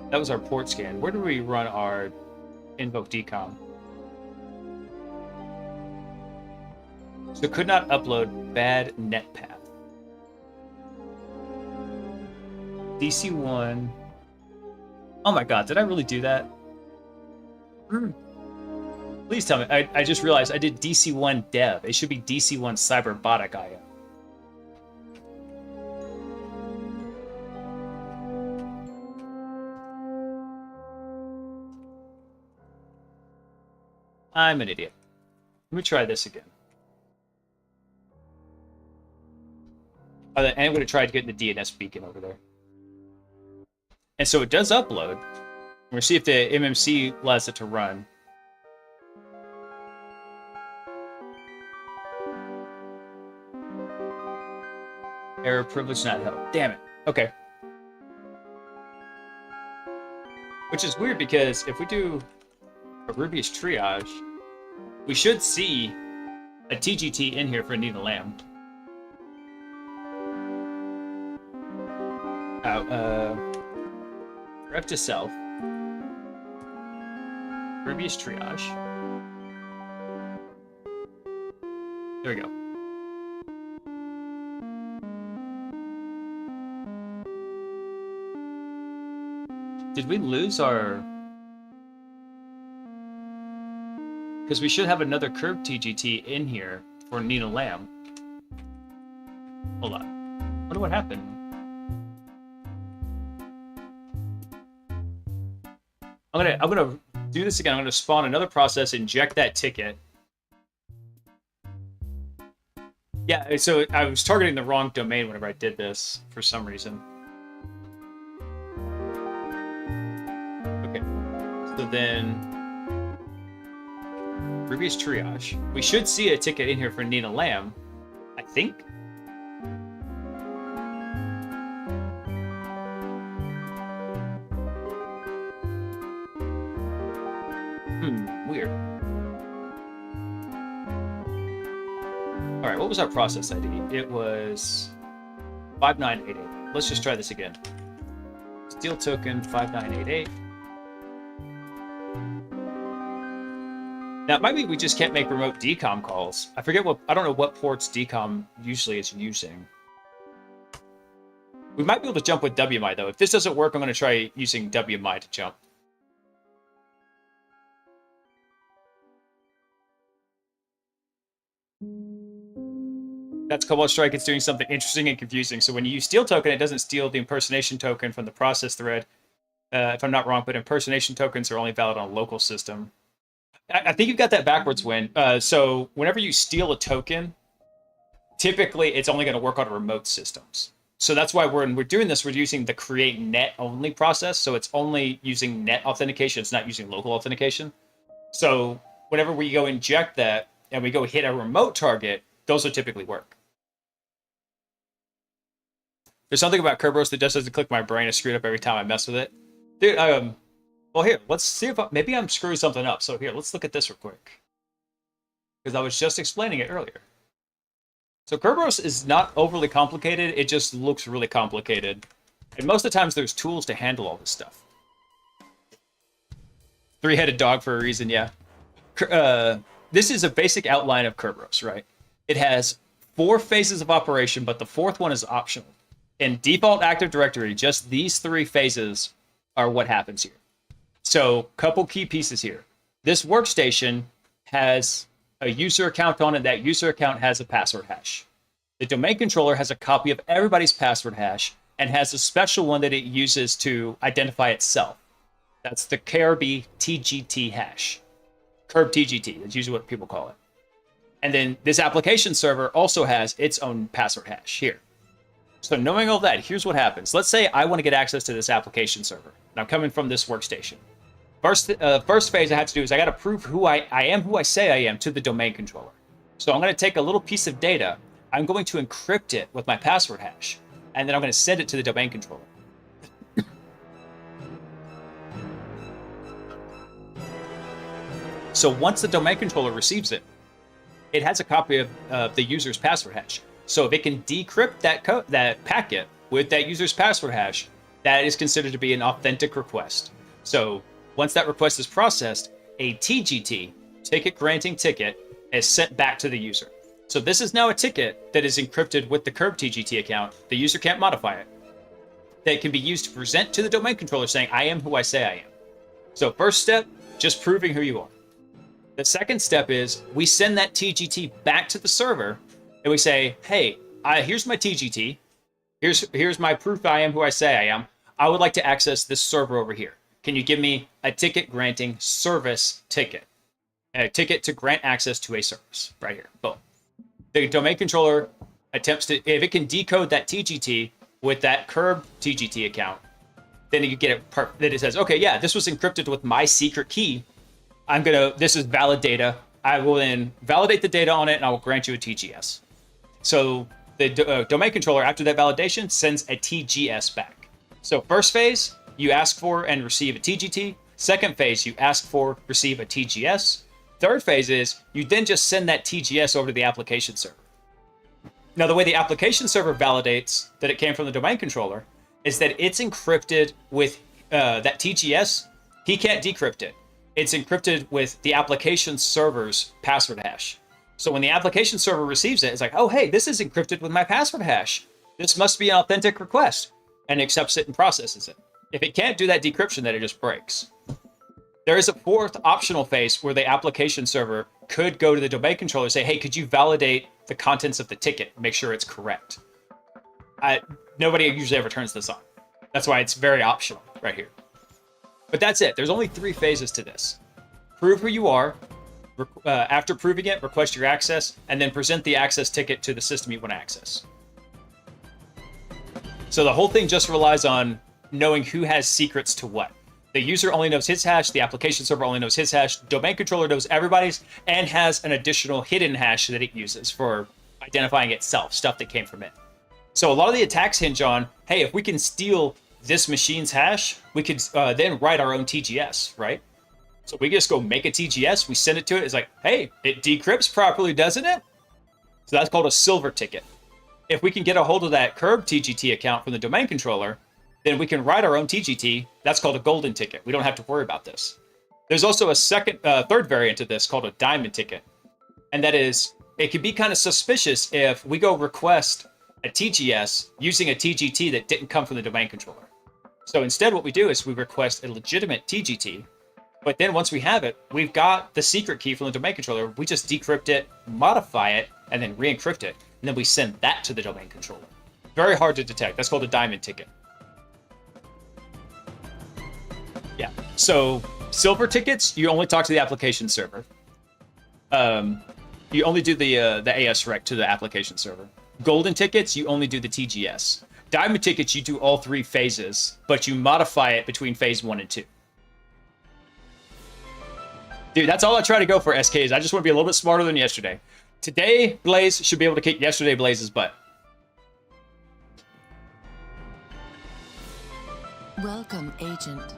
that was our port scan. Where do we run our invoke decom? So could not upload bad net path. DC1. Oh my god, did I really do that? Please tell me. I just realized I did DC1 dev. It should be DC1 cyberrobotic.io. I'm an idiot. Let me try this again. And I'm going to try to get the DNS beacon over there. And so it does upload. We're going to see if the MMC allows it to run. Error privilege not held. Damn it. Okay. Which is weird because if we do a Ruby's triage, we should see a TGT in here for Nina Lamb. Ref to self. Ruby's triage. There we go. Did we lose our... Because we should have another curve TGT in here for Nina Lamb. Hold on. I wonder what happened. I'm gonna do this again. I'm gonna spawn another process, inject that ticket. Yeah, so I was targeting the wrong domain whenever I did this for some reason. Okay. So then Ruby's triage. We should see a ticket in here for Nina Lamb, I think. Weird. All right, what was our process ID? It was 5988. Let's just try this again. Steal token 5988. Now, maybe we just can't make remote decom calls. I don't know what ports decom usually is using. We might be able to jump with WMI though. If this doesn't work, I'm going to try using WMI to jump. That's Cobalt Strike. It's doing something interesting and confusing. So when you use steal token, it doesn't steal the impersonation token from the process thread. If I'm not wrong, but impersonation tokens are only valid on a local system. I think you've got that backwards, Win. So whenever you steal a token, typically it's only going to work on remote systems. So that's why when we're doing this, we're using the create net only process. So it's only using net authentication. It's not using local authentication. So whenever we go inject that and we go hit a remote target, those will typically work. There's something about Kerberos that just doesn't click my brain. I screw it up every time I mess with it. Dude, well, here, let's see if maybe I'm screwing something up. So here, let's look at this real quick. Because I was just explaining it earlier. So Kerberos is not overly complicated. It just looks really complicated. And most of the times there's tools to handle all this stuff. Three-headed dog for a reason, yeah. This is a basic outline of Kerberos, right? It has 4 phases of operation, but the 4th one is optional. In default Active Directory, just these 3 phases are what happens here. So, couple key pieces here. This workstation has a user account on it. That user account has a password hash. The domain controller has a copy of everybody's password hash and has a special one that it uses to identify itself. That's the KRB TGT hash. Curb TGT, that's usually what people call it. And then this application server also has its own password hash here. So knowing all that, here's what happens. Let's say I want to get access to this application server. And I'm coming from this workstation. First phase I have to do is I got to prove who I am who I say I am to the domain controller. So I'm going to take a little piece of data. I'm going to encrypt it with my password hash. And then I'm going to send it to the domain controller. So once the domain controller receives it, it has a copy of the user's password hash. So if it can decrypt that packet with that user's password hash, that is considered to be an authentic request. So once that request is processed, a TGT, ticket granting ticket, is sent back to the user. So this is now a ticket that is encrypted with the Curb TGT account. The user can't modify it. That can be used to present to the domain controller saying, I am who I say I am. So first step, just proving who you are. The second step is we send that TGT back to the server and we say, hey, here's my TGT. Here's my proof I am who I say I am. I would like to access this server over here. Can you give me a ticket granting service ticket? a ticket to grant access to a service right here. Boom. The domain controller attempts to, if it can decode that TGT with that curb TGT account, then you get it. Then it says, okay, yeah, this was encrypted with my secret key. This is valid data. I will then validate the data on it, and I will grant you a TGS. So the domain controller, after that validation, sends a TGS back. So first phase, you ask for and receive a TGT. Second phase, you ask for, receive a TGS. Third phase is you then just send that TGS over to the application server. Now, the way the application server validates that it came from the domain controller is that it's encrypted with that TGS. He can't decrypt it. It's encrypted with the application server's password hash. So when the application server receives it, it's like, oh, hey, this is encrypted with my password hash. This must be an authentic request, and accepts it and processes it. If it can't do that decryption, then it just breaks. There is a fourth optional phase where the application server could go to the domain controller and say, hey, could you validate the contents of the ticket, make sure it's correct? Nobody usually ever turns this on. That's why it's very optional right here. But that's it. There's only 3 phases to this. Prove who you are. After proving it, request your access, and then present the access ticket to the system you want to access. So the whole thing just relies on knowing who has secrets to what. The user only knows his hash, the application server only knows his hash, domain controller knows everybody's, and has an additional hidden hash that it uses for identifying itself, stuff that came from it. So a lot of the attacks hinge on, hey, if we can steal this machine's hash, we could then write our own TGS, right? So we just go make a TGS, we send it to it, it's like, hey, it decrypts properly, doesn't it? So that's called a silver ticket. If we can get a hold of that curb TGT account from the domain controller, then we can write our own TGT. That's called a golden ticket. We don't have to worry about this. There's also a third variant of this called a diamond ticket. And that is, it can be kind of suspicious if we go request a TGS using a TGT that didn't come from the domain controller. So instead what we do is we request a legitimate TGT, but then once we have it, we've got the secret key from the domain controller. We just decrypt it, modify it, and then re-encrypt it. And then we send that to the domain controller. Very hard to detect. That's called a diamond ticket. Yeah. So silver tickets, you only talk to the application server. You only do the ASREC to the application server. Golden tickets, you only do the TGS. Diamond tickets, you do all 3 phases, but you modify it between phase 1 and 2. Dude, that's all I try to go for, SKs. I just want to be a little bit smarter than yesterday. Today, Blaze should be able to kick yesterday Blaze's butt. Welcome, Agent.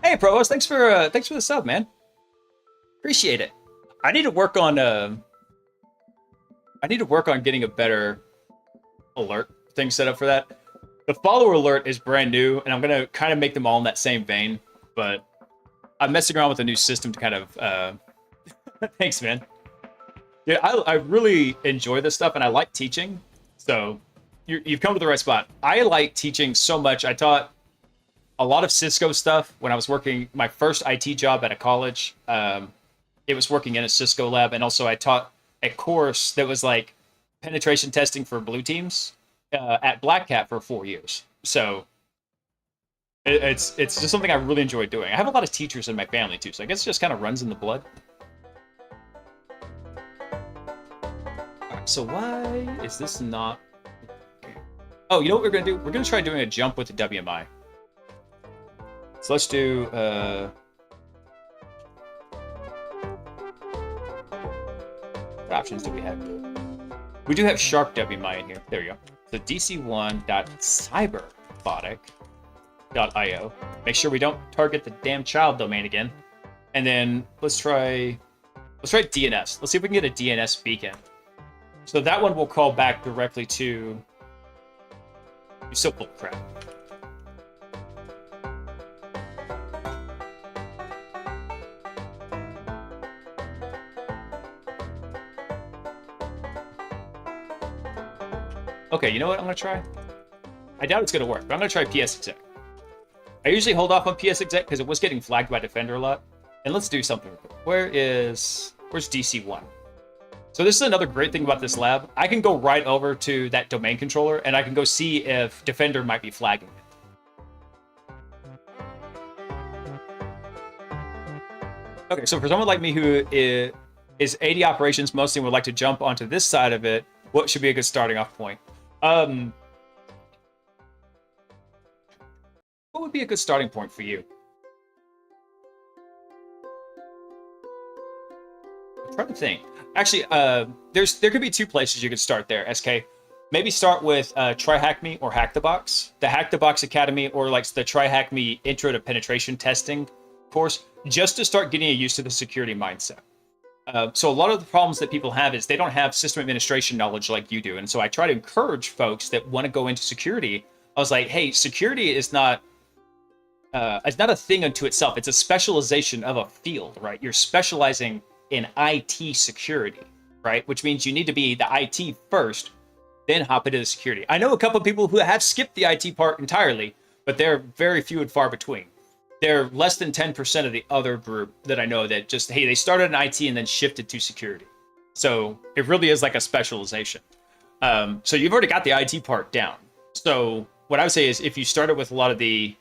Hey, Provost, thanks for the sub, man. Appreciate it. I need to work on getting a better alert thing set up for that. The follower alert is brand new, and I'm gonna kind of make them all in that same vein, but I'm messing around with a new system to kind of thanks, man. Yeah, I really enjoy this stuff, and I like teaching, so you've come to the right spot. I like teaching so much. I taught a lot of Cisco stuff when I was working my first IT job at a college. It was working in a Cisco lab, and also I taught a course that was like penetration testing for blue teams at Black Hat for 4 years. So it's just something I really enjoy doing. I have a lot of teachers in my family too, so I guess it just kind of runs in the blood. All right, so why is this not? Oh, you know what we're gonna do? We're gonna try doing a jump with the WMI. So let's do what options do we have? We do have Sharp WMI in here. There we go. So dc1.cyberrobotic.io. Make sure we don't target the damn child domain again. And then let's try DNS. Let's see if we can get a DNS beacon. So that one will call back directly to. You're so full of crap. Okay, you know what I'm going to try? I doubt it's going to work, but I'm going to try PSExec. I usually hold off on PSExec because it was getting flagged by Defender a lot. And let's do something. Where's DC1? So this is another great thing about this lab. I can go right over to that domain controller, and I can go see if Defender might be flagging it. Okay, so for someone like me who is AD operations mostly and would like to jump onto this side of it, what should be a good starting off point? What would be a good starting point for you? I'm trying to think. Actually, there could be two places you could start there, SK. Maybe start with Try Hack Me or Hack the Box. The Hack the Box Academy or like the Try Hack Me Intro to Penetration Testing course, just to start getting you used to the security mindset. So a lot of the problems that people have is they don't have system administration knowledge like you do. And so I try to encourage folks that want to go into security. I was like, hey, security is not a thing unto itself. It's a specialization of a field, right? You're specializing in IT security, right? Which means you need to be the IT first, then hop into the security. I know a couple of people who have skipped the IT part entirely, but they're very few and far between. They're less than 10% of the other group that I know that just, hey, they started in IT and then shifted to security. So it really is like a specialization. So you've already got the IT part down. So what I would say is if you started with a lot of the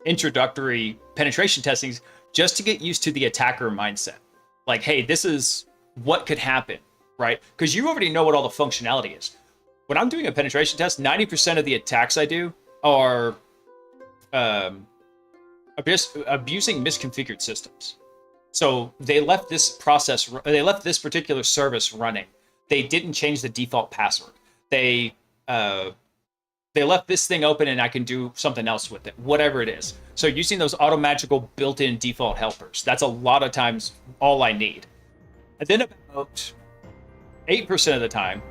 introductory penetration testings, just to get used to the attacker mindset. Like, hey, this is what could happen, right? Because you already know what all the functionality is. When I'm doing a penetration test, 90% of the attacks I do are abusing misconfigured systems. So they left this particular service running. They didn't change the default password. They left this thing open and I can do something else with it, whatever it is. So using those automagical built-in default helpers, that's a lot of times all I need. And then about 8% of the time,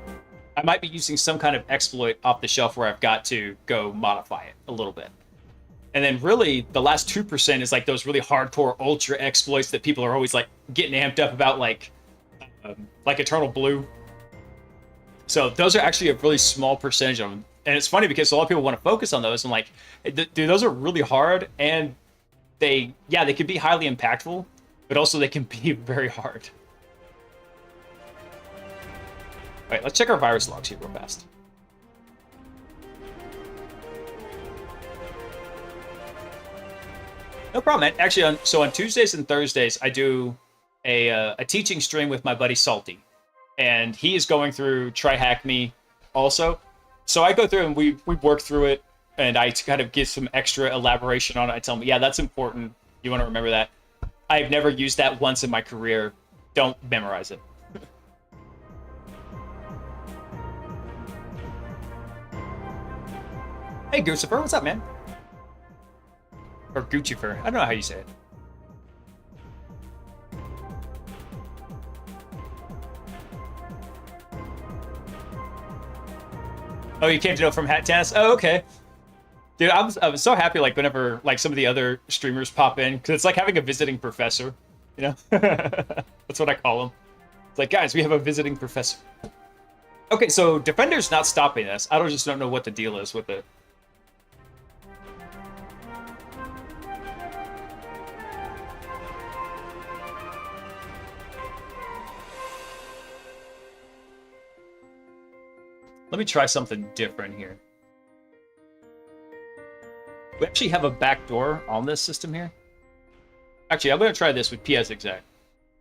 I might be using some kind of exploit off the shelf where I've got to go modify it a little bit. And then really the last 2% is like those really hardcore ultra exploits that people are always like getting amped up about, like Eternal Blue. So those are actually a really small percentage of them. And it's funny because a lot of people want to focus on those. And like, dude, those are really hard. And they can be highly impactful, but also they can be very hard. All right, let's check our virus logs here real fast. No problem, man. Actually, on Tuesdays and Thursdays, I do a teaching stream with my buddy Salty. And he is going through Try Hack Me also. So I go through and we work through it, and I kind of give some extra elaboration on it. I tell him, yeah, that's important. You want to remember that. I've never used that once in my career. Don't memorize it. Hey, Guccifer, what's up, man? Or Guccifer. I don't know how you say it. Oh, you came to know from Hat Tennis? Oh, okay. Dude, I was so happy, like, whenever, like, some of the other streamers pop in, because it's like having a visiting professor, you know? That's what I call them. It's like, guys, we have a visiting professor. Okay, so Defender's not stopping us. I just don't know what the deal is with it. Let me try something different here. We actually have a back door on this system here. Actually, I'm going to try this with PS Exact.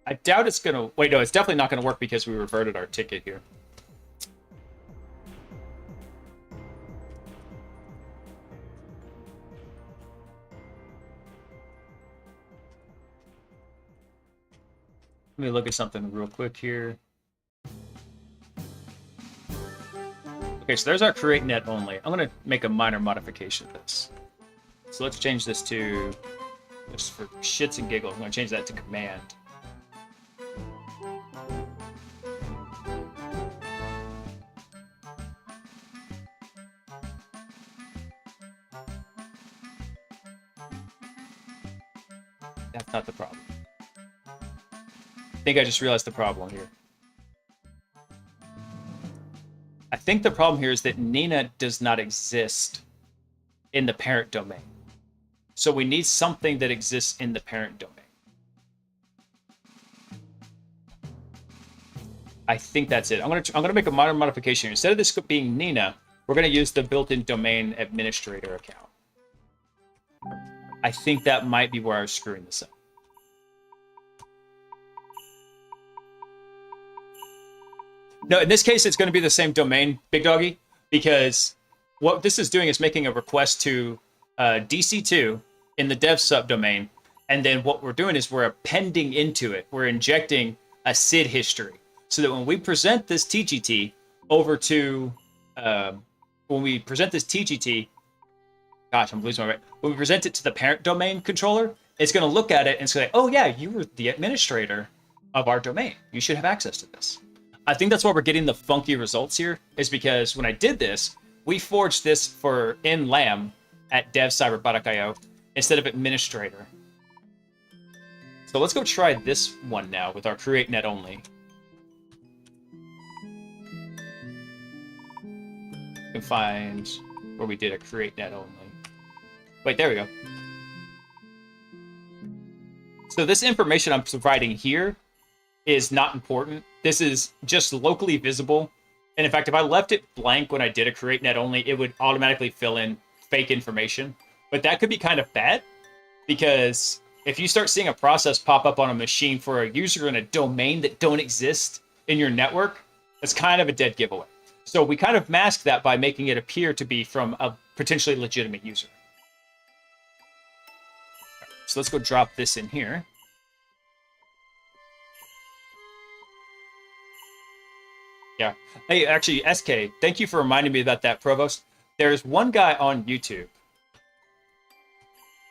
I doubt it's going to... Wait, no, it's definitely not going to work because we reverted our ticket here. Let me look at something real quick here. Okay, so there's our create net only. I'm going to make a minor modification of this. So let's change this to, just for shits and giggles, I'm going to change that to command. That's not the problem. I think I just realized the problem here. I think the problem here is that Nina does not exist in the parent domain. So we need something that exists in the parent domain. I think that's it. I'm gonna make a minor modification here. Instead of this being Nina, we're gonna use the built-in domain administrator account. I think that might be where I was screwing this up. No, in this case, it's going to be the same domain, Big Doggy, because what this is doing is making a request to DC2 in the dev subdomain. And then what we're doing is we're appending into it, we're injecting a SID history so that when we present this TGT over to, gosh, I'm losing my right. When we present it to the parent domain controller, it's going to look at it and say, oh yeah, you were the administrator of our domain. You should have access to this. I think that's why we're getting the funky results here, is because when I did this, we forged this for in lam at dev-cyber-product.io instead of administrator. So let's go try this one now with our create net only. You can find where we did a create net only. Wait, there we go. So this information I'm providing here is not important. This is just locally visible. And in fact, if I left it blank when I did a create net only, it would automatically fill in fake information. But that could be kind of bad, because if you start seeing a process pop up on a machine for a user in a domain that don't exist in your network, that's kind of a dead giveaway. So we kind of mask that by making it appear to be from a potentially legitimate user. So let's go drop this in here. Yeah. Hey, actually, SK, thank you for reminding me about that, Provost. There's one guy on YouTube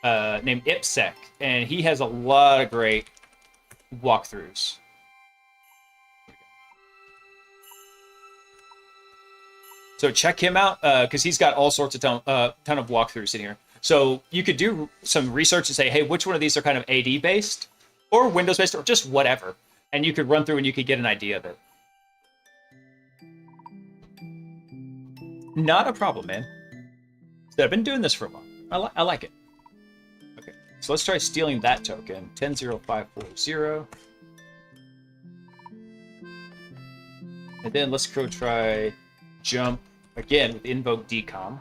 named Ipsec, and he has a lot of great walkthroughs. So check him out, because he's got all sorts of ton of walkthroughs in here. So you could do some research and say, hey, which one of these are kind of AD based or Windows based or just whatever, and you could run through and you could get an idea of it. Not a problem, man. So I've been doing this for a while. I like it. Okay, so let's try stealing that token, 100540. And then let's go try jump again with invoke decom.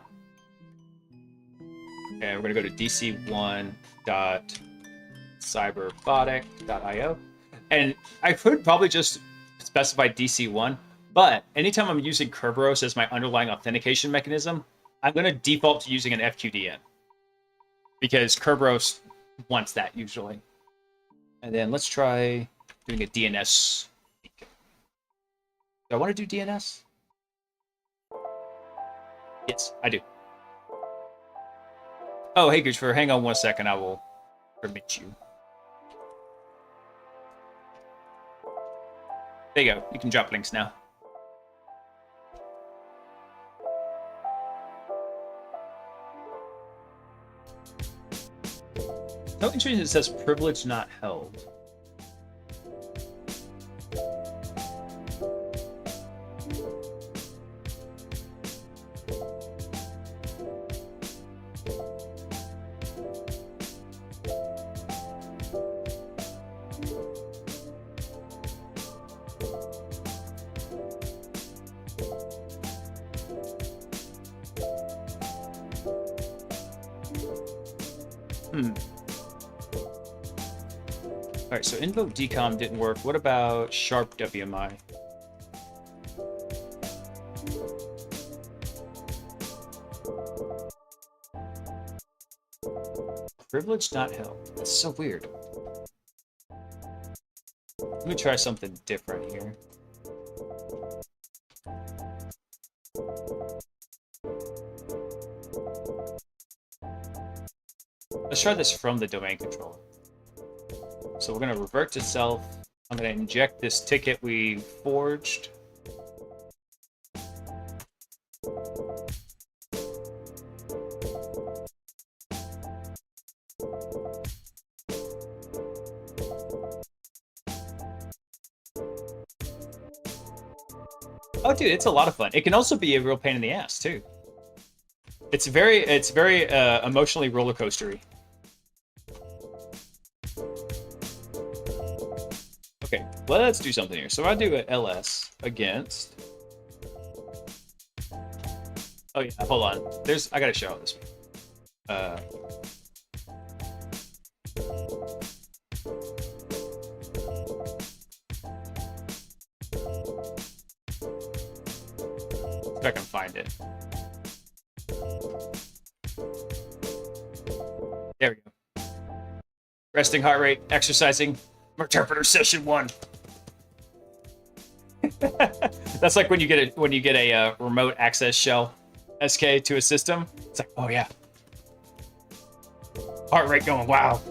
And we're going to go to dc1.cyberbotic.io. And I could probably just specify DC1, but anytime I'm using Kerberos as my underlying authentication mechanism, I'm going to default to using an FQDN, because Kerberos wants that usually. And then let's try doing a DNS. Do I want to do DNS? Yes, I do. Oh, hey, Goochfer, hang on 1 second. I will permit you. There you go. You can drop links now. No, interesting, it says privilege not held. All right, so invoke decom didn't work. What about sharp WMI? Privilege not held. That's so weird. Let me try something different here. Let's try this from the domain controller. So we're going to revert to self. I'm going to inject this ticket we forged. Oh, dude, it's a lot of fun. It can also be a real pain in the ass too. It's very emotionally roller coastery. Okay, let's do something here. So I do an ls against. Oh yeah, hold on. I gotta show this one. If I can find it. There we go. Resting heart rate, exercising. Interpreter session 1. That's like when you get a remote access shell SK to a system. It's like, oh yeah. Heart rate going, wow.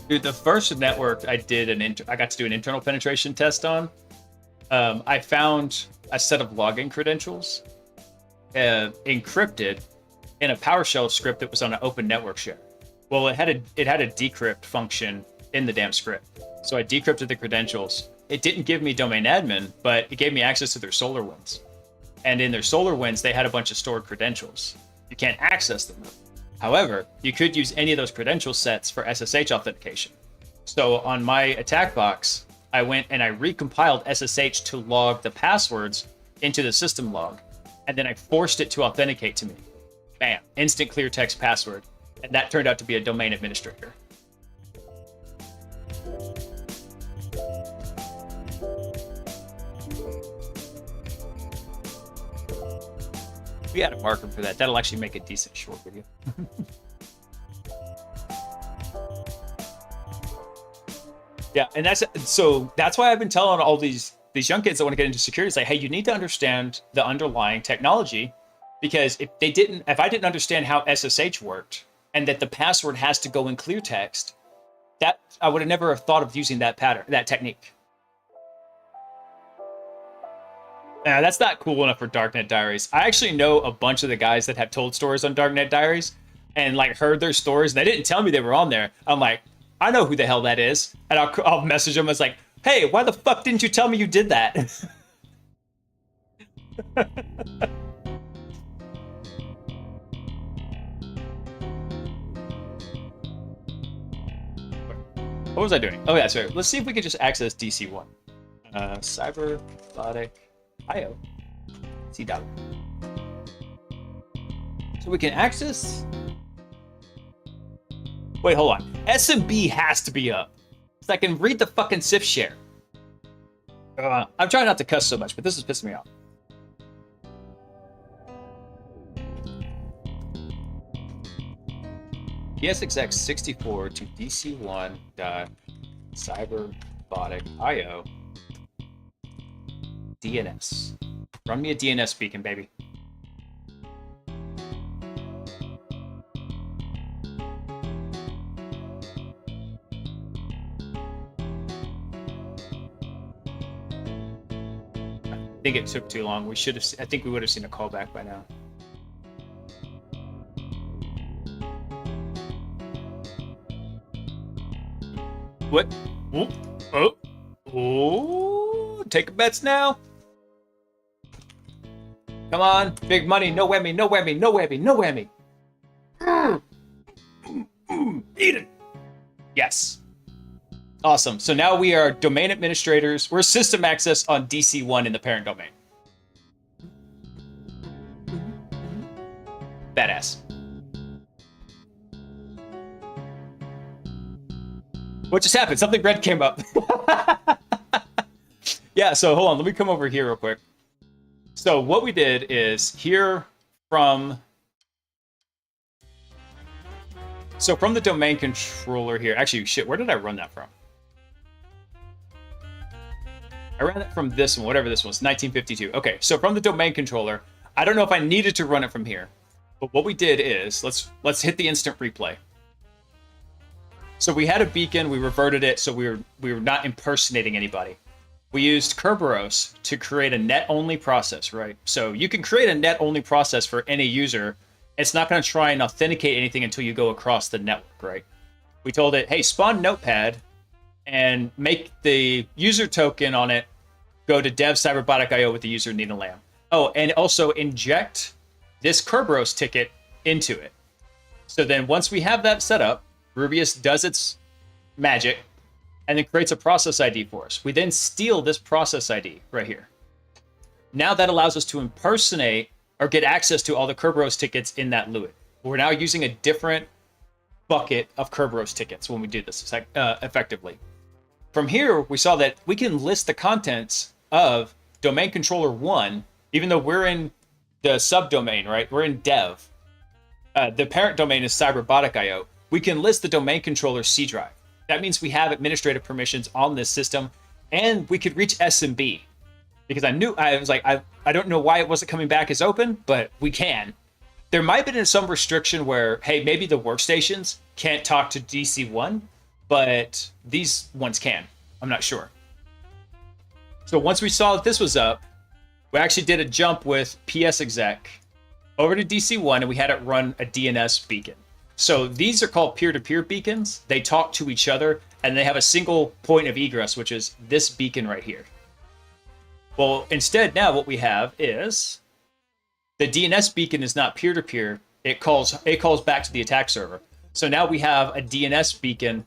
Dude, the first network I did I got to do an internal penetration test on. I found a set of login credentials encrypted in a PowerShell script that was on an open network share. Well, it had a decrypt function in the damn script. So I decrypted the credentials. It didn't give me domain admin, but it gave me access to their SolarWinds. And in their SolarWinds, they had a bunch of stored credentials. You can't access them. However, you could use any of those credential sets for SSH authentication. So on my attack box, I went and I recompiled SSH to log the passwords into the system log. And then I forced it to authenticate to me. Bam, instant clear text password. And that turned out to be a domain administrator. We had a marker for that. That'll actually make a decent short video. Yeah, and that's why I've been telling all these young kids that want to get into security, it's like, hey, you need to understand the underlying technology, because if I didn't understand how SSH worked and that the password has to go in clear text, that I would have never thought of using that technique. That's not cool enough for Darknet Diaries. I actually know a bunch of the guys that have told stories on Darknet Diaries and like heard their stories, and they didn't tell me they were on there. I'm like, I know who the hell that is, and I'll message them. It's like, hey, why the fuck didn't you tell me you did that? What was I doing? Oh yeah, sorry. Let's see if we could just access DC1. Cyberbotic IO. CW. So we can access. Wait, hold on. SMB has to be up, so I can read the fucking CIF share. I'm trying not to cuss so much, but this is pissing me off. PSXX64 to DC1.cyberbotic.io DNS. Run me a DNS beacon, baby. I think it took too long. I think we would have seen a callback by now. What? Oh, take bets now. Come on, big money, no whammy, no whammy, no whammy, no whammy. Eat it. Yes. Awesome. So now we are domain administrators. We're system access on DC1 in the parent domain. Badass. What just happened? Something red came up. Yeah, so hold on. Let me come over here real quick. So what we did is here from the domain controller here. Actually, shit, where did I run that from? I ran that from this one, whatever this was, 1952. Okay, so from the domain controller, I don't know if I needed to run it from here, but what we did is, let's hit the instant replay. So we had a beacon, we reverted it, so we were not impersonating anybody. We used Kerberos to create a net-only process, right? So you can create a net-only process for any user. It's not going to try and authenticate anything until you go across the network, right? We told it, hey, spawn Notepad and make the user token on it go to dev cyberbotic.io with the user Nina Lamb. Oh, and also inject this Kerberos ticket into it. So then once we have that set up, Rubius does its magic and then creates a process ID for us. We then steal this process ID right here. Now that allows us to impersonate or get access to all the Kerberos tickets in that LUID. We're now using a different bucket of Kerberos tickets when we do this effectively. From here, we saw that we can list the contents of domain controller 1, even though we're in the subdomain, right? We're in dev. The parent domain is cyberbotic.io. We can list the domain controller C drive. That means we have administrative permissions on this system, and we could reach SMB. Because I was like, I don't know why it wasn't coming back as open, but we can. There might have been some restriction where, hey, maybe the workstations can't talk to DC1, but these ones can. I'm not sure. So once we saw that this was up, we actually did a jump with psexec over to DC1, and we had it run a DNS beacon. So these are called peer-to-peer beacons. They talk to each other, and they have a single point of egress, which is this beacon right here. Well, instead now what we have is the DNS beacon is not peer-to-peer. It calls back to the attack server. So now we have a DNS beacon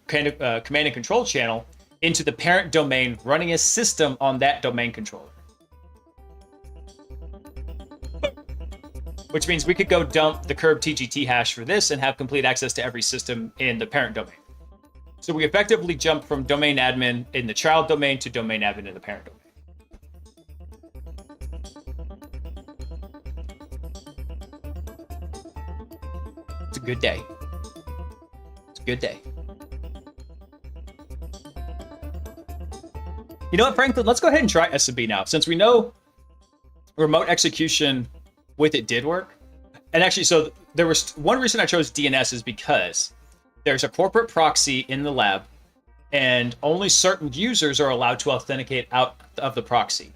command and control channel into the parent domain running a system on that domain controller. Which means we could go dump the curb TGT hash for this and have complete access to every system in the parent domain. So we effectively jumped from domain admin in the child domain to domain admin in the parent domain. It's a good day. It's a good day. You know what, Franklin? Let's go ahead and try SMB now. Since we know remote execution with it did work. And actually, so there was one reason I chose DNS is because there's a corporate proxy in the lab, and only certain users are allowed to authenticate out of the proxy.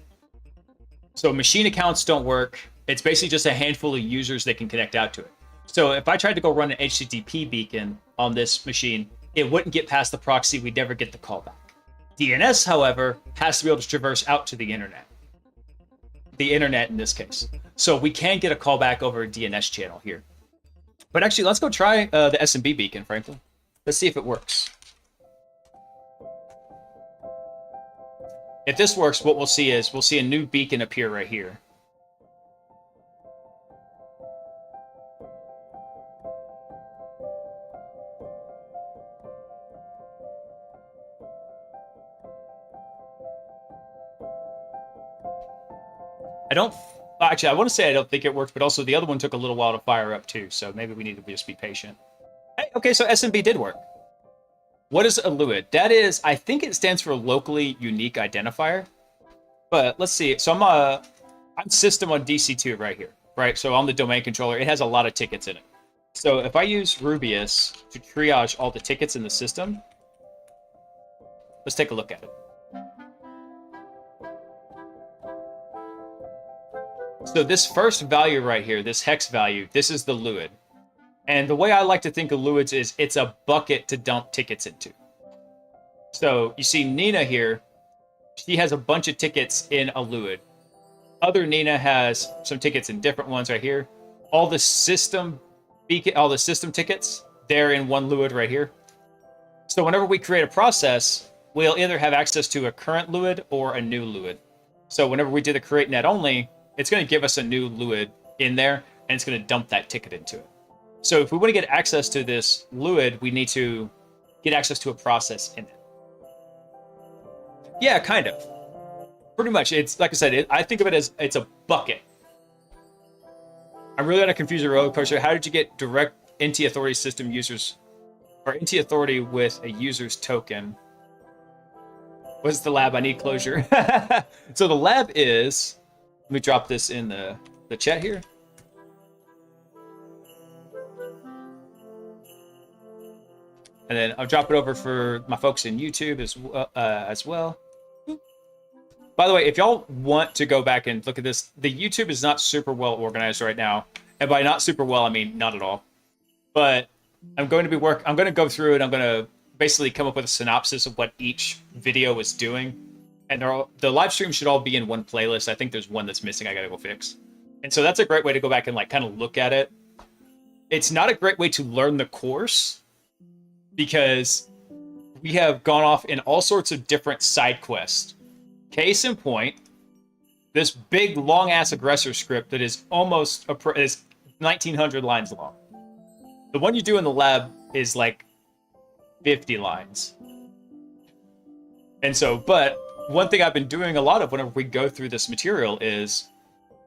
So machine accounts don't work. It's basically just a handful of users that can connect out to it. So if I tried to go run an HTTP beacon on this machine, it wouldn't get past the proxy. We'd never get the callback. DNS, however, has to be able to traverse out to the internet. The internet in this case. So we can get a callback over a DNS channel here. But actually, let's go try the SMB beacon, Franklin. Let's see if it works. If this works, what we'll see is we'll see a new beacon appear right here. I want to say I don't think it worked, but also the other one took a little while to fire up too, so maybe we need to just be patient. Hey, okay, so SMB did work. What is a LUID? That is, I think it stands for locally unique identifier. But let's see. So I'm system on DC2 right here, right? So on the domain controller, it has a lot of tickets in it. So if I use Rubius to triage all the tickets in the system, let's take a look at it. So this first value right here, this hex value, this is the LUID. And the way I like to think of LUIDs is it's a bucket to dump tickets into. So you see Nina here, she has a bunch of tickets in a LUID. Other Nina has some tickets in different ones right here. All the system tickets, they're in one LUID right here. So whenever we create a process, we'll either have access to a current LUID or a new LUID. So whenever we do the create net only, it's going to give us a new LUID in there, and it's going to dump that ticket into it. So if we want to get access to this LUID, we need to get access to a process in it. Yeah, kind of. Pretty much. It's like I said, I think of it as it's a bucket. I'm really going to confuse a roller coaster. How did you get direct NT authority system users or NT authority with a user's token? What's the lab? I need closure. So the lab is, let me drop this in the chat here. And then I'll drop it over for my folks in YouTube as well. By the way, if y'all want to go back and look at this, the YouTube is not super well organized right now. And by not super well, I mean not at all. But I'm going to go through it. I'm going to basically come up with a synopsis of what each video is doing. And the live stream should all be in one playlist. I think there's one that's missing I gotta go fix. And so that's a great way to go back and like kind of look at it. It's not a great way to learn the course because we have gone off in all sorts of different side quests. Case in point, this big long ass aggressor script that is almost is 1900 lines long. The one you do in the lab is like 50 lines. And so, but one thing I've been doing a lot of whenever we go through this material is,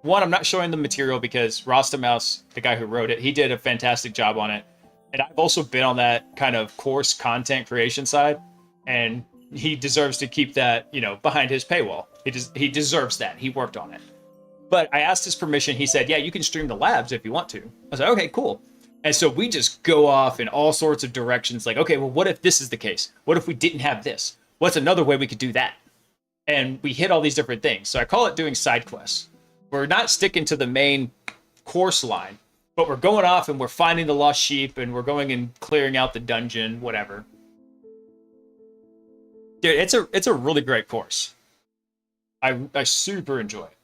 one, I'm not showing the material because Rostamouse, the guy who wrote it, he did a fantastic job on it. And I've also been on that kind of course content creation side, and he deserves to keep that, you know, behind his paywall. He deserves that. He worked on it. But I asked his permission. He said, yeah, you can stream the labs if you want to. I was like, okay, cool. And so we just go off in all sorts of directions. Like, okay, well, what if this is the case? What if we didn't have this? What's another way we could do that? And we hit all these different things. So I call it doing side quests. We're not sticking to the main course line, but we're going off and we're finding the lost sheep and we're going and clearing out the dungeon, whatever. Dude, it's a really great course. I super enjoy it.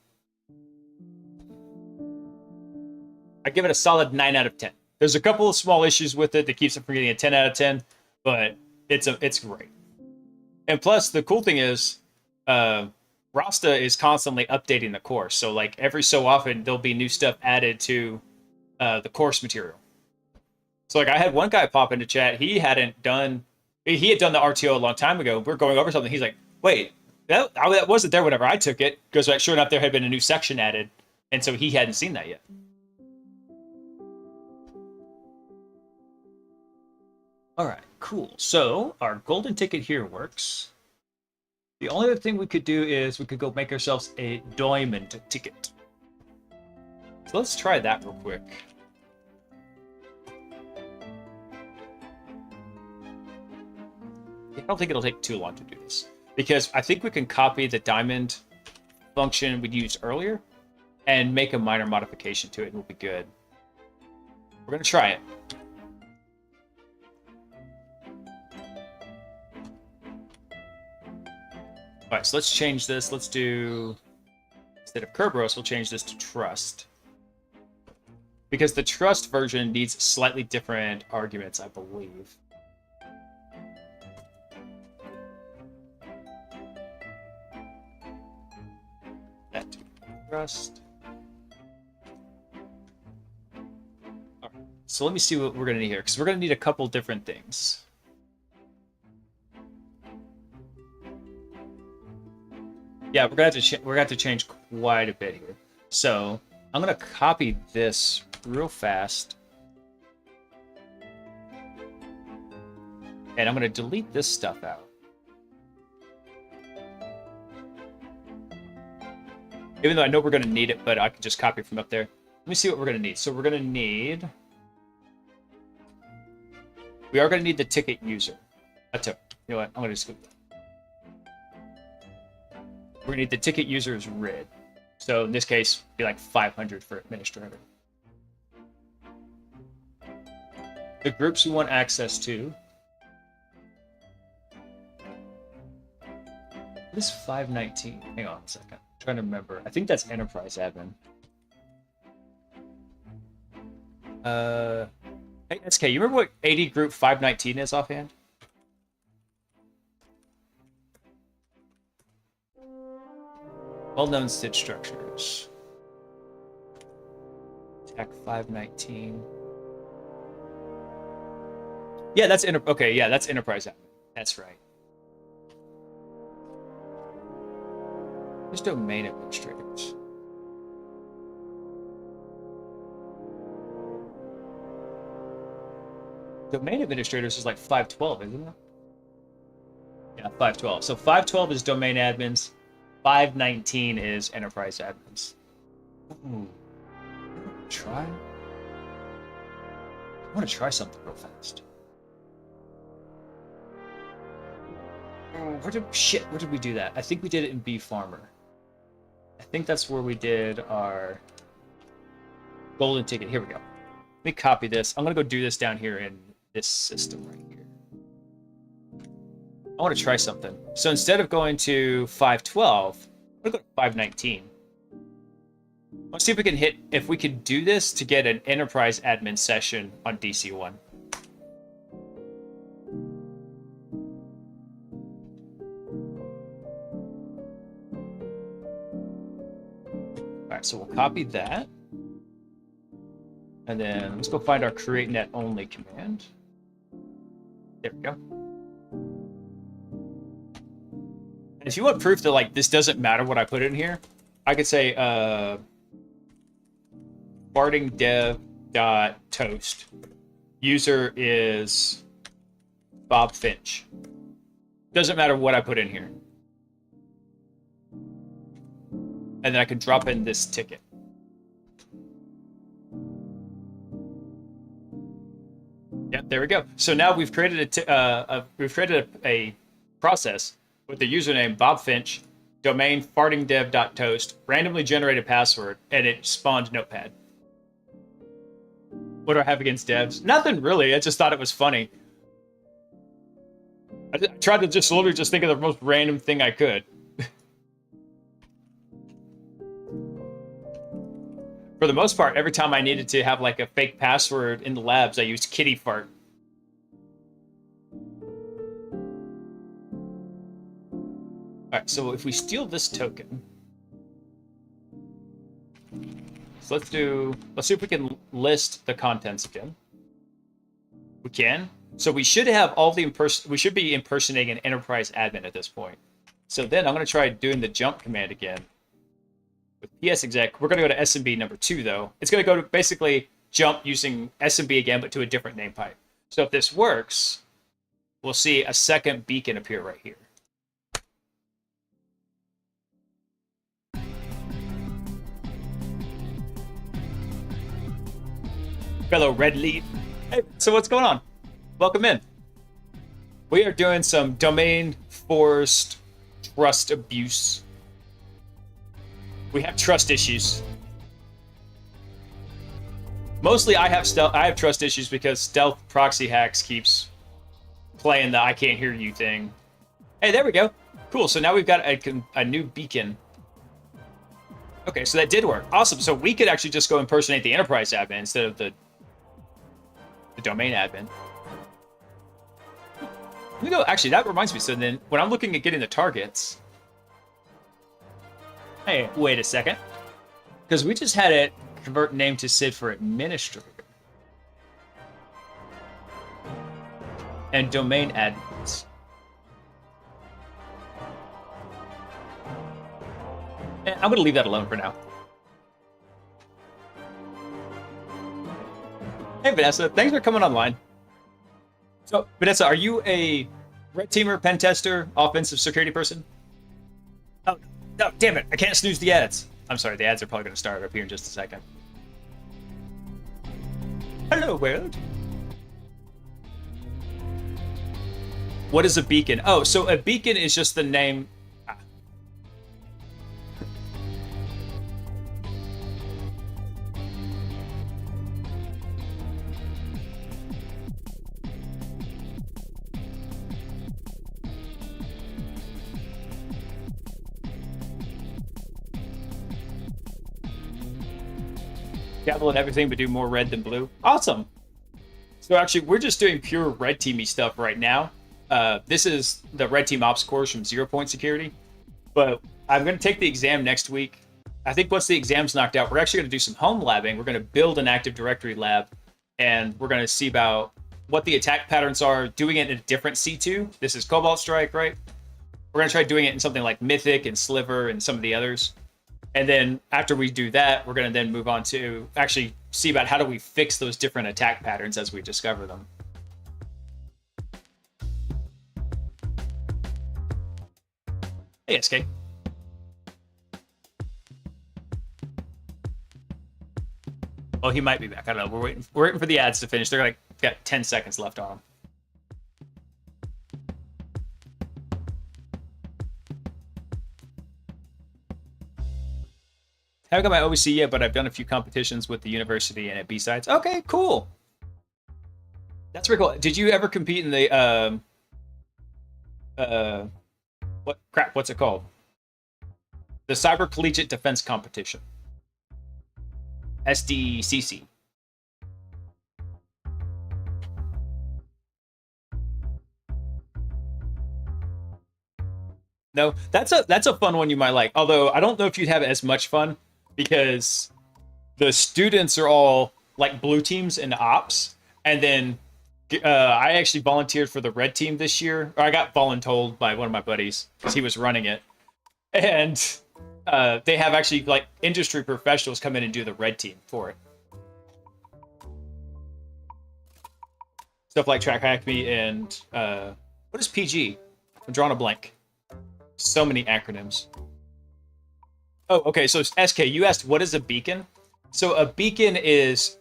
I give it a solid 9 out of 10. There's a couple of small issues with it that keeps it from getting a 10 out of 10, but it's great. And plus, the cool thing is, Rasta is constantly updating the course. So like every so often, there'll be new stuff added to the course material. So like I had one guy pop into chat. He had done the RTO a long time ago. We're going over something. He's like, wait, that wasn't there whenever I took it. Because like, sure enough, there had been a new section added. And so he hadn't seen that yet. All right, cool. So our golden ticket here works. The only other thing we could do is we could go make ourselves a diamond ticket. So let's try that real quick. I don't think it'll take too long to do this, because I think we can copy the diamond function we used earlier and make a minor modification to it, and we'll be good. We're going to try it. All right, so let's change this. Let's do, instead of Kerberos, we'll change this to Trust. Because the Trust version needs slightly different arguments, I believe. That to Trust. All right, so let me see what we're going to need here, because we're going to need a couple different things. Yeah, we're gonna have to change quite a bit here. So I'm gonna copy this real fast, and I'm gonna delete this stuff out. Even though I know we're gonna need it, but I can just copy from up there. Let me see what we're gonna need. So we're gonna need. We are gonna need the ticket user. You know what? I'm gonna just. We're gonna need the ticket user's RID. So in this case, be like 500 for administrator. The groups we want access to. What is 519? Hang on a second. I'm trying to remember. I think that's enterprise admin. Hey, SK, you remember what 80 group 519 is offhand? Well-known stitch structures. Tech 519. Yeah, that's okay. Yeah, that's enterprise admin. That's right. There's domain administrators. Domain administrators is like 512, isn't it? Yeah, 512. So 512 is domain admins. 519 is enterprise admins. Ooh. Try? I want to try something real fast. Oh, where did we do that? I think we did it in B Farmer. I think that's where we did our golden ticket. Here we go. Let me copy this. I'm going to go do this down here in this system right here. I want to try something. So instead of going to 512, I'm going to go to 519. Let's see if we can if we can do this to get an enterprise admin session on DC1. All right, so we'll copy that. And then let's go find our create net only command. There we go. And if you want proof that like this doesn't matter what I put in here, I could say farting dev dot toast. User is Bob Finch. Doesn't matter what I put in here. And then I can drop in this ticket. Yep, there we go. So now we've created a process with the username Bob Finch, domain fartingdev.toast, randomly generated password, and it spawned Notepad. What do I have against devs? Nothing really. I just thought it was funny. I tried to just literally just think of the most random thing I could. For the most part, every time I needed to have like a fake password in the labs, I used kitty fart. All right, so if we steal this token, so let's see if we can list the contents again. We can. So we should have all the we should be impersonating an enterprise admin at this point. So then I'm going to try doing the jump command again. With psexec, we're going to go to SMB number 2 though. It's going to go to basically jump using SMB again, but to a different name pipe. So if this works, we'll see a second beacon appear right here. Fellow Red Leaf. Hey, so what's going on? Welcome in. We are doing some domain forced trust abuse. We have trust issues. Mostly I have trust issues because stealth proxy hacks keeps playing the I can't hear you thing. Hey, there we go. Cool, so now we've got a new beacon. Okay, so that did work. Awesome, so we could actually just go impersonate the enterprise admin instead of the domain admin. We go, actually, that reminds me. So then when I'm looking at getting the targets, hey, wait a second. Because we just had it convert name to Sid for administrator. And domain admins. I'm going to leave that alone for now. Hey, Vanessa, thanks for coming online. So, Vanessa, are you a red teamer, pen tester, offensive security person? Oh, no, damn it. I can't snooze the ads. I'm sorry, the ads are probably going to start up here in just a second. Hello, world. What is a beacon? Oh, so a beacon is just the name. Dabble in everything, but do more red than blue. Awesome. So actually, we're just doing pure red teamy stuff right now. This is the red team ops course from 0 Point Security, but I'm going to take the exam next week. I think once the exam's knocked out, we're actually going to do some home labbing. We're going to build an Active Directory lab, and we're going to see about what the attack patterns are, doing it in a different C2. This is Cobalt Strike, right? We're going to try doing it in something like Mythic and Sliver and some of the others. And then after we do that, we're going to then move on to actually see about how do we fix those different attack patterns as we discover them. Hey, SK. Oh, he might be back. I don't know. We're waiting for the ads to finish. They're like got 10 seconds left on them. Haven't got my OEC yet, but I've done a few competitions with the university and at B-Sides. Okay, cool. That's pretty cool. Did you ever compete in the what's it called? The Cyber Collegiate Defense Competition. SDCC. No, that's a fun one you might like. Although I don't know if you'd have as much fun because the students are all like blue teams in ops, and then I actually volunteered for the red team this year, or I got voluntold by one of my buddies because he was running it, and they have actually like industry professionals come in and do the red team for it. Stuff like Track Hackme and what is PG? I'm drawing a blank. So many acronyms. Oh, okay. So SK, you asked what is a beacon? So a beacon is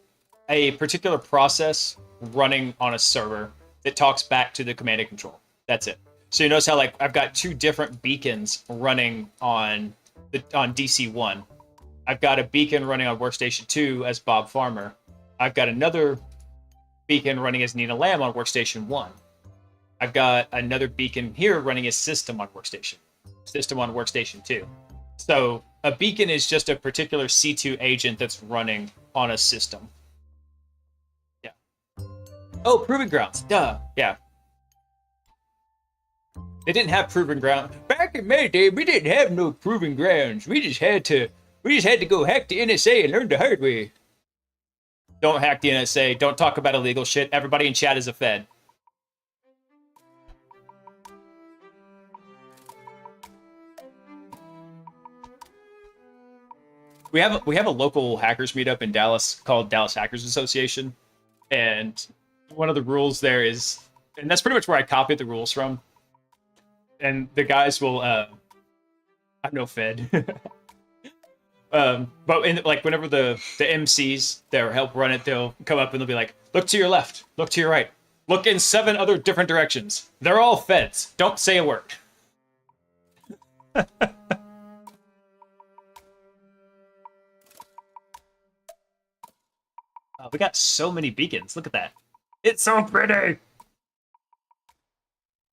a particular process running on a server that talks back to the command and control. That's it. So you notice how like I've got two different beacons running on DC1. I've got a beacon running on Workstation 2 as Bob Farmer. I've got another beacon running as Nina Lamb on Workstation 1. I've got another beacon here running as System on Workstation 2. So a beacon is just a particular C2 agent that's running on a system. Yeah. Oh, Proving Grounds. Duh. Yeah. They didn't have Proving Ground. Back in my day, we didn't have no Proving Grounds. We just had to go hack the NSA and learn the hard way. Don't hack the NSA. Don't talk about illegal shit. Everybody in chat is a Fed. We have a local hackers meetup in Dallas called Dallas Hackers Association, and one of the rules there is, and that's pretty much where I copied the rules from. And the guys will, I'm no Fed. But in, like whenever the MCs that help run it, they'll come up and they'll be like, "Look to your left, look to your right, look in 7 other different directions. They're all Feds. Don't say a word." Oh, we got so many beacons. Look at that. It's so pretty.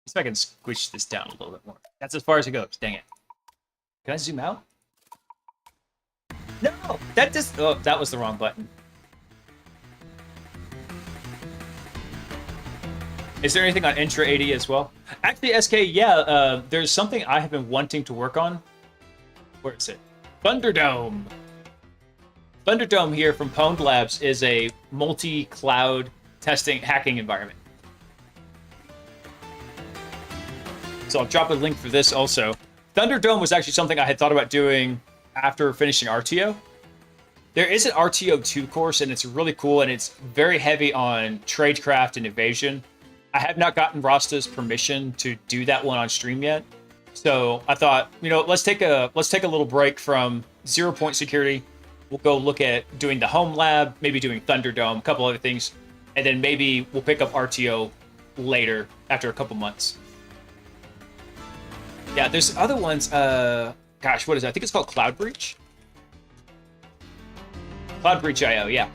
See if I can squish this down a little bit more. That's as far as it goes. Dang it. Can I zoom out? No! That just... Oh, that was the wrong button. Is there anything on Intra 80 as well? Actually, SK, yeah, there's something I have been wanting to work on. Where is it? Thunderdome. Thunderdome here from Pwned Labs is a multi-cloud testing hacking environment. So I'll drop a link for this also. Thunderdome was actually something I had thought about doing after finishing RTO. There is an RTO 2 course, and it's really cool, and it's very heavy on tradecraft and evasion. I have not gotten Rasta's permission to do that one on stream yet. So I thought, you know, let's take a little break from 0 point security. We'll go look at doing the home lab, maybe doing Thunderdome, a couple other things, and then maybe we'll pick up RTO later after a couple months. Yeah, there's other ones. Gosh, what is it? I think it's called Cloud Breach. Cloud Breach IO, yeah.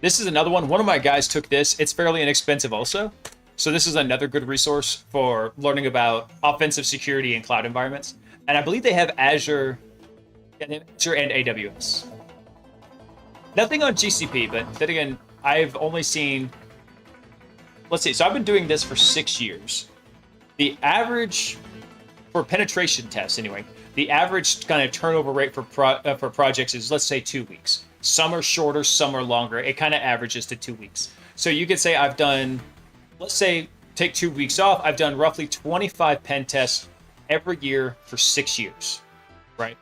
This is another one. One of my guys took this. It's fairly inexpensive also. So this is another good resource for learning about offensive security in cloud environments. And I believe they have Azure and AWS. Nothing on GCP, but then again, I've only seen... Let's see. So I've been doing this for 6 years. The average... For penetration tests, anyway, the average kind of turnover rate for projects is, let's say, 2 weeks. Some are shorter, some are longer. It kind of averages to 2 weeks. So you could say I've done, let's say, take 2 weeks off. I've done roughly 25 pen tests every year for 6 years, right?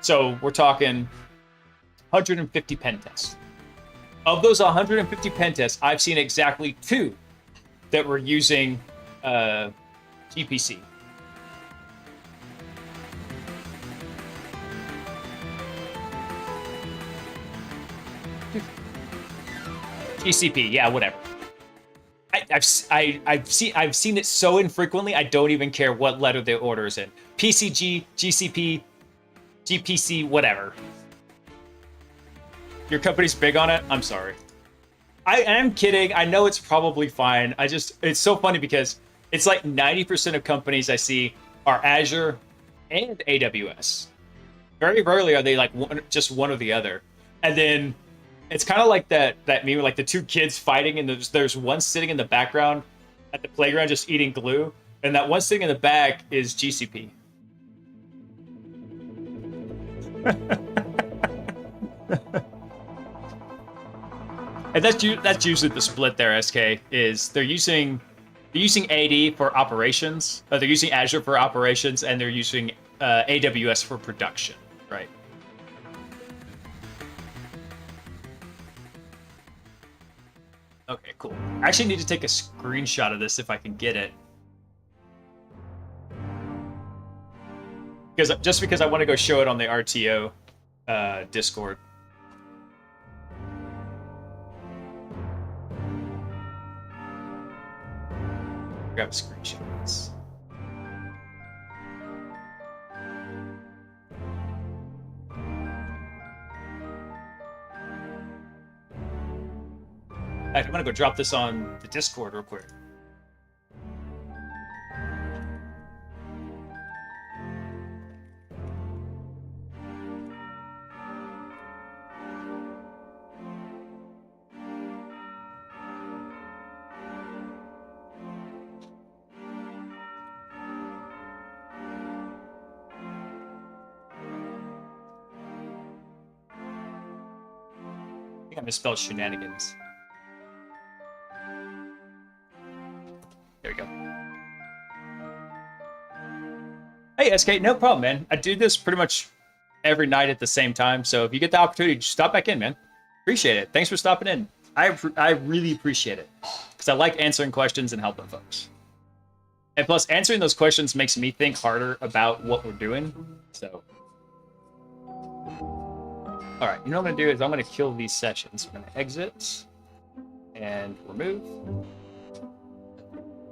So we're talking 150 pen tests. Of those 150 pen tests, I've seen exactly 2 that were using GPC. GCP, yeah, whatever. I've seen it so infrequently. I don't even care what letter the order is in. PCG, GCP, GPC, whatever. Your company's big on it. I'm sorry. I am kidding. I know it's probably fine. It's so funny because it's like 90% of companies I see are Azure and AWS. Very rarely are they like just one or the other. And then it's kind of like that meme, like the 2 kids fighting, and there's one sitting in the background at the playground just eating glue, and that one sitting in the back is GCP. And that's usually the split there. SK is they're using AD for operations. They're using Azure for operations, and they're using AWS for production, right? Okay, cool. I actually need to take a screenshot of this if I can get it. Because I want to go show it on the RTO Discord. Grab a screenshot of this. I'm gonna go drop this on the Discord real quick. I think I misspelled shenanigans. There we go. Hey, SK, no problem, man. I do this pretty much every night at the same time, so if you get the opportunity, just stop back in, man. Appreciate it. Thanks for stopping in. I really appreciate it, because I like answering questions and helping folks. And plus, answering those questions makes me think harder about what we're doing, so... Alright, you know what I'm going to do is I'm going to kill these sessions. I'm going to exit and remove.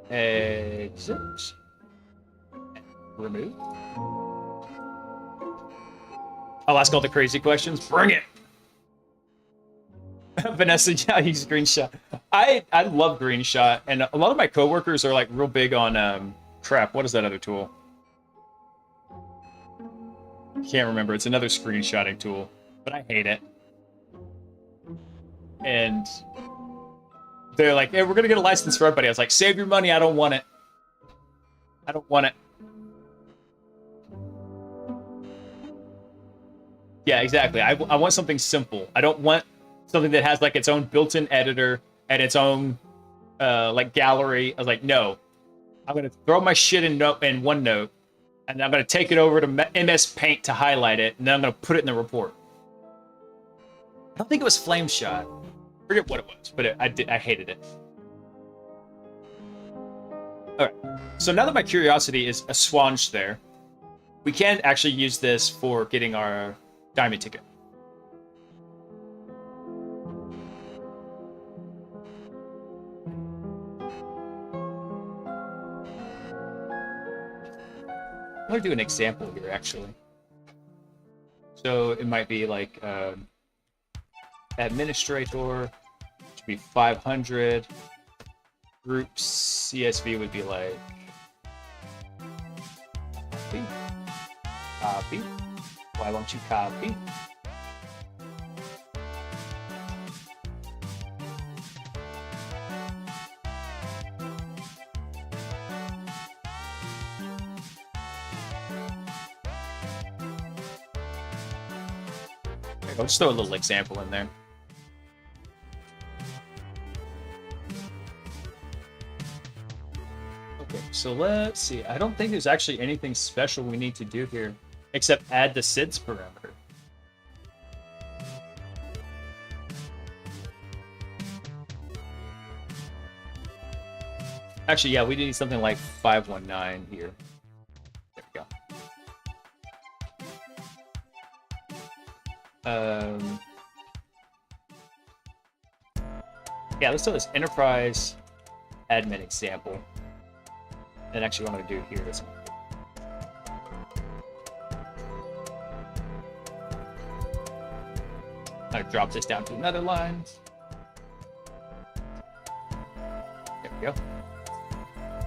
Exit. Remove. I'll ask all the crazy questions. Bring it! Vanessa, yeah, I use Greenshot. I love Greenshot, and a lot of my coworkers are like real big on crap. What is that other tool? Can't remember. It's another screenshotting tool, but I hate it. And they're like, "Hey, we're gonna get a license for everybody." I was like, "Save your money. I don't want it. I don't want it." Yeah, exactly. I want something simple. I don't want something that has like its own built-in editor and its own like gallery. I was like, no, I'm gonna throw my shit in OneNote, and then I'm gonna take it over to MS Paint to highlight it, and then I'm gonna put it in the report. I don't think it was Flame Shot. I forget what it was, but I hated it. All right. So now that my curiosity is assuaged there, we can actually use this for getting our diamond ticket. I'm going to do an example here, actually. So it might be like administrator, should be 500. Group CSV would be like copy. Why won't you copy? I'll just throw a little example in there. Okay, so let's see. I don't think there's actually anything special we need to do here, except add the SIDS parameter. Actually, yeah, we need something like 519 here. There we go. Yeah, let's do this enterprise admin example. And actually, what I'm going to do here is I'm going to drop this down to another line. There we go.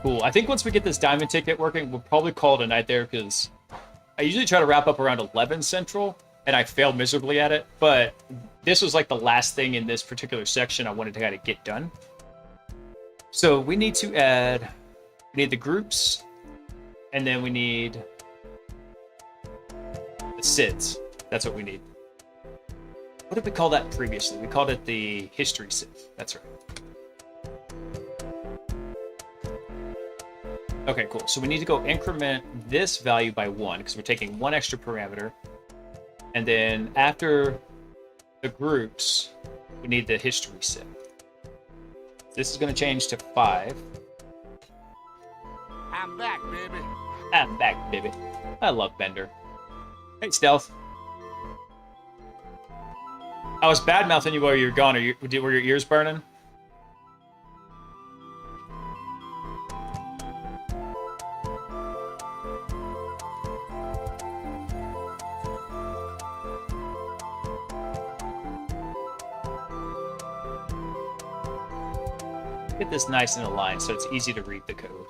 Cool. I think once we get this diamond ticket working, we'll probably call it a night there, because I usually try to wrap up around 11 Central, and I failed miserably at it. But this was like the last thing in this particular section I wanted to kind of get done. So we need to add, we need the groups, and then we need the SIDS. That's what we need. What did we call that previously? We called it the history sieve. That's right. Okay, cool. So we need to go increment this value by 1 because we're taking 1 extra parameter. And then after the groups, we need the history sieve. This is going to change to 5. I'm back, baby. I'm back, baby. I love Bender. Hey, Stealth. I was bad-mouthing you while you were gone. Were your ears burning? Get this nice and aligned so it's easy to read the code.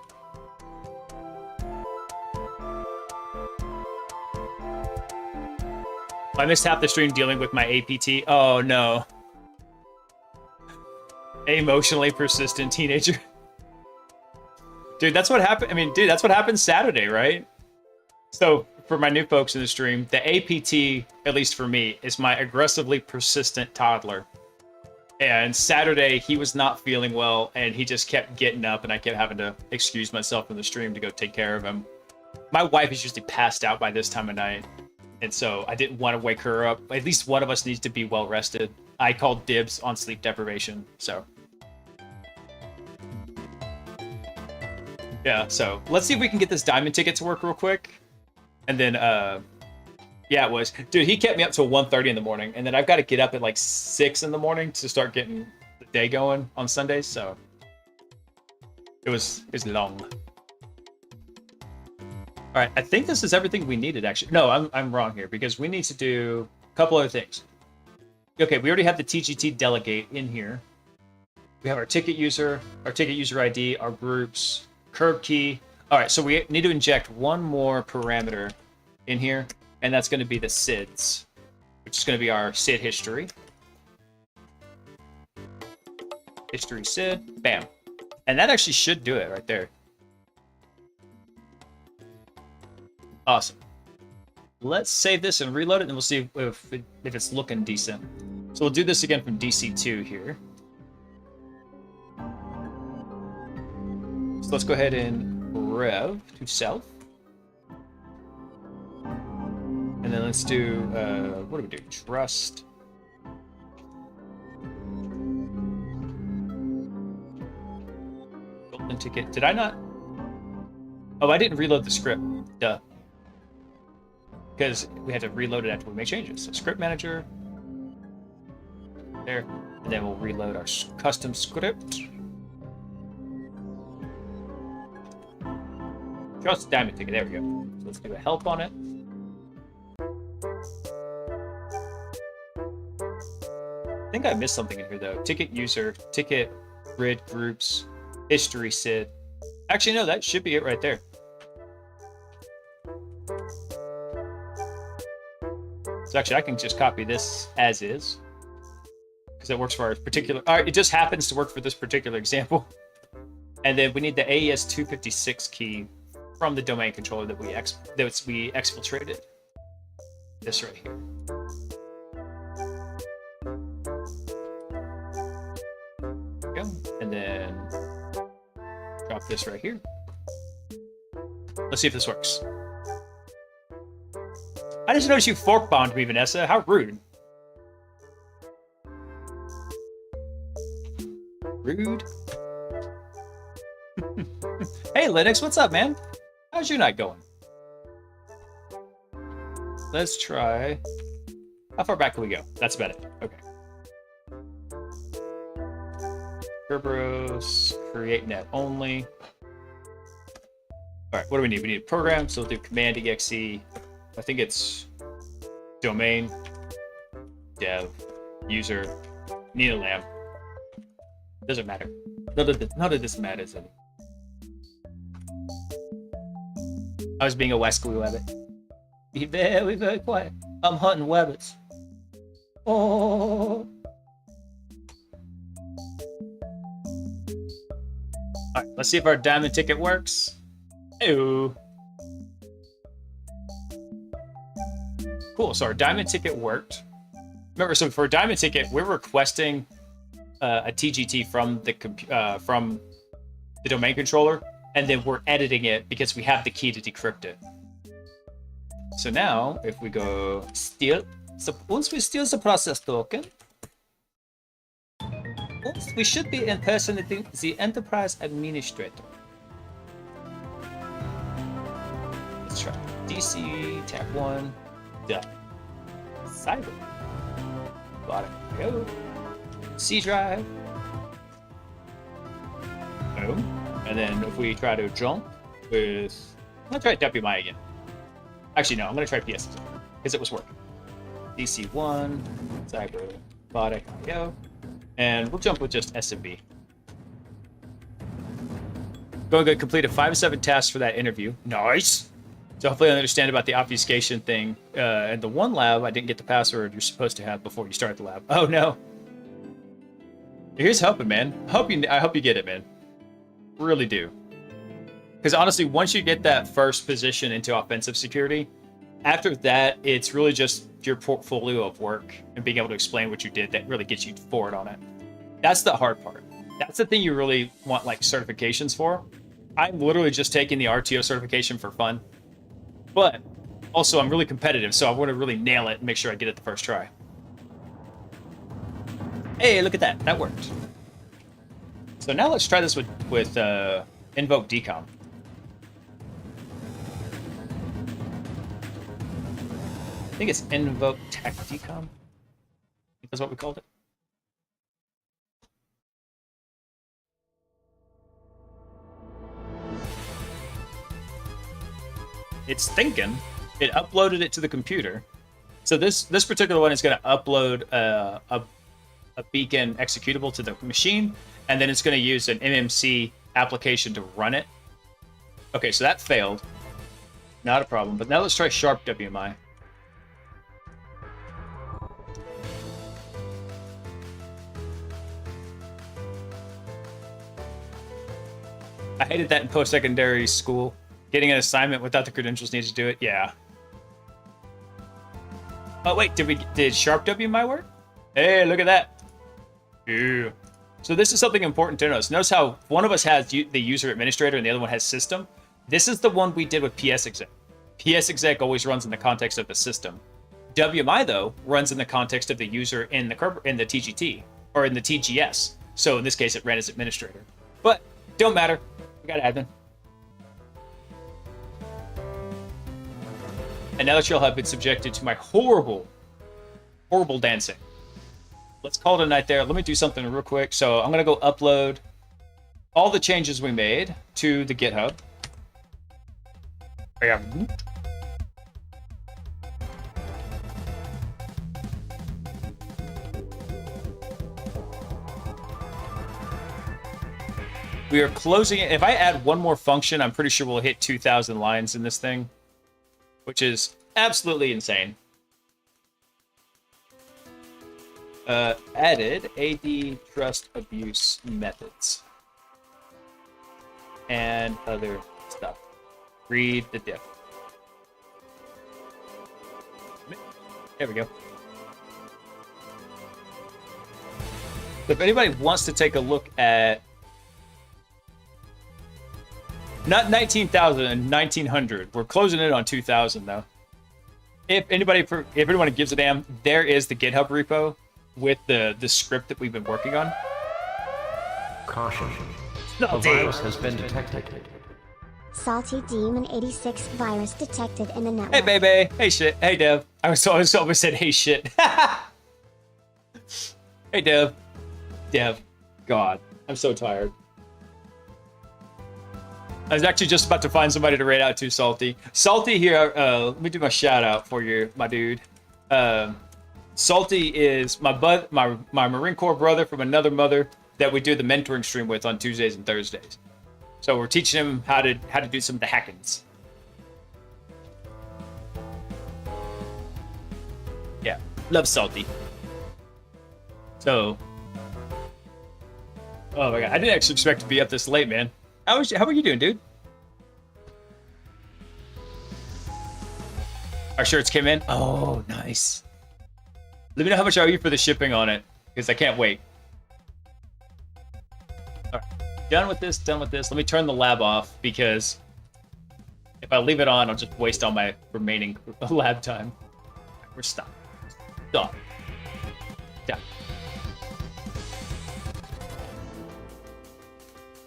I missed half the stream dealing with my APT. Oh no. Emotionally persistent teenager. Dude, that's what happened. I mean, dude, that's what happened Saturday, right? So for my new folks in the stream, the APT, at least for me, is my aggressively persistent toddler. And Saturday, he was not feeling well, and he just kept getting up, and I kept having to excuse myself from the stream to go take care of him. My wife is usually passed out by this time of night, and so I didn't want to wake her up. At least one of us needs to be well rested. I called dibs on sleep deprivation, so. Yeah, so let's see if we can get this diamond ticket to work real quick. And then, yeah, it was. Dude, he kept me up till 1:30 in the morning, and then I've got to get up at like 6 in the morning to start getting the day going on Sundays, so it was long. All right, I think this is everything we needed, actually. No, I'm wrong here, because we need to do a couple other things. Okay, we already have the TGT delegate in here. We have our ticket user ID, our groups, curb key. All right, so we need to inject one more parameter in here, and that's going to be the SIDs, which is going to be our SID history. History SID, bam. And that actually should do it right there. Awesome. Let's save this and reload it, and we'll see if it's looking decent. So we'll do this again from DC2 here. So let's go ahead and rev to self. And then let's do, what do we do? Trust. Golden ticket. Did I not? Oh, I didn't reload the script. Duh. Because we had to reload it after we make changes. So script manager. There. And then we'll reload our custom script. Trust diamond ticket. There we go. So let's do a help on it. I think I missed something in here though. Ticket user, ticket, grid, groups, history, SID. Actually, no, that should be it right there. So actually, I can just copy this as is, because it works for our particular. All right, it just happens to work for this particular example. And then we need the AES 256 key from the domain controller that we exfiltrated. This right here. Go. And then drop this right here. Let's see if this works. I just noticed you fork bombed me, Vanessa. How rude. Rude. Hey, Linux, what's up, man? How's your night going? Let's try. How far back can we go? That's about it. Okay. Kerberos, create net only. All right, what do we need? We need a program, so we'll do command exe. I think it's domain, dev, user, need a lamp. Doesn't matter. None of this matters. I was being a wascally wabbit. Be very, very quiet. I'm hunting wabbits. Oh. Alright, let's see if our diamond ticket works. Ew. Cool, so our diamond ticket worked. Remember, so for a diamond ticket, we're requesting a TGT from the domain controller, and then we're editing it because we have the key to decrypt it. So now, if we go steal, so once we steal the process token, we should be impersonating the enterprise administrator. Let's try DC tap 1 done. Cyber. Got it. Go. C drive. Boom. And then if we try to jump with, I'm gonna try WMI again. Actually, no, I'm gonna try PS because it was working. DC 1, cyber, body, go. And we'll jump with just SMB. Going to complete a 5-7 tasks for that interview. Nice. So hopefully I understand about the obfuscation thing. And the one lab, I didn't get the password you're supposed to have before you start the lab. Oh no. Here's hoping, man. I hope you get it, man. Really do. Because honestly, once you get that first position into offensive security, after that, it's really just your portfolio of work and being able to explain what you did that really gets you forward on it. That's the hard part. That's the thing you really want like certifications for. I'm literally just taking the RTO certification for fun. But also I'm really competitive, so I want to really nail it and make sure I get it the first try. Hey, look at that. That worked. So now let's try this with Invoke Decom. I think it's Invoke Tech Decom. That's what we called it. It's thinking. It uploaded it to the computer. So this particular one is going to upload a beacon executable to the machine, and then it's going to use an MMC application to run it. Okay, so that failed. Not a problem. But now let's try Sharp WMI. I hated that in post-secondary school. Getting an assignment without the credentials needed to do it. Yeah. Oh wait, did Sharp WMI work? Hey, look at that. Yeah. So this is something important to notice. Notice how one of us has the user administrator and the other one has system. This is the one we did with PS exec. PS exec always runs in the context of the system. WMI though runs in the context of the user in the TGT or in the TGS. So in this case, it ran as administrator. But don't matter. We got admin. And now that y'all have been subjected to my horrible, horrible dancing. Let's call it a night there. Let me do something real quick. So I'm going to go upload all the changes we made to the GitHub. We are closing it. If I add one more function, I'm pretty sure we'll hit 2,000 lines in this thing, which is absolutely insane. Added AD trust abuse methods and other stuff. Read the diff. There we go. So if anybody wants to take a look at not 19,000 and 1,900, we're closing it on 2,000 though. If anyone gives a damn, there is the GitHub repo with the script that we've been working on. Caution. A virus has been detected. Salty Demon 86 virus detected in the network. Hey baby, hey shit, hey Dev. I almost said hey shit. Hey Dev. God, I'm so tired. I was actually just about to find somebody to raid out to, Salty. Salty here, let me do my shout out for you, my dude. Salty is my Marine Corps brother from another mother that we do the mentoring stream with on Tuesdays and Thursdays. So we're teaching him how to do some of the hackings. Yeah, love Salty. So, oh my god, I didn't actually expect to be up this late, man. How are you doing, dude? Our shirts came in. Oh, nice. Let me know how much I owe you for the shipping on it, because I can't wait. All right, done with this, done with this. Let me turn the lab off, because if I leave it on, I'll just waste all my remaining lab time. We're stopped. Stop. Down.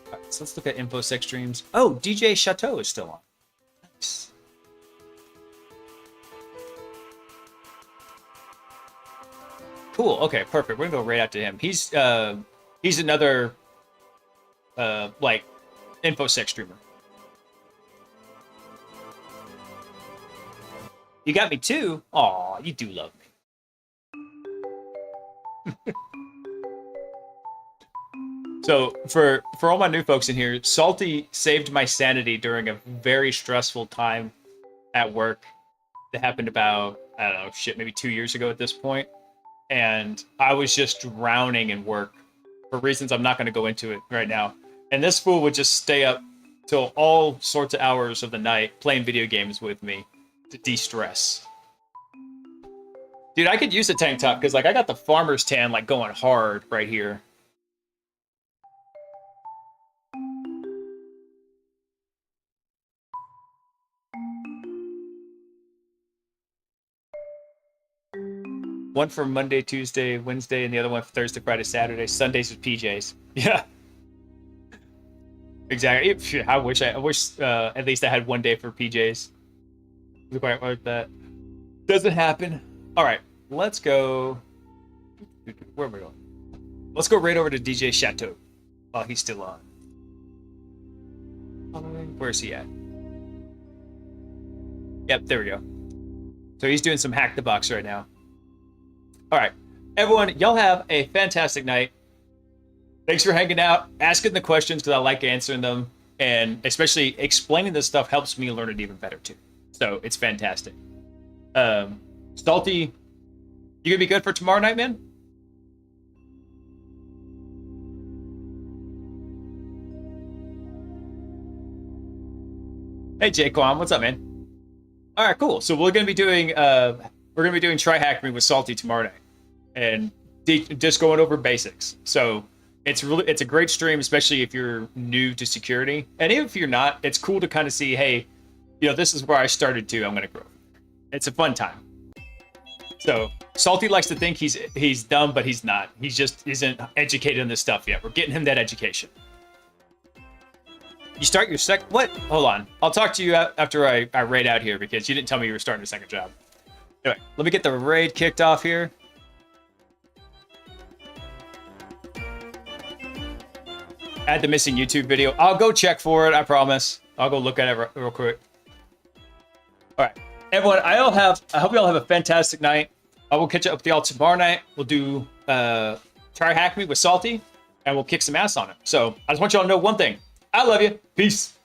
All right, so let's look at InfoSec streams. Oh, DJ Chateau is still on. Nice. Cool. Okay, perfect. We're gonna go right out to him. He's another like InfoSec streamer. You got me too? Aw, you do love me. So for all my new folks in here, Salty saved my sanity during a very stressful time at work that happened about, I don't know, shit, maybe 2 years ago at this point. And I was just drowning in work for reasons I'm not going to go into it right now. And this fool would just stay up till all sorts of hours of the night playing video games with me to de-stress. Dude, I could use a tank top because like I got the farmer's tan like going hard right here. One for Monday, Tuesday, Wednesday, and the other one for Thursday, Friday, Saturday. Sundays with PJs. Yeah. Exactly. I wish at least I had one day for PJs. Quite like that. Doesn't happen. All right, let's go. Where are we going? Let's go right over to DJ Chateau while he's still on. Where's he at? Yep, there we go. So he's doing some hack the box right now. All right, everyone, y'all have a fantastic night. Thanks for hanging out, asking the questions because I like answering them, and especially explaining this stuff helps me learn it even better too. So it's fantastic. Salty, you gonna be good for tomorrow night, man? Hey, Jaquan, what's up, man? All right, cool. So we're gonna be doing Try Hack Me with Salty tomorrow night, and just going over basics. So it's a great stream, especially if you're new to security, and even if you're not, it's cool to kind of see, hey, you know, this is where I started too. I'm gonna grow. It's a fun time. So Salty likes to think he's dumb, but he's not. He just isn't educated in this stuff yet. We're getting him that education. You start your what? Hold on. I'll talk to you after I raid out here because you didn't tell me you were starting a second job. Anyway, let me get the raid kicked off here. Add the missing YouTube video. I'll go check for it. I promise. I'll go look at it real quick. All right, everyone. I hope you all have a fantastic night. I will catch up with y'all tomorrow night. We'll do Try Hack Me with Salty, and we'll kick some ass on it. So I just want y'all to know one thing. I love you. Peace.